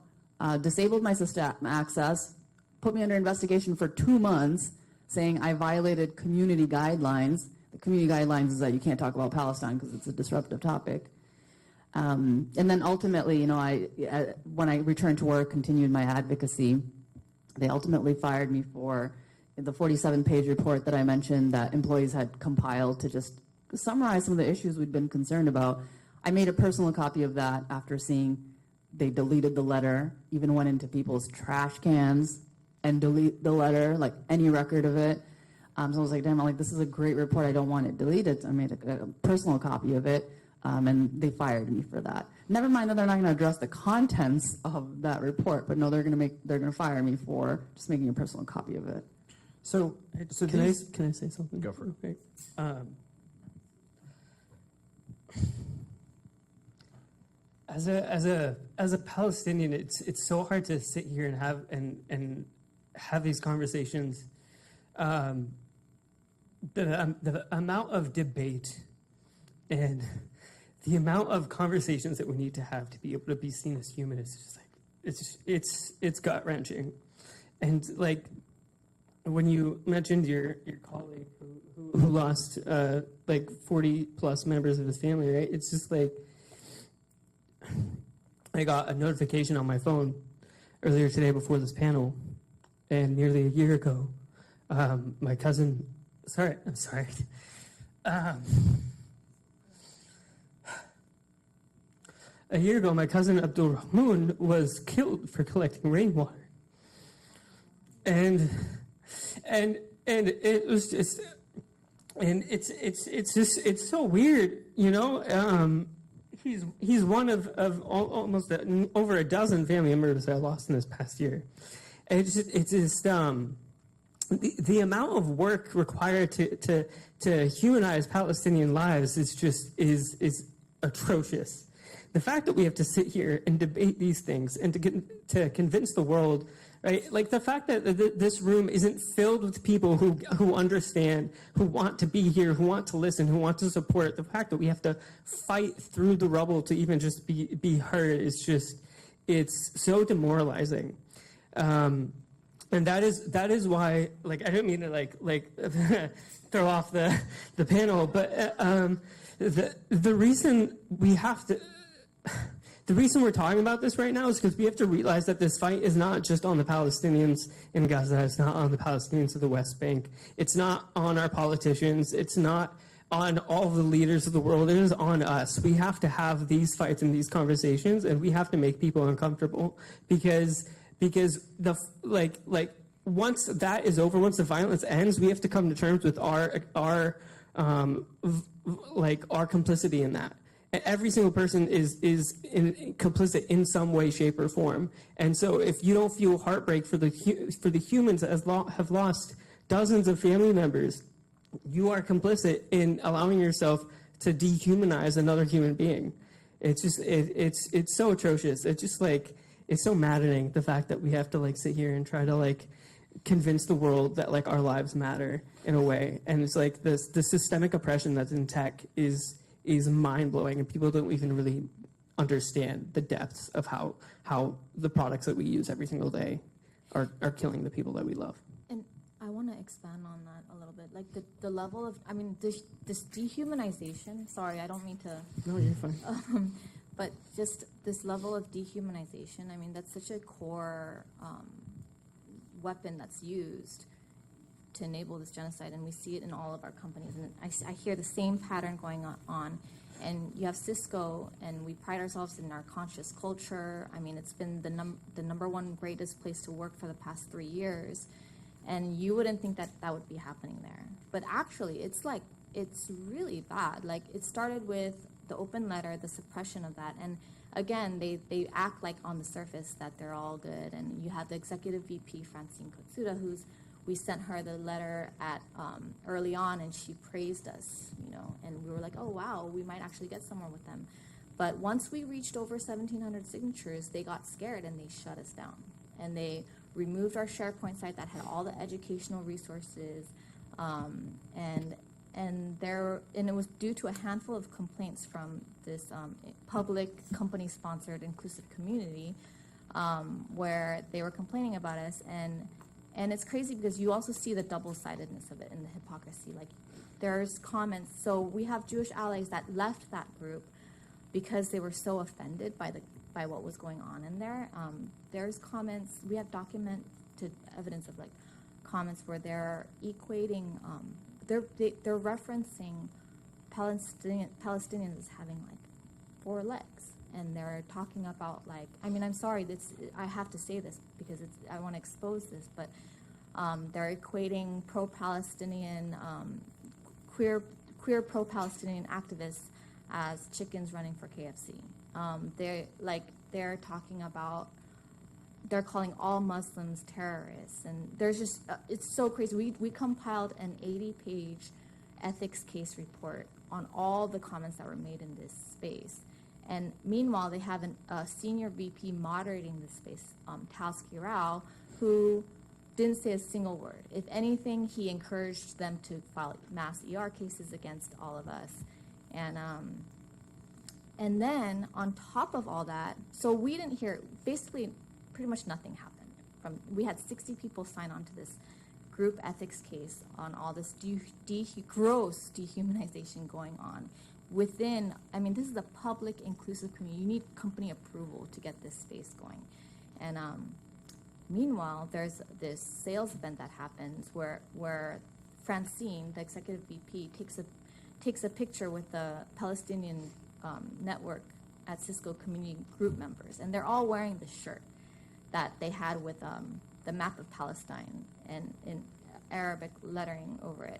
disabled my system access, put me under investigation for 2 months, saying I violated community guidelines. The community guidelines is that you can't talk about Palestine because it's a disruptive topic. And then ultimately, when I returned to work, continued my advocacy. They ultimately fired me for the 47-page report that I mentioned that employees had compiled to just summarize some of the issues we'd been concerned about. I made a personal copy of that after seeing they deleted the letter, even went into people's trash cans and delete the letter, like any record of it. So I was like, damn, this is a great report. I don't want it deleted. So I made a personal copy of it, and they fired me for that. Never mind that they're not going to address the contents of that report, but no, they're going to fire me for just making a personal copy of it. So can I say something? Go for it. Okay. As a Palestinian, it's so hard to sit here and have these conversations. The amount of debate and the amount of conversations that we need to have to be able to be seen as human is just like it's gut wrenching. And like when you mentioned your colleague who lost like 40 plus members of his family, right? It's just like I got a notification on my phone earlier today before this panel, and nearly a year ago, my cousin. I'm sorry. A year ago, my cousin Abdul Rahman was killed for collecting rainwater, and it was just, and it's so weird, he's one of almost over a dozen family members I lost in this past year. And it's just the amount of work required to humanize Palestinian lives is atrocious. The fact that we have to sit here and debate these things and to convince the world, right? Like the fact that this room isn't filled with people who understand, who want to be here, who want to listen, who want to support. The fact that we have to fight through the rubble to even just be heard is it's so demoralizing. And that is why, like, I didn't mean to like throw off the panel, but the reason we have to. The reason we're talking about this right now is because we have to realize that this fight is not just on the Palestinians in Gaza. It's not on the Palestinians of the West Bank. It's not on our politicians. It's not on all the leaders of the world. It is on us. We have to have these fights and these conversations, and we have to make people uncomfortable because once that is over, once the violence ends, we have to come to terms with our complicity in that. Every single person is complicit in some way, shape, or form. And so, if you don't feel heartbreak for the humans that have lost dozens of family members, you are complicit in allowing yourself to dehumanize another human being. It's just it's so atrocious. It's just like it's so maddening, the fact that we have to like sit here and try to like convince the world that like our lives matter in a way. And it's like the systemic oppression that's in tech is mind-blowing, and people don't even really understand the depths of how the products that we use every single day are killing the people that we love. And I want to expand on that a little bit. Like the level of, I mean, this dehumanization, sorry, I don't mean to. No, you're fine. But just this level of dehumanization, I mean, that's such a core weapon that's used to enable this genocide, and we see it in all of our companies. And I hear the same pattern going on. And you have Cisco, and we pride ourselves in our conscious culture. I mean, it's been the number one greatest place to work for the past 3 years. And you wouldn't think that that would be happening there. But actually, it's really bad. Like, it started with the open letter, the suppression of that. And again, they act like on the surface that they're all good. And you have the executive VP, Francine Kotsuda, we sent her the letter at early on, and she praised us, and we were like, oh, wow, we might actually get somewhere with them. But once we reached over 1,700 signatures, they got scared and they shut us down. And they removed our SharePoint site that had all the educational resources, and it was due to a handful of complaints from this public company-sponsored inclusive community where they were complaining about us. And it's crazy because you also see the double-sidedness of it and the hypocrisy. Like, there's comments. So we have Jewish allies that left that group because they were so offended by what was going on in there. There's comments. We have documented evidence of like comments where they're equating. They're referencing Palestinians as having like 4 legs. And they're talking about like, I mean, I'm sorry, I have to say this because I want to expose this, but they're equating pro-Palestinian, queer pro-Palestinian activists as chickens running for KFC. They're talking about, they're calling all Muslims terrorists, and there's just it's so crazy. We compiled an 80-page ethics case report on all the comments that were made in this space. And meanwhile, they have a senior VP moderating this space, Talski Rao, who didn't say a single word. If anything, he encouraged them to file mass ER cases against all of us. And then on top of all that, so we didn't hear, basically pretty much nothing happened. We had 60 people sign on to this group ethics case on all this gross dehumanization going on. Within, I mean, this is a public inclusive community. You need company approval to get this space going. And meanwhile, there's this sales event that happens where Francine, the executive VP, takes a picture with the Palestinian network at Cisco community group members, and they're all wearing this shirt that they had with the map of Palestine and in Arabic lettering over it.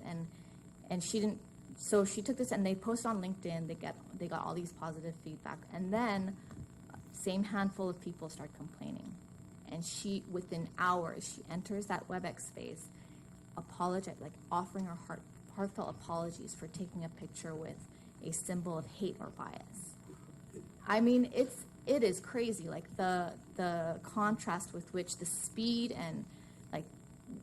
And she didn't so she took this and they posted on LinkedIn. They got all these positive feedback, and then same handful of people start complaining. And she, within hours, she enters that WebEx space, apologize, like offering her heartfelt apologies for taking a picture with a symbol of hate or bias. I mean, it is crazy, like the contrast with which the speed and like,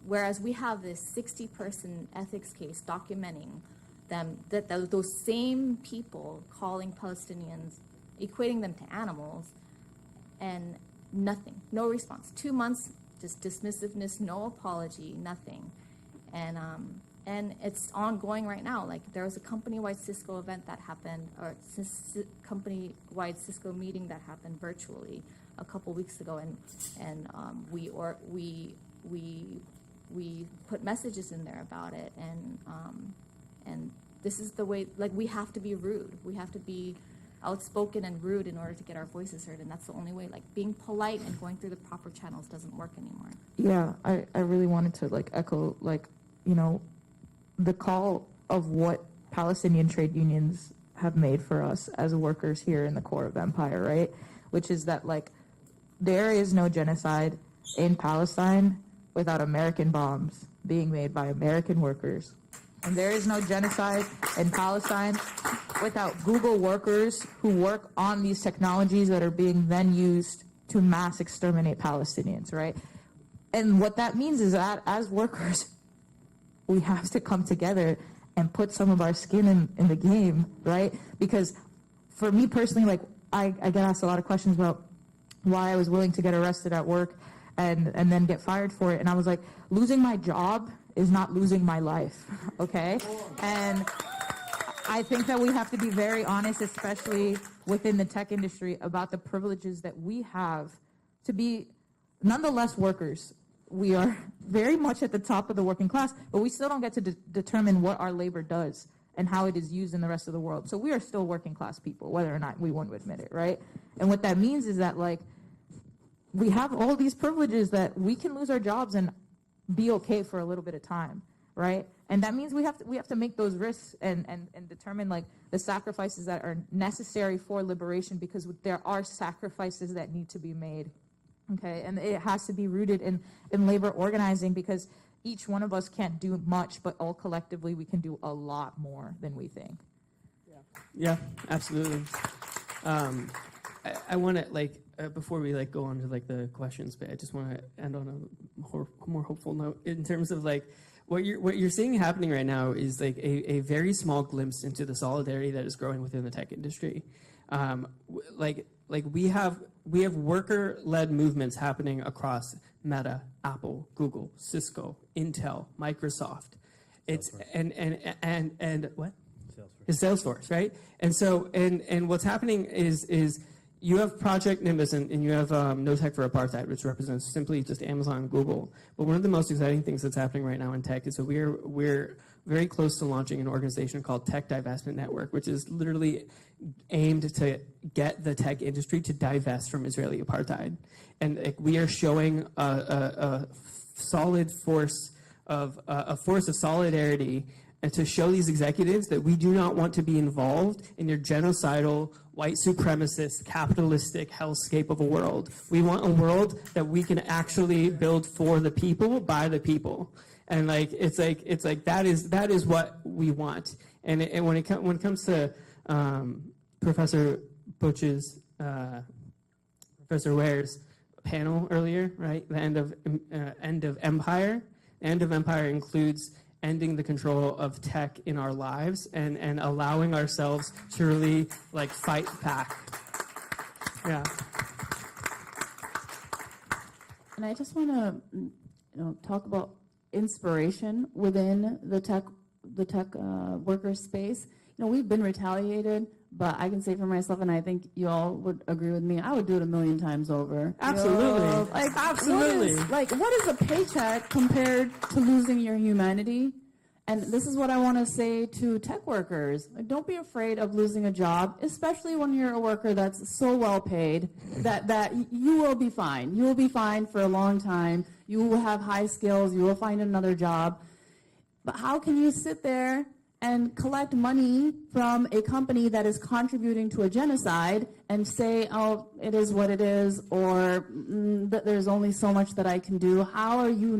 whereas we have this 60-person ethics case documenting them, that those same people calling Palestinians, equating them to animals, and nothing, no response. 2 months, just dismissiveness, no apology, nothing. And it's ongoing right now. Like, there was a company-wide Cisco event that happened, or company-wide Cisco meeting that happened virtually a couple weeks ago, and we put messages in there about it, and this is the way. Like, we have to be rude. We have to be outspoken and rude in order to get our voices heard, and that's the only way. Like, being polite and going through the proper channels doesn't work anymore. Yeah, I really wanted to like echo, like, you know, the call of what Palestinian trade unions have made for us as workers here in the core of Empire, right? Which is that, like, there is no genocide in Palestine without American bombs being made by American workers. And there is no genocide in Palestine without Google workers who work on these technologies that are being then used to mass exterminate Palestinians, right? And what that means is that as workers, we have to come together and put some of our skin in the game, right? Because for me personally, like, I get asked a lot of questions about why I was willing to get arrested at work and then get fired for it. And I was like, losing my job is not losing my life, okay? And I think that we have to be very honest, especially within the tech industry, about the privileges that we have to be nonetheless workers. We are very much at the top of the working class, but we still don't get to determine what our labor does and how it is used in the rest of the world. So we are still working class people, whether or not we want to admit it, right? And what that means is that, like, we have all these privileges that we can lose our jobs and be okay for a little bit of time, right? And that means we have to make those risks and determine, like, the sacrifices that are necessary for liberation, because there are sacrifices that need to be made. Okay, and it has to be rooted in labor organizing, because each one of us can't do much, but all collectively we can do a lot more than we think. Yeah, absolutely. I want to, like, before we, like, go on to, like, the questions, but I just want to end on a more hopeful note in terms of, like, what you're seeing happening right now is, like, a very small glimpse into the solidarity that is growing within the tech industry. Like we have worker-led movements happening across Meta, Apple, Google, Cisco, Intel, Microsoft. It's and what? Salesforce. It's Salesforce, right? And so and what's happening is you have Project Nimbus and you have No Tech for Apartheid, which represents simply just Amazon and Google. But one of the most exciting things that's happening right now in tech is that we're very close to launching an organization called Tech Divestment Network, which is literally aimed to get the tech industry to divest from Israeli apartheid. And, like, we are showing a solid force of solidarity, and to show these executives that we do not want to be involved in your genocidal, white supremacist, capitalistic hellscape of a world. We want a world that we can actually build for the people, by the people. And, like, it's like that is what we want. And when it comes to Professor Butch's, Professor Ware's panel earlier, right? The end of empire. The end of empire includes ending the control of tech in our lives and allowing ourselves to really, like, fight back. Yeah. And I just want to, talk about inspiration within the tech worker space. We've been retaliated, but I can say for myself, and I think you all would agree with me, I would do it 1,000,000 times over. Absolutely. Absolutely. What is a paycheck compared to losing your humanity? And this is what I want to say to tech workers. Don't be afraid of losing a job, especially when you're a worker that's so well paid that you will be fine. You will be fine for a long time. You will have high skills. You will find another job. But how can you sit there and collect money from a company that is contributing to a genocide and say, oh, it is what it is, or that there's only so much that I can do. How are you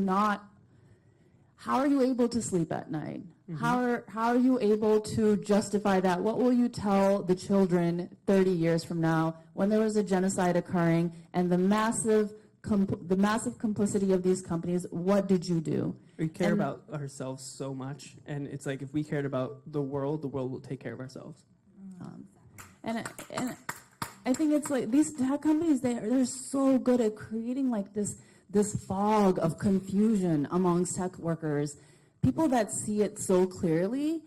able to sleep at night? How are you able to justify that? What will you tell the children 30 years from now when there was a genocide occurring and the massive complicity of these companies? What did you do? We care about ourselves so much, and it's like if we cared about the world will take care of ourselves. And I think it's like these tech companies, they're so good at creating like this fog of confusion amongst tech workers. People that see it so clearly,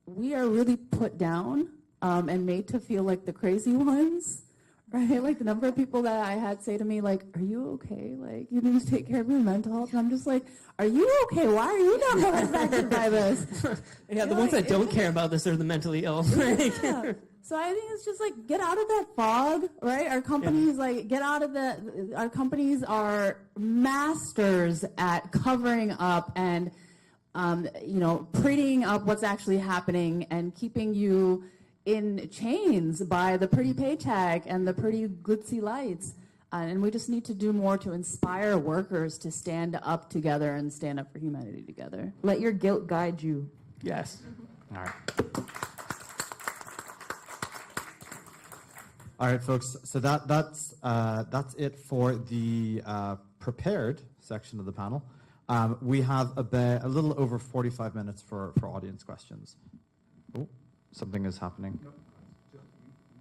we are really put down and made to feel like the crazy ones, right? Like the number of people that I had say to me, like, are you okay? Like, you need to take care of your mental health. And I'm just like, are you okay? Why are you not more affected by this? Yeah, the ones that don't care about this are the mentally ill. Yeah. So I think it's just like, get out of that fog, right? Our companies, our companies are masters at covering up and, prettying up what's actually happening and keeping you in chains by the pretty paycheck and the pretty glitzy lights. And we just need to do more to inspire workers to stand up together and stand up for humanity together. Let your guilt guide you. Yes. All right. All right, folks. So that's it for the prepared section of the panel. We have a little over 45 minutes for audience questions. Oh, something is happening.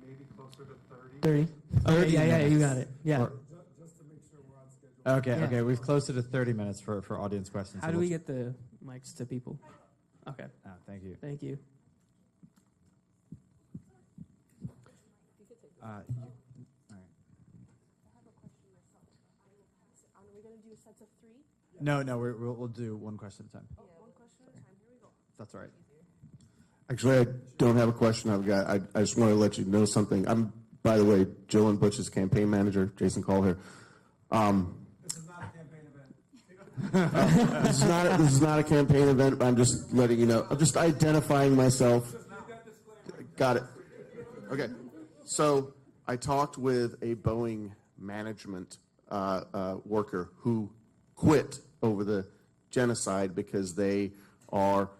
Maybe closer to 30. Okay, yeah, you got it. Yeah. Just to make sure we're on schedule. Okay, we've closer to 30 minutes for audience questions. How do we get the mics to people? Okay. Thank you. Thank you. All right. Are we going to do sets of 3? No, we'll do one question at a time. Oh, one question at a time. Here we go. That's all right. Actually, I don't have a question. I just want to let you know something. I'm, by the way, Jill and Butch's campaign manager, Jason Call here. This is not a campaign event. This is not a campaign event. I'm just letting you know. I'm just identifying myself. Got it. Okay. So I talked with a Boeing management worker who quit over the genocide because they are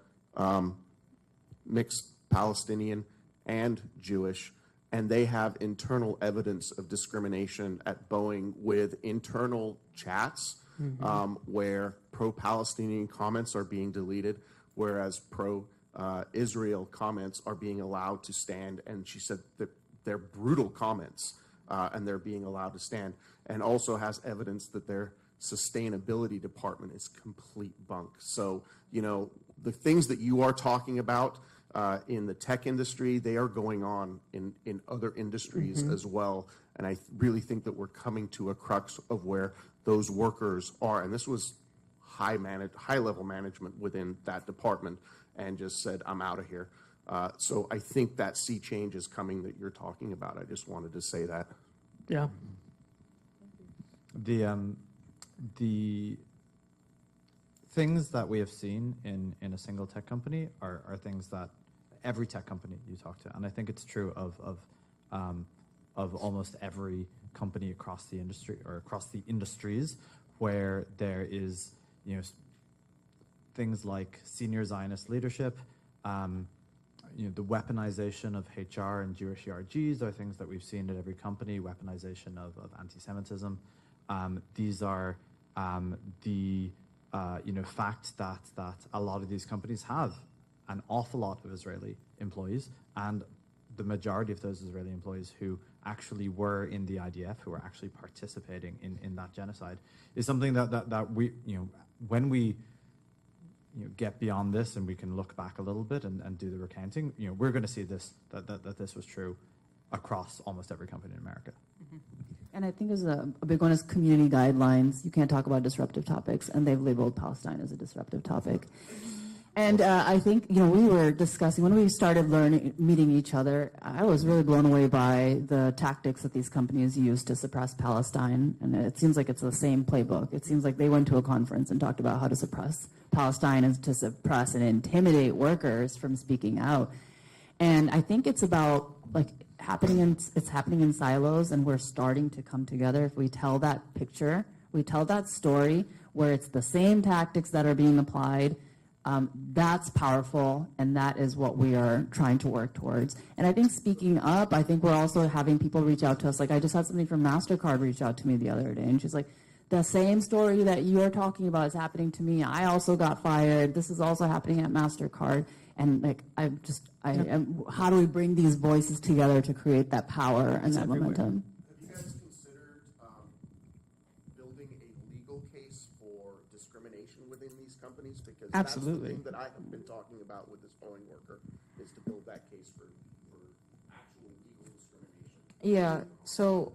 mixed Palestinian and Jewish, and they have internal evidence of discrimination at Boeing with internal chats where pro-Palestinian comments are being deleted, whereas pro-Israel comments are being allowed to stand. And she said that they're brutal comments and they're being allowed to stand, and also has evidence that their sustainability department is complete bunk. So, the things that you are talking about in the tech industry, they are going on in other industries as well. And I really think that we're coming to a crux of where those workers are. And this was high-level management within that department, and just said, I'm out of here. So I think that sea change is coming that you're talking about. I just wanted to say that. Yeah. The things that we have seen in a single tech company are things that every tech company you talk to, and I think it's true of almost every company across the industry or across the industries, where there is things like senior Zionist leadership, the weaponization of HR and Jewish ERGs are things that we've seen at every company. Weaponization of anti-Semitism. These are the fact that a lot of these companies have an awful lot of Israeli employees, and the majority of those Israeli employees who actually were in the IDF, who were actually participating in that genocide, is something that we, when we get beyond this and we can look back a little bit and do the recounting, we're going to see this, that this was true across almost every company in America. And I think there's a big one is community guidelines. You can't talk about disruptive topics, and they've labeled Palestine as a disruptive topic. And I think, we were discussing, when we started meeting each other, I was really blown away by the tactics that these companies use to suppress Palestine. And it seems like it's the same playbook. It seems like they went to a conference and talked about how to suppress Palestine and to suppress and intimidate workers from speaking out. And I think it's about, it's happening in silos, and we're starting to come together. If we tell that picture, we tell that story where it's the same tactics that are being applied, that's powerful, and that is what we are trying to work towards. And I think speaking up, I think we're also having people reach out to us. Like, I just had somebody from MasterCard reach out to me the other day, and she's like, the same story that you are talking about is happening to me. I also got fired. This is also happening at MasterCard. And how do we bring these voices together to create that power and that momentum? Have you guys considered building a legal case for discrimination within these companies? Because Absolutely. That's the thing that I have been talking about with this Boeing worker, is to build that case for actual legal discrimination. Yeah, so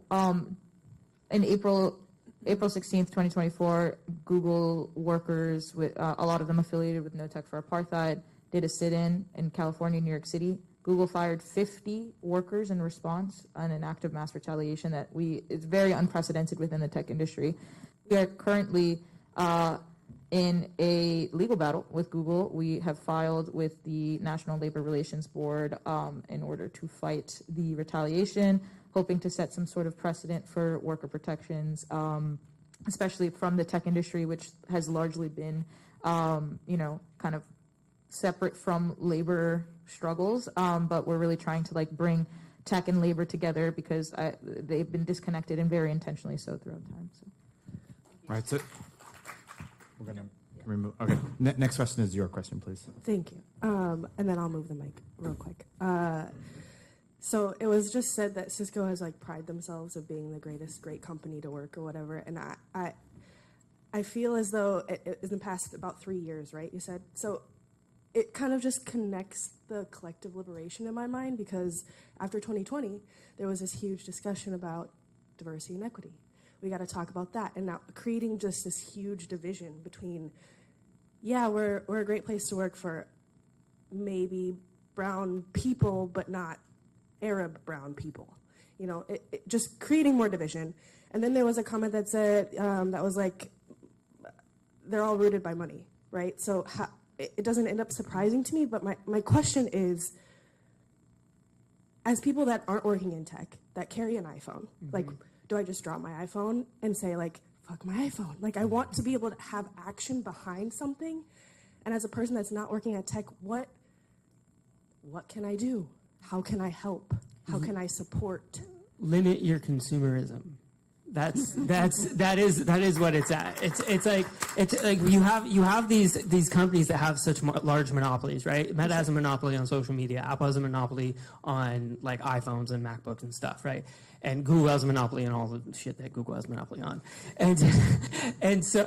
in April 16th, 2024, Google workers, with a lot of them affiliated with No Tech for Apartheid, did a sit-in in California, New York City. Google fired 50 workers in response on an act of mass retaliation it's very unprecedented within the tech industry. We are currently in a legal battle with Google. We have filed with the National Labor Relations Board in order to fight the retaliation, hoping to set some sort of precedent for worker protections, especially from the tech industry, which has largely been, kind of separate from labor struggles. But we're really trying to bring tech and labor together because they've been disconnected, and very intentionally so throughout time. So. Right. So we're going to remove. Okay. Next question is your question, please. Thank you. And then I'll move the mic real quick. So it was just said that Cisco has pride themselves of being the great company to work or whatever. And I feel as though in the past about 3 years, right? You said so. It kind of just connects the collective liberation in my mind, because after 2020, there was this huge discussion about diversity and equity. We got to talk about that. And now creating just this huge division between, we're a great place to work for maybe brown people, but not Arab brown people. Just creating more division. And then there was a comment that said, that was they're all rooted by money, right? So it doesn't end up surprising to me, but my question is, as people that aren't working in tech, that carry an iPhone, do I just drop my iPhone and say fuck my iPhone? I want to be able to have action behind something. And as a person that's not working at tech, what can I do? How can I help? How can I support? Limit your consumerism. That is what it's at. It's like you have these companies that have such large monopolies, right? Meta has a monopoly on social media. Apple has a monopoly on iPhones and MacBooks and stuff, right? And Google has a monopoly on all the shit that Google has a monopoly on. And so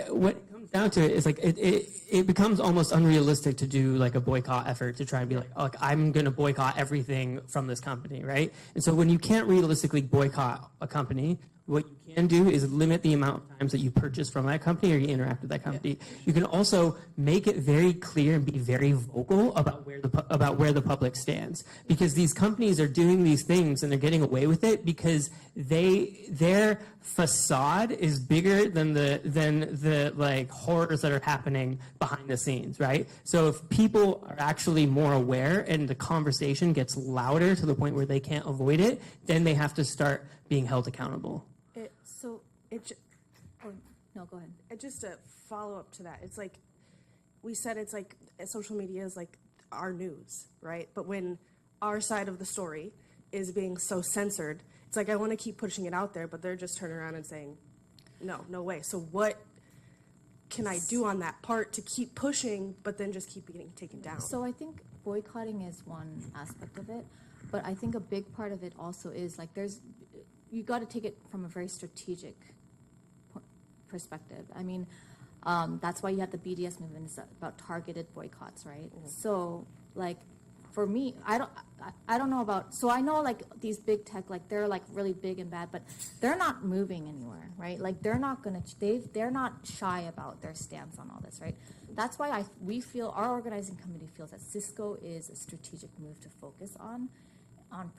what it comes down to is it becomes almost unrealistic to do a boycott effort to try and be I'm going to boycott everything from this company, right? And so when you can't realistically boycott a company, what you can do is limit the amount of times that you purchase from that company or you interact with that company. Yeah. You can also make it very clear and be very vocal about where the public stands, because these companies are doing these things and they're getting away with it because their facade is bigger than the horrors that are happening behind the scenes, right? So if people are actually more aware and the conversation gets louder to the point where they can't avoid it, then they have to start being held accountable. No, go ahead. Just a follow up to that. It's we said it's social media is our news, right? But when our side of the story is being so censored, it's I want to keep pushing it out there, but they're just turning around and saying, no way. So what can I do on that part to keep pushing, but then just keep getting taken down? So I think boycotting is one aspect of it, but I think a big part of it also is you got to take it from a very strategic perspective. I mean, that's why you have the BDS movement. It's about targeted boycotts, right? Mm-hmm. So, for me, I don't know about, so I know like these big tech, like they're like really big and bad, but they're not moving anywhere, right? Like they're not gonna, they're not shy about their stance on all this, right? That's why we feel, our organizing committee feels that Cisco is a strategic move to focus on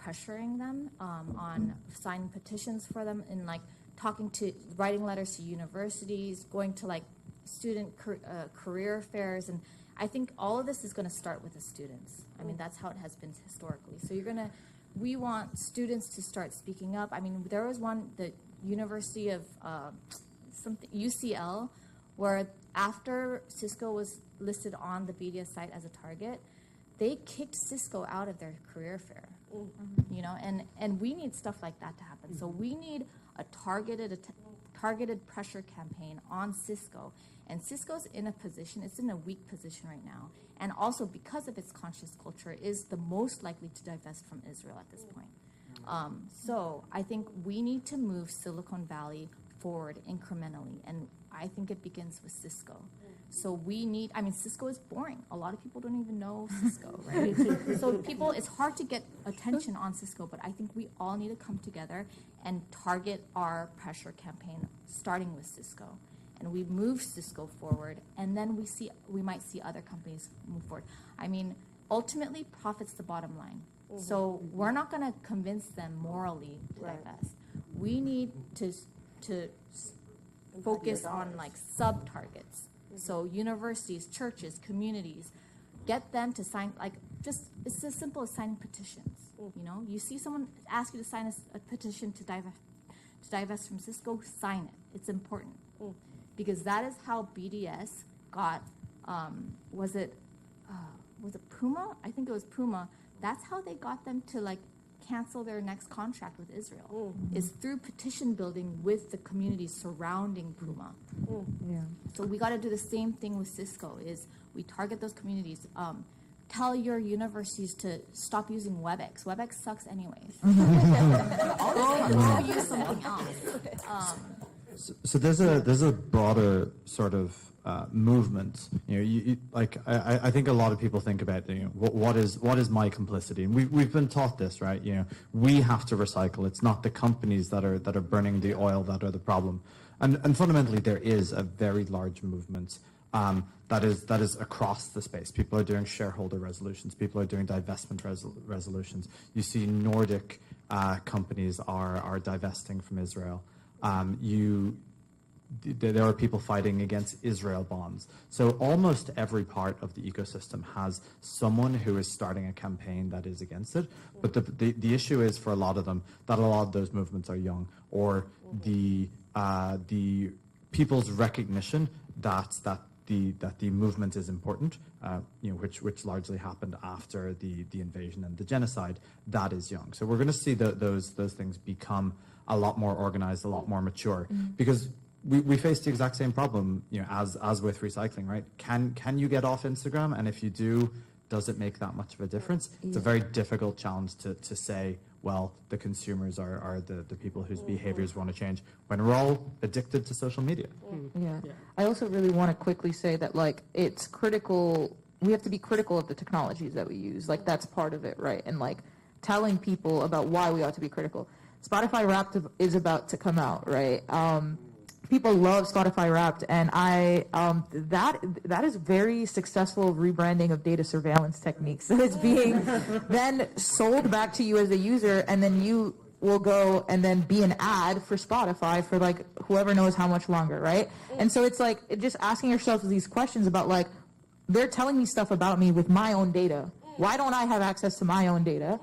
pressuring them, on signing petitions for them, and like writing letters to universities, going to like student career fairs, and I think all of this is going to start with the students. I mean, that's how it has been historically. So we want students to start speaking up. I mean, there was one, the University of UCL, where after Cisco was listed on the BDS site as a target, they kicked Cisco out of their career fair. You know, and we need stuff like that to happen. So we need a targeted pressure campaign on Cisco. And Cisco's in a position, it's in a weak position right now. And also because of its conscious culture, is the most likely to divest from Israel at this point. So I think we need to move Silicon Valley forward incrementally. And I think it begins with Cisco. So we need, I mean, Cisco is boring. A lot of people don't even know Cisco, right? So it's hard to get attention on Cisco, but I think we all need to come together and target our pressure campaign, starting with Cisco. And we move Cisco forward, and then we might see other companies move forward. I mean, ultimately, profit's the bottom line. So we're not going to convince them morally to divest. We need to focus on like sub-targets. So universities, churches, communities, get them to sign, like, just, it's as simple as signing petitions. You know, you see someone ask you to sign a petition to divest from Cisco, sign it. It's important. Because that is how BDS got, was it Puma? I think it was Puma. That's how they got them to like cancel their next contract with Israel, is through petition building with the communities surrounding Puma. Yeah. So we got to do the same thing with Cisco, is we target those communities. Tell your universities to stop using WebEx. WebEx sucks anyways. Go use something else. So there's a broader sort of movement. You like I think a lot of people think about what is my complicity, and we've been taught this, right? We have to recycle. It's not the companies that are burning the oil that are the problem, and fundamentally there is a very large movement that is across the space. People are doing shareholder resolutions. People are doing divestment resolutions. You see Nordic companies are divesting from Israel. There are people fighting against Israel bonds. So almost every part of the ecosystem has someone who is starting a campaign that is against it. But the issue is, for a lot of them, that a lot of those movements are young, or the people's recognition that the movement is important, which largely happened after the invasion and the genocide, that is young. So we're going to see those things become a lot more organized, a lot more mature, because we face the exact same problem, as with recycling, right? Can you get off Instagram? And if you do, does it make that much of a difference? It's a very difficult challenge to say, well, the consumers are the people whose behaviors want to change, when we're all addicted to social media. Yeah. I also really want to quickly say that, like, it's critical. We have to be critical of the technologies that we use. Like, that's part of it, right? And, like, telling people about why we ought to be critical. Spotify Wrapped is about to come out, right? People love Spotify Wrapped, and that is very successful rebranding of data surveillance techniques. So it's being then sold back to you as a user, and then you will go and then be an ad for Spotify for like whoever knows how much longer, right? And so it's like just asking yourself these questions about, like, they're telling me stuff about me with my own data. Why don't I have access to my own data?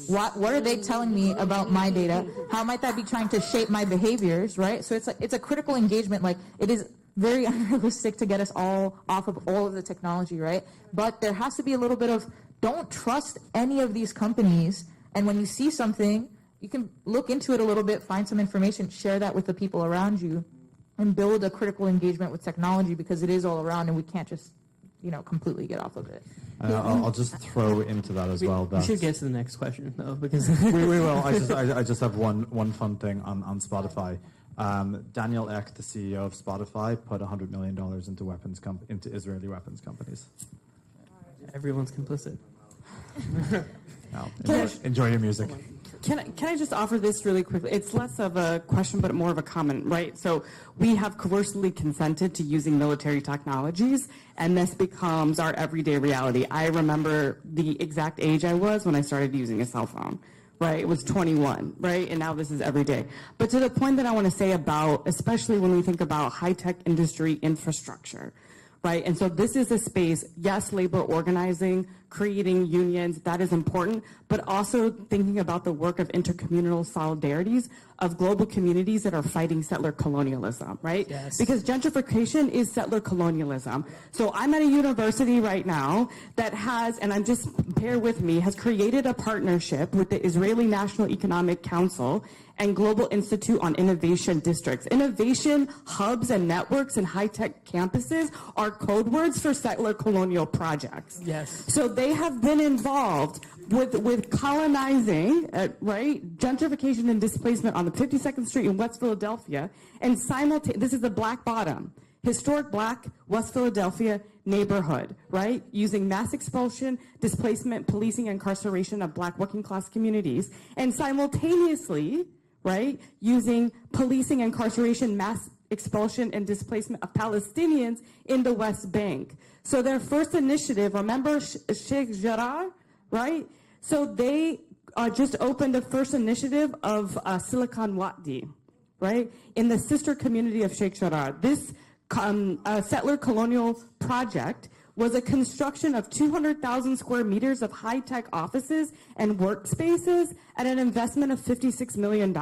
What are they telling me about my data? How might that be trying to shape my behaviors, right? So it's a critical engagement. Like, it is very unrealistic to get us all off of all of the technology, right? But there has to be a little bit of, don't trust any of these companies. And when you see something, you can look into it a little bit, find some information, share that with the people around you, and build a critical engagement with technology, because it is all around and we can't just, completely get off of it. I'll just throw into that as well. We should get to the next question, though, because we will. I just have one fun thing on Spotify. Daniel Ek, the CEO of Spotify, put $100 million into Israeli weapons companies. Everyone's complicit. Enjoy your music. Can I just offer this really quickly? It's less of a question, but more of a comment, right? So we have coercively consented to using military technologies, and this becomes our everyday reality. I remember the exact age I was when I started using a cell phone, right? It was 21, right? And now this is every day. But to the point that I want to say about, especially when we think about high-tech industry infrastructure, right? And so this is a space, yes, labor organizing, creating unions, that is important, but also thinking about the work of intercommunal solidarities of global communities that are fighting settler colonialism, right? Yes. Because gentrification is settler colonialism. So I'm at a university right now that has, and I'm just, bear with me, has created a partnership with the Israeli National Economic Council and Global Institute on Innovation Districts. Innovation hubs and networks and high-tech campuses are code words for settler colonial projects. Yes. So they have been involved with colonizing, right, gentrification and displacement on the 52nd Street in West Philadelphia, and this is the Black Bottom, historic Black West Philadelphia neighborhood, right, using mass expulsion, displacement, policing, and incarceration of Black working class communities, and simultaneously, right, using policing, incarceration, mass expulsion, and displacement of Palestinians in the West Bank. So their first initiative, remember Sheikh Jarrah, right? So they just opened the first initiative of Silicon Wadi, right, in the sister community of Sheikh Jarrah. This settler colonial project was a construction of 200,000 square meters of high-tech offices and workspaces at an investment of $56 million.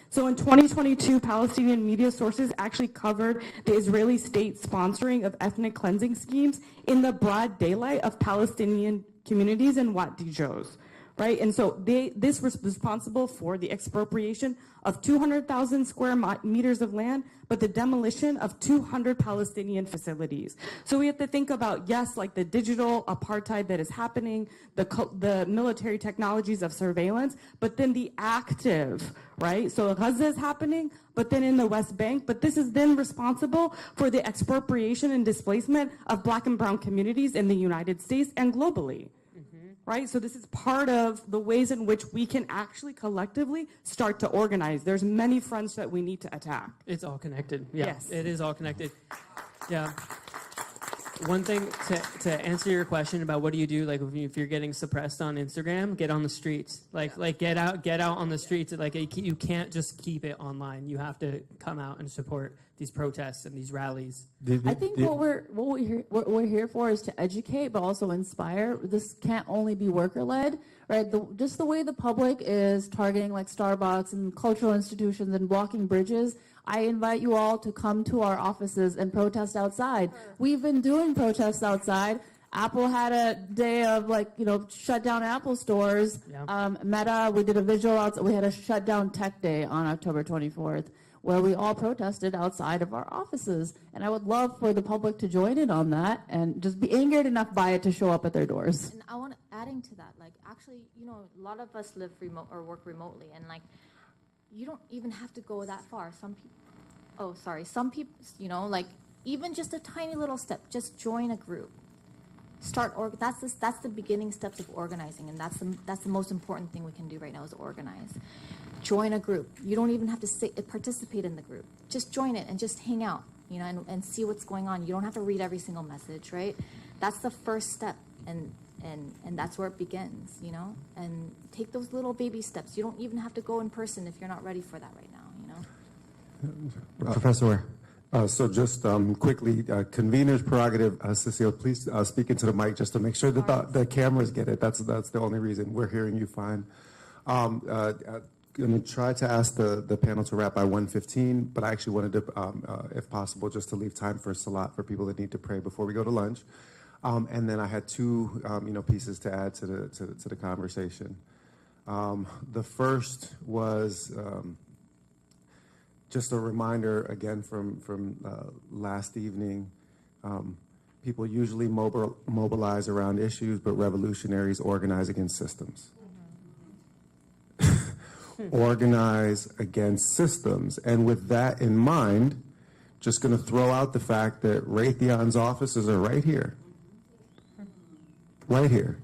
So in 2022, Palestinian media sources actually covered the Israeli state sponsoring of ethnic cleansing schemes in the broad daylight of Palestinian communities in Wadi Joz. Right? And so this was responsible for the expropriation of 200,000 square meters of land, but the demolition of 200 Palestinian facilities. So we have to think about, yes, like the digital apartheid that is happening, the military technologies of surveillance, but then the active, right? So Gaza is happening, but then in the West Bank, but this is then responsible for the expropriation and displacement of Black and brown communities in the United States and globally. Right? So this is part of the ways in which we can actually collectively start to organize. There's many fronts that we need to attack. It's all connected. Yeah, Yes. it is all connected. Yeah. One thing to answer your question about what do you do, like if you're getting suppressed on Instagram, get on the streets. Like get out on the streets. Like you can't just keep it online. You have to come out and support these protests and these rallies. I think what we're here for is to educate, but also inspire. This can't only be worker led, right? Just the way the public is targeting like Starbucks and cultural institutions and blocking bridges. I invite you all to come to our offices and protest outside. We've been doing protests outside. Apple had a day of shut down Apple stores. Yeah. Meta, we did a visual outside. We had a shut down tech day on October 24th where we all protested outside of our offices. And I would love for the public to join in on that and just be angered enough by it to show up at their doors. And I want adding to that, actually, a lot of us live remote or work remotely, and you don't even have to go that far. Some people, even just a tiny little step, just join a group. That's the beginning steps of organizing, and that's the most important thing we can do right now is organize. Join a group. You don't even have to participate in the group. Just join it and just hang out, and see what's going on. You don't have to read every single message, right? That's the first step, and that's where it begins, and take those little baby steps. You don't even have to go in person if you're not ready for that right now, Professor Ware. So just quickly, convener's prerogative, Cecile, please speak into the mic just to make sure that the cameras get it. That's the only reason we're hearing you fine. I'm going to try to ask the panel to wrap by 1:15, but I actually wanted to, if possible, just to leave time for Salat for people that need to pray before we go to lunch. And then I had two, pieces to add to the conversation. The first was just a reminder again from last evening. People usually mobilize around issues, but revolutionaries organize against systems. Organize against systems. And with that in mind, just going to throw out the fact that Raytheon's offices are right here. Right here.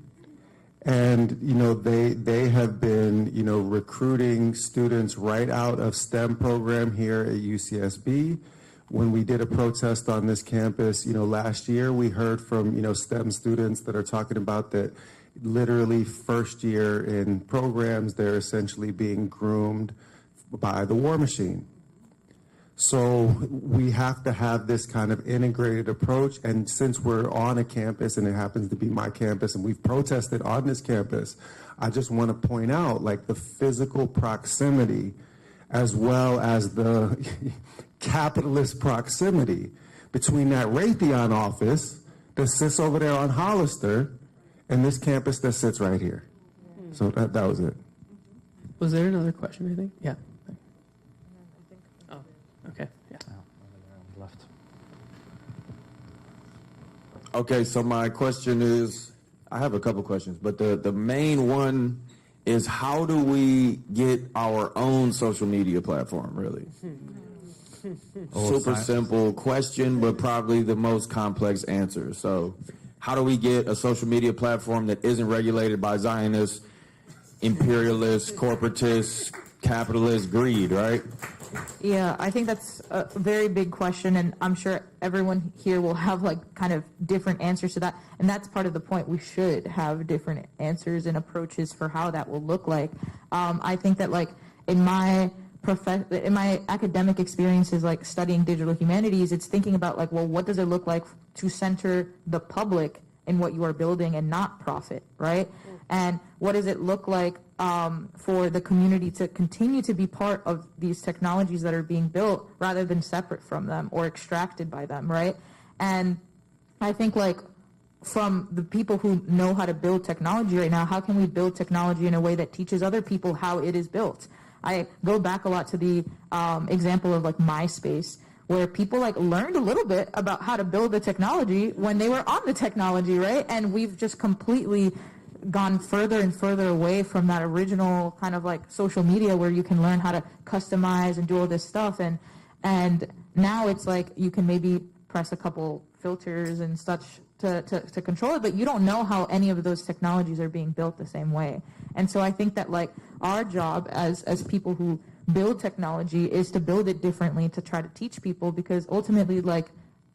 And, they have been, recruiting students right out of STEM program here at UCSB. When we did a protest on this campus, last year, we heard from, STEM students that are talking about that literally first year in programs, they're essentially being groomed by the war machine. So we have to have this kind of integrated approach. And since we're on a campus, and it happens to be my campus, and we've protested on this campus, I just want to point out the physical proximity as well as the capitalist proximity between that Raytheon office that sits over there on Hollister and this campus that sits right here. So that was it. Was there another question, I think? Yeah. Oh, okay. Yeah. Left. Okay, so my question is, I have a couple questions, but the main one is, how do we get our own social media platform, really? Super simple question, but probably the most complex answer. So how do we get a social media platform that isn't regulated by Zionist, imperialist, corporatist, capitalist greed, right? Yeah, I think that's a very big question, and I'm sure everyone here will have kind of different answers to that. And that's part of the point. We should have different answers and approaches for how that will look like. I think that in my academic experiences, studying digital humanities, it's thinking about well, what does it look like to center the public in what you are building and not profit, right? And what does it look like for the community to continue to be part of these technologies that are being built rather than separate from them or extracted by them, right? And I think from the people who know how to build technology right now, how can we build technology in a way that teaches other people how it is built? I go back a lot to the example of MySpace, where people learned a little bit about how to build the technology when they were on the technology, right? And we've just completely gone further and further away from that original kind of social media where you can learn how to customize and do all this stuff. And now it's you can maybe press a couple filters and such to control it, but you don't know how any of those technologies are being built the same way. And so I think that our job as people who build technology is to build it differently, to try to teach people, because ultimately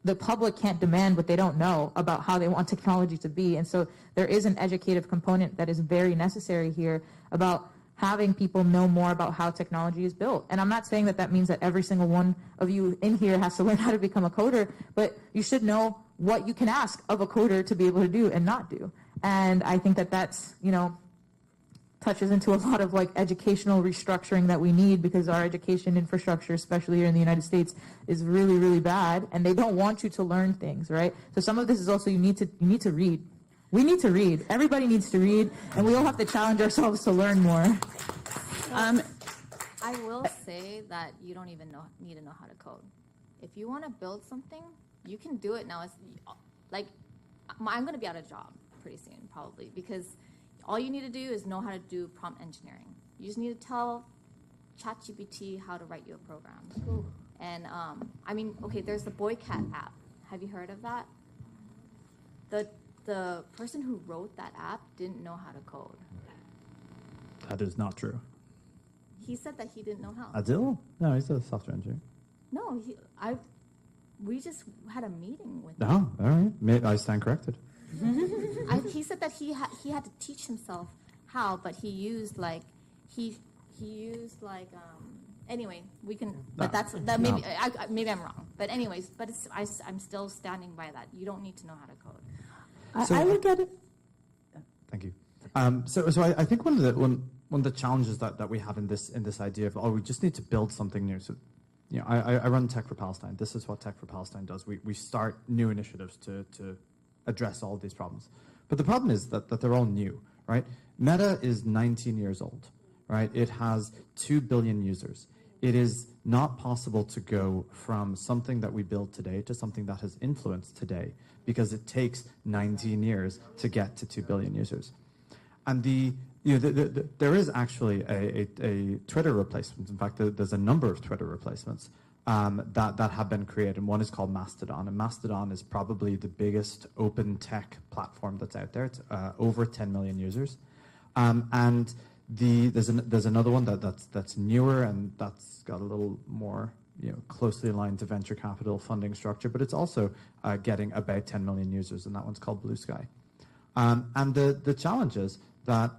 the public can't demand what they don't know about how they want technology to be. And so there is an educative component that is very necessary here about having people know more about how technology is built. And I'm not saying that means that every single one of you in here has to learn how to become a coder, but you should know what you can ask of a coder to be able to do and not do. And I think that that's, touches into a lot of educational restructuring that we need, because our education infrastructure, especially here in the United States, is really, really bad, and they don't want you to learn things, right? So some of this is also you need to read. We need to read. Everybody needs to read, and we all have to challenge ourselves to learn more. I will say that you don't even need to know how to code. If you want to build something, you can do it now. It's I'm going to be out of job pretty soon, probably, because all you need to do is know how to do prompt engineering. You just need to tell ChatGPT how to write you a program. Ooh. And there's the Boycat app. Have you heard of that? The person who wrote that app didn't know how to code. That is not true. He said that he didn't know how. Adil? No, he's a software engineer. No, we just had a meeting with him. Oh, all right. I stand corrected. He said that he had to teach himself how, but he used anyway, we can, but maybe I'm wrong. But anyways, I'm still standing by that. You don't need to know how to code. I look at it. Thank you. So I think one of the challenges that we have in this idea of we just need to build something new. So, I run Tech for Palestine. This is what Tech for Palestine does. We start new initiatives to address all of these problems. But the problem is that they're all new, right? Meta is 19 years old, right? It has 2 billion users. It is not possible to go from something that we build today to something that has influence today, because it takes 19 years to get to 2 billion users. And the There is actually a Twitter replacement. In fact, there's a number of Twitter replacements that have been created. One is called Mastodon, and Mastodon is probably the biggest open tech platform that's out there. It's over 10 million users, and there's another one that's newer and that's got a little more closely aligned to venture capital funding structure, but it's also getting about 10 million users, and that one's called Blue Sky. And the challenge is that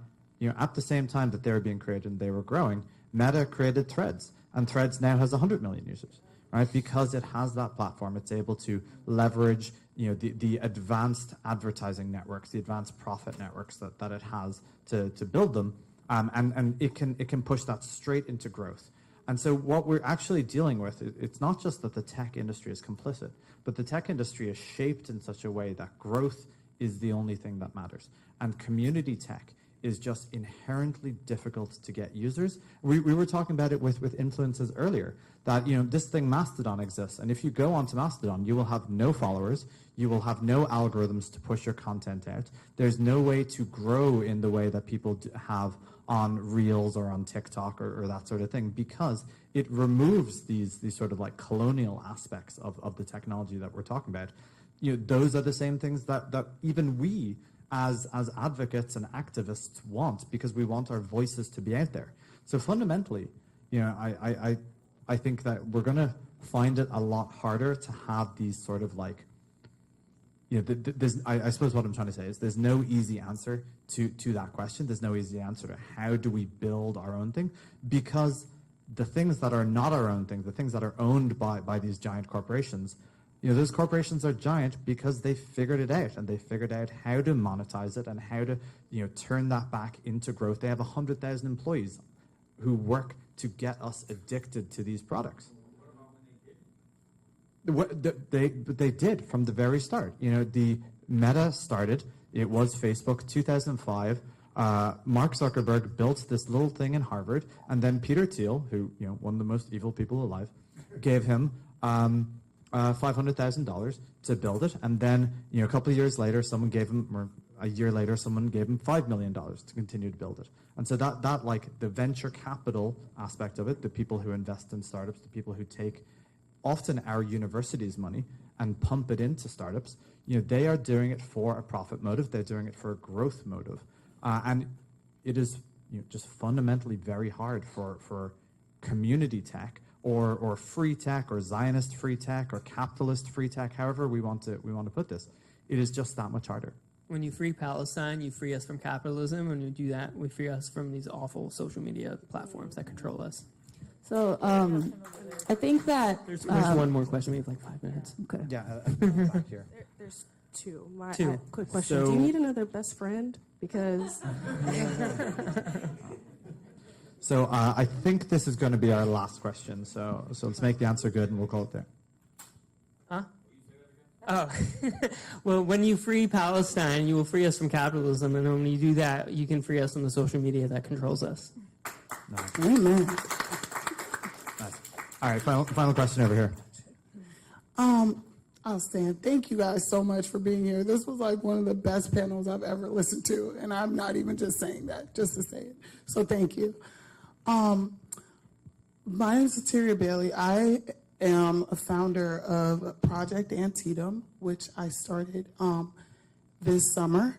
at the same time that they were being created and they were growing, Meta created Threads, and Threads now has 100 million users, right? Because it has that platform, it's able to leverage the advanced advertising networks, the advanced profit networks that it has to build them, and it can push that straight into growth. And so what we're actually dealing with, it's not just that the tech industry is complicit, but the tech industry is shaped in such a way that growth is the only thing that matters. And community tech is just inherently difficult to get users. We were talking about it with influencers earlier, that this thing Mastodon exists, and if you go onto Mastodon, you will have no followers, you will have no algorithms to push your content out. There's no way to grow in the way that people have on Reels or on TikTok or that sort of thing, because it removes these sort of like colonial aspects of the technology that we're talking about. Those are the same things that even we as advocates and activists want, because we want our voices to be out there. So fundamentally, I think that we're going to find it a lot harder to have these sort of like, I suppose what I'm trying to say is there's no easy answer to that question. There's no easy answer to how do we build our own thing, because the things that are not our own thing, the things that are owned by these giant corporations, those corporations are giant because they figured it out, and they figured out how to monetize it and how to turn that back into growth. They have 100,000 employees who work to get us addicted to these products. They did from the very start. The Meta started, it was Facebook, 2005. Mark Zuckerberg built this little thing in Harvard, and then Peter Thiel, who one of the most evil people alive, gave him $500,000 to build it, and then a couple of years later, someone gave him, or a year later, someone gave him $5 million to continue to build it. And so that like the venture capital aspect of it, the people who invest in startups, the people who take often our university's money and pump it into startups, they are doing it for a profit motive. They're doing it for a growth motive, and it is just fundamentally very hard for community tech or free tech or Zionist free tech or capitalist free tech, however we want to put this. It is just that much harder. When you free Palestine, you free us from capitalism. When you do that, we free us from these awful social media platforms that control us. So I think that there's one more question. We have like 5 minutes. Okay. Yeah, back here. There's two. Quick question. So, do you need another best friend? Because So I think this is going to be our last question. So let's make the answer good and we'll call it there. Huh? Oh, well, when you free Palestine, you will free us from capitalism, and when you do that, you can free us from the social media that controls us. Nice. Amen. Nice. All right, final question over here. Outstanding. Thank you guys so much for being here. This was like one of the best panels I've ever listened to, and I'm not even just saying that, just to say it. So thank you. My name is Cecile Bailey. I am a founder of Project Antietam, which I started this summer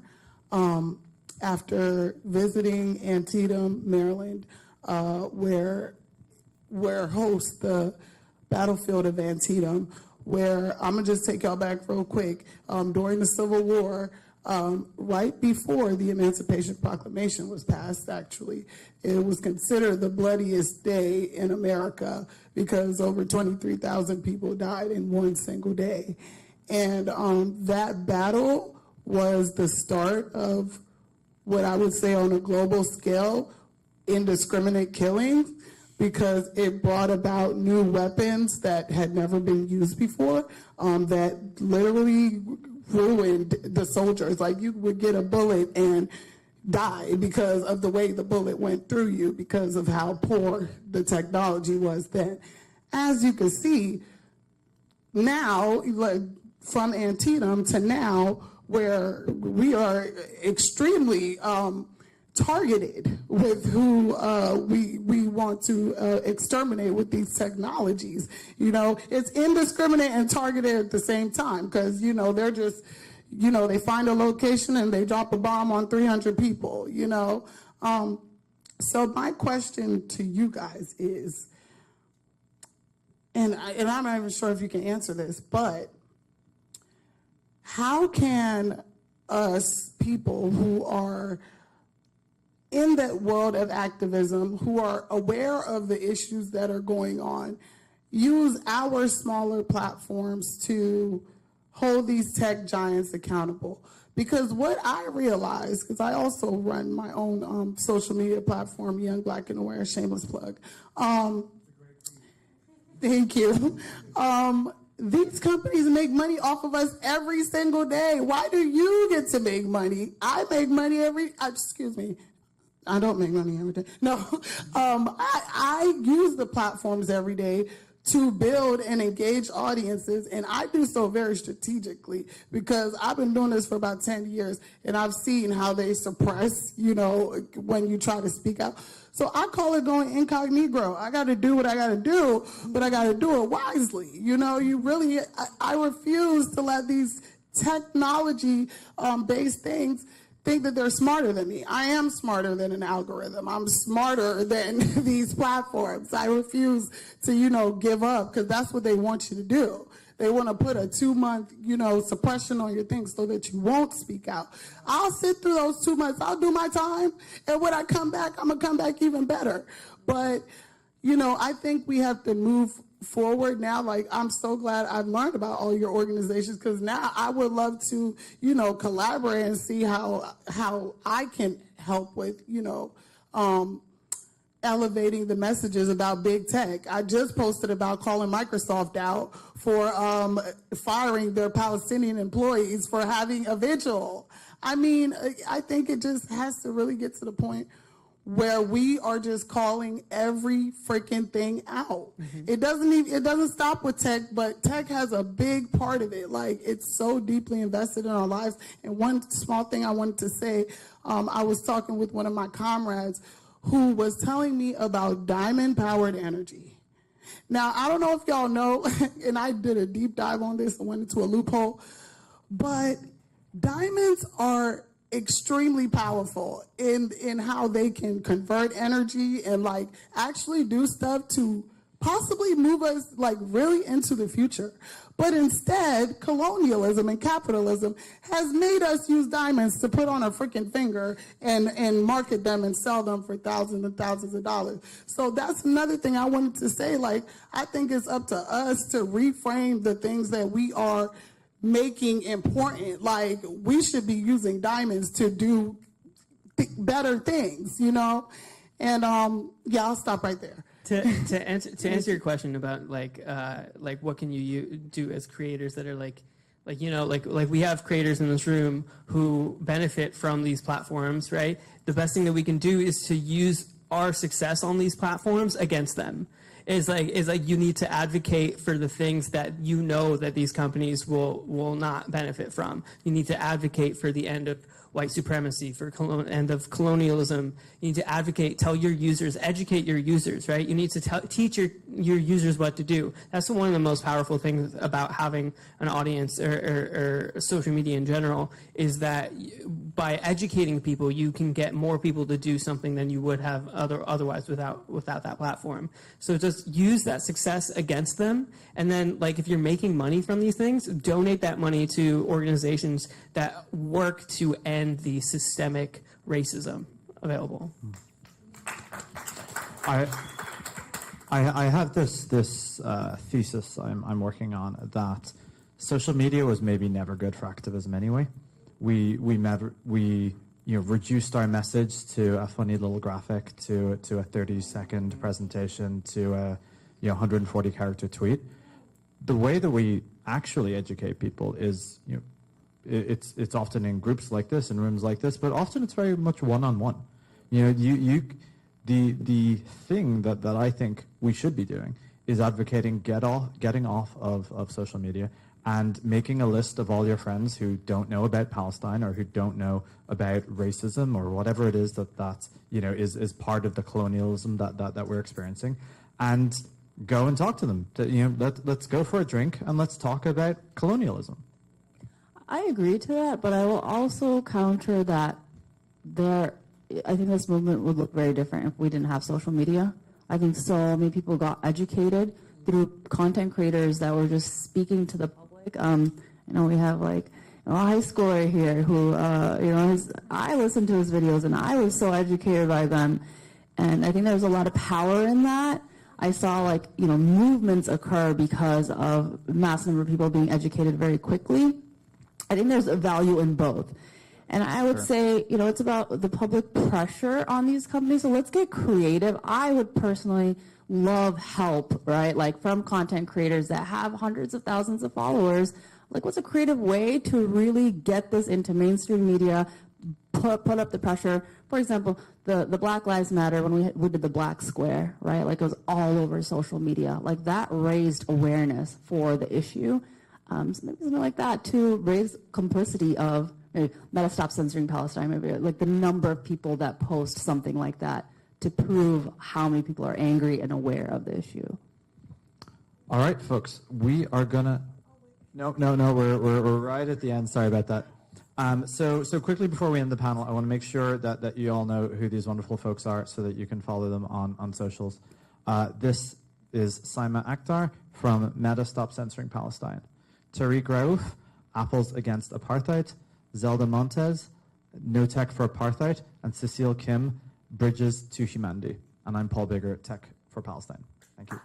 after visiting Antietam, Maryland, where hosts the battlefield of Antietam, where I'm going to just take y'all back real quick. During the Civil War, right before the Emancipation Proclamation was passed, actually, it was considered the bloodiest day in America because over 23,000 people died in one single day. And that battle was the start of what I would say on a global scale, indiscriminate killings, because it brought about new weapons that had never been used before, that literally ruined the soldiers. Like, you would get a bullet and die because of the way the bullet went through you, because of how poor the technology was then. As you can see, now, like, from Antietam to now, where we are extremely targeted with who we want to exterminate with these technologies. You know, it's indiscriminate and targeted at the same time because, you know, they're just, you know, they find a location and they drop a bomb on 300 people, you know. So my question to you guys is, and I'm not even sure if you can answer this, but how can us people who are in that world of activism, who are aware of the issues that are going on, use our smaller platforms to hold these tech giants accountable? Because what I realize, because I also run my own social media platform, Young, Black, and Aware, shameless plug. Thank you. These companies make money off of us every single day. Why do you get to make money? I make money excuse me. I don't make money every day. No, I use the platforms every day to build and engage audiences, and I do so very strategically because I've been doing this for about 10 years, and I've seen how they suppress, you know, when you try to speak out. So I call it going incognito. I got to do what I got to do, but I got to do it wisely. You know, I refuse to let these technology-based things think that they're smarter than me. I am smarter than an algorithm. I'm smarter than these platforms. I refuse to, you know, give up because that's what they want you to do. They want to put a 2-month, you know, suppression on your thing so that you won't speak out. I'll sit through those 2 months. I'll do my time. And when I come back, I'm going to come back even better. But, you know, I think we have to move forward now. Like, I'm so glad I've learned about all your organizations because now I would love to, you know, collaborate and see how I can help with, you know, elevating the messages about big tech. I just posted about calling Microsoft out for firing their Palestinian employees for having a vigil. I mean, I think it just has to really get to the point where we are just calling every freaking thing out. Mm-hmm. It doesn't stop with tech, but tech has a big part of it. Like, it's so deeply invested in our lives. And one small thing I wanted to say, I was talking with one of my comrades who was telling me about diamond-powered energy. Now, I don't know if y'all know, and I did a deep dive on this and went into a loophole, but diamonds are extremely powerful in how they can convert energy and like actually do stuff to possibly move us like really into the future. But instead, colonialism and capitalism has made us use diamonds to put on a freaking finger and market them and sell them for thousands and thousands of dollars. So that's another thing I wanted to say. Like, I think it's up to us to reframe the things that we are making important. Like, we should be using diamonds to do better things, you know? And yeah, I'll stop right there. To answer your question about like what can you do as creators that are like you know, like we have creators in this room who benefit from these platforms, right? The best thing that we can do is to use our success on these platforms against them. Is like you need to advocate for the things that you know that these companies will not benefit from. You need to advocate for the end of white supremacy, for end of colonialism. You need to advocate, tell your users, educate your users, right? You need to teach your users what to do. That's one of the most powerful things about having an audience or social media in general, is that by educating people, you can get more people to do something than you would have otherwise without that platform. So just use that success against them. And then, like, if you're making money from these things, donate that money to organizations that work to end the systemic racism available. I have this thesis I'm working on that social media was maybe never good for activism anyway. We reduced our message to a funny little graphic, to a 30-second presentation, to a 140 character tweet. The way that we actually educate people is it's often in groups like this, in rooms like this, but often it's very much one-on-one. The thing that I think we should be doing is advocating getting off of social media and making a list of all your friends who don't know about Palestine or who don't know about racism or whatever it is that is part of the colonialism that we're experiencing, and go and talk to them. Let's go for a drink and let's talk about colonialism. I agree to that, but I will also counter that I think this movement would look very different if we didn't have social media. I think so many people got educated through content creators that were just speaking to the public. We have a high schooler here who, I listened to his videos and I was so educated by them. And I think there's a lot of power in that. I saw movements occur because of mass number of people being educated very quickly. I think there's a value in both. And I would say, it's about the public pressure on these companies. So let's get creative. I would personally love help, right? From content creators that have hundreds of thousands of followers. What's a creative way to really get this into mainstream media, put up the pressure? For example, the Black Lives Matter, when we did the Black Square, right? It was all over social media. That raised awareness for the issue. So maybe something like that to raise complicity of maybe Meta Stop Censoring Palestine, maybe the number of people that post something like that to prove how many people are angry and aware of the issue. All right, folks, we are gonna. No, we're right at the end. Sorry about that. So quickly before we end the panel, I want to make sure that you all know who these wonderful folks are so that you can follow them on socials. This is Saima Akhter from Meta Stop Censoring Palestine. Tariq Rauf, Apples Against Apartheid. Zelda Montes, No Tech for Apartheid. And Cecile Kim, Bridges to Humanity. And I'm Paul Biggar, Tech for Palestine. Thank you.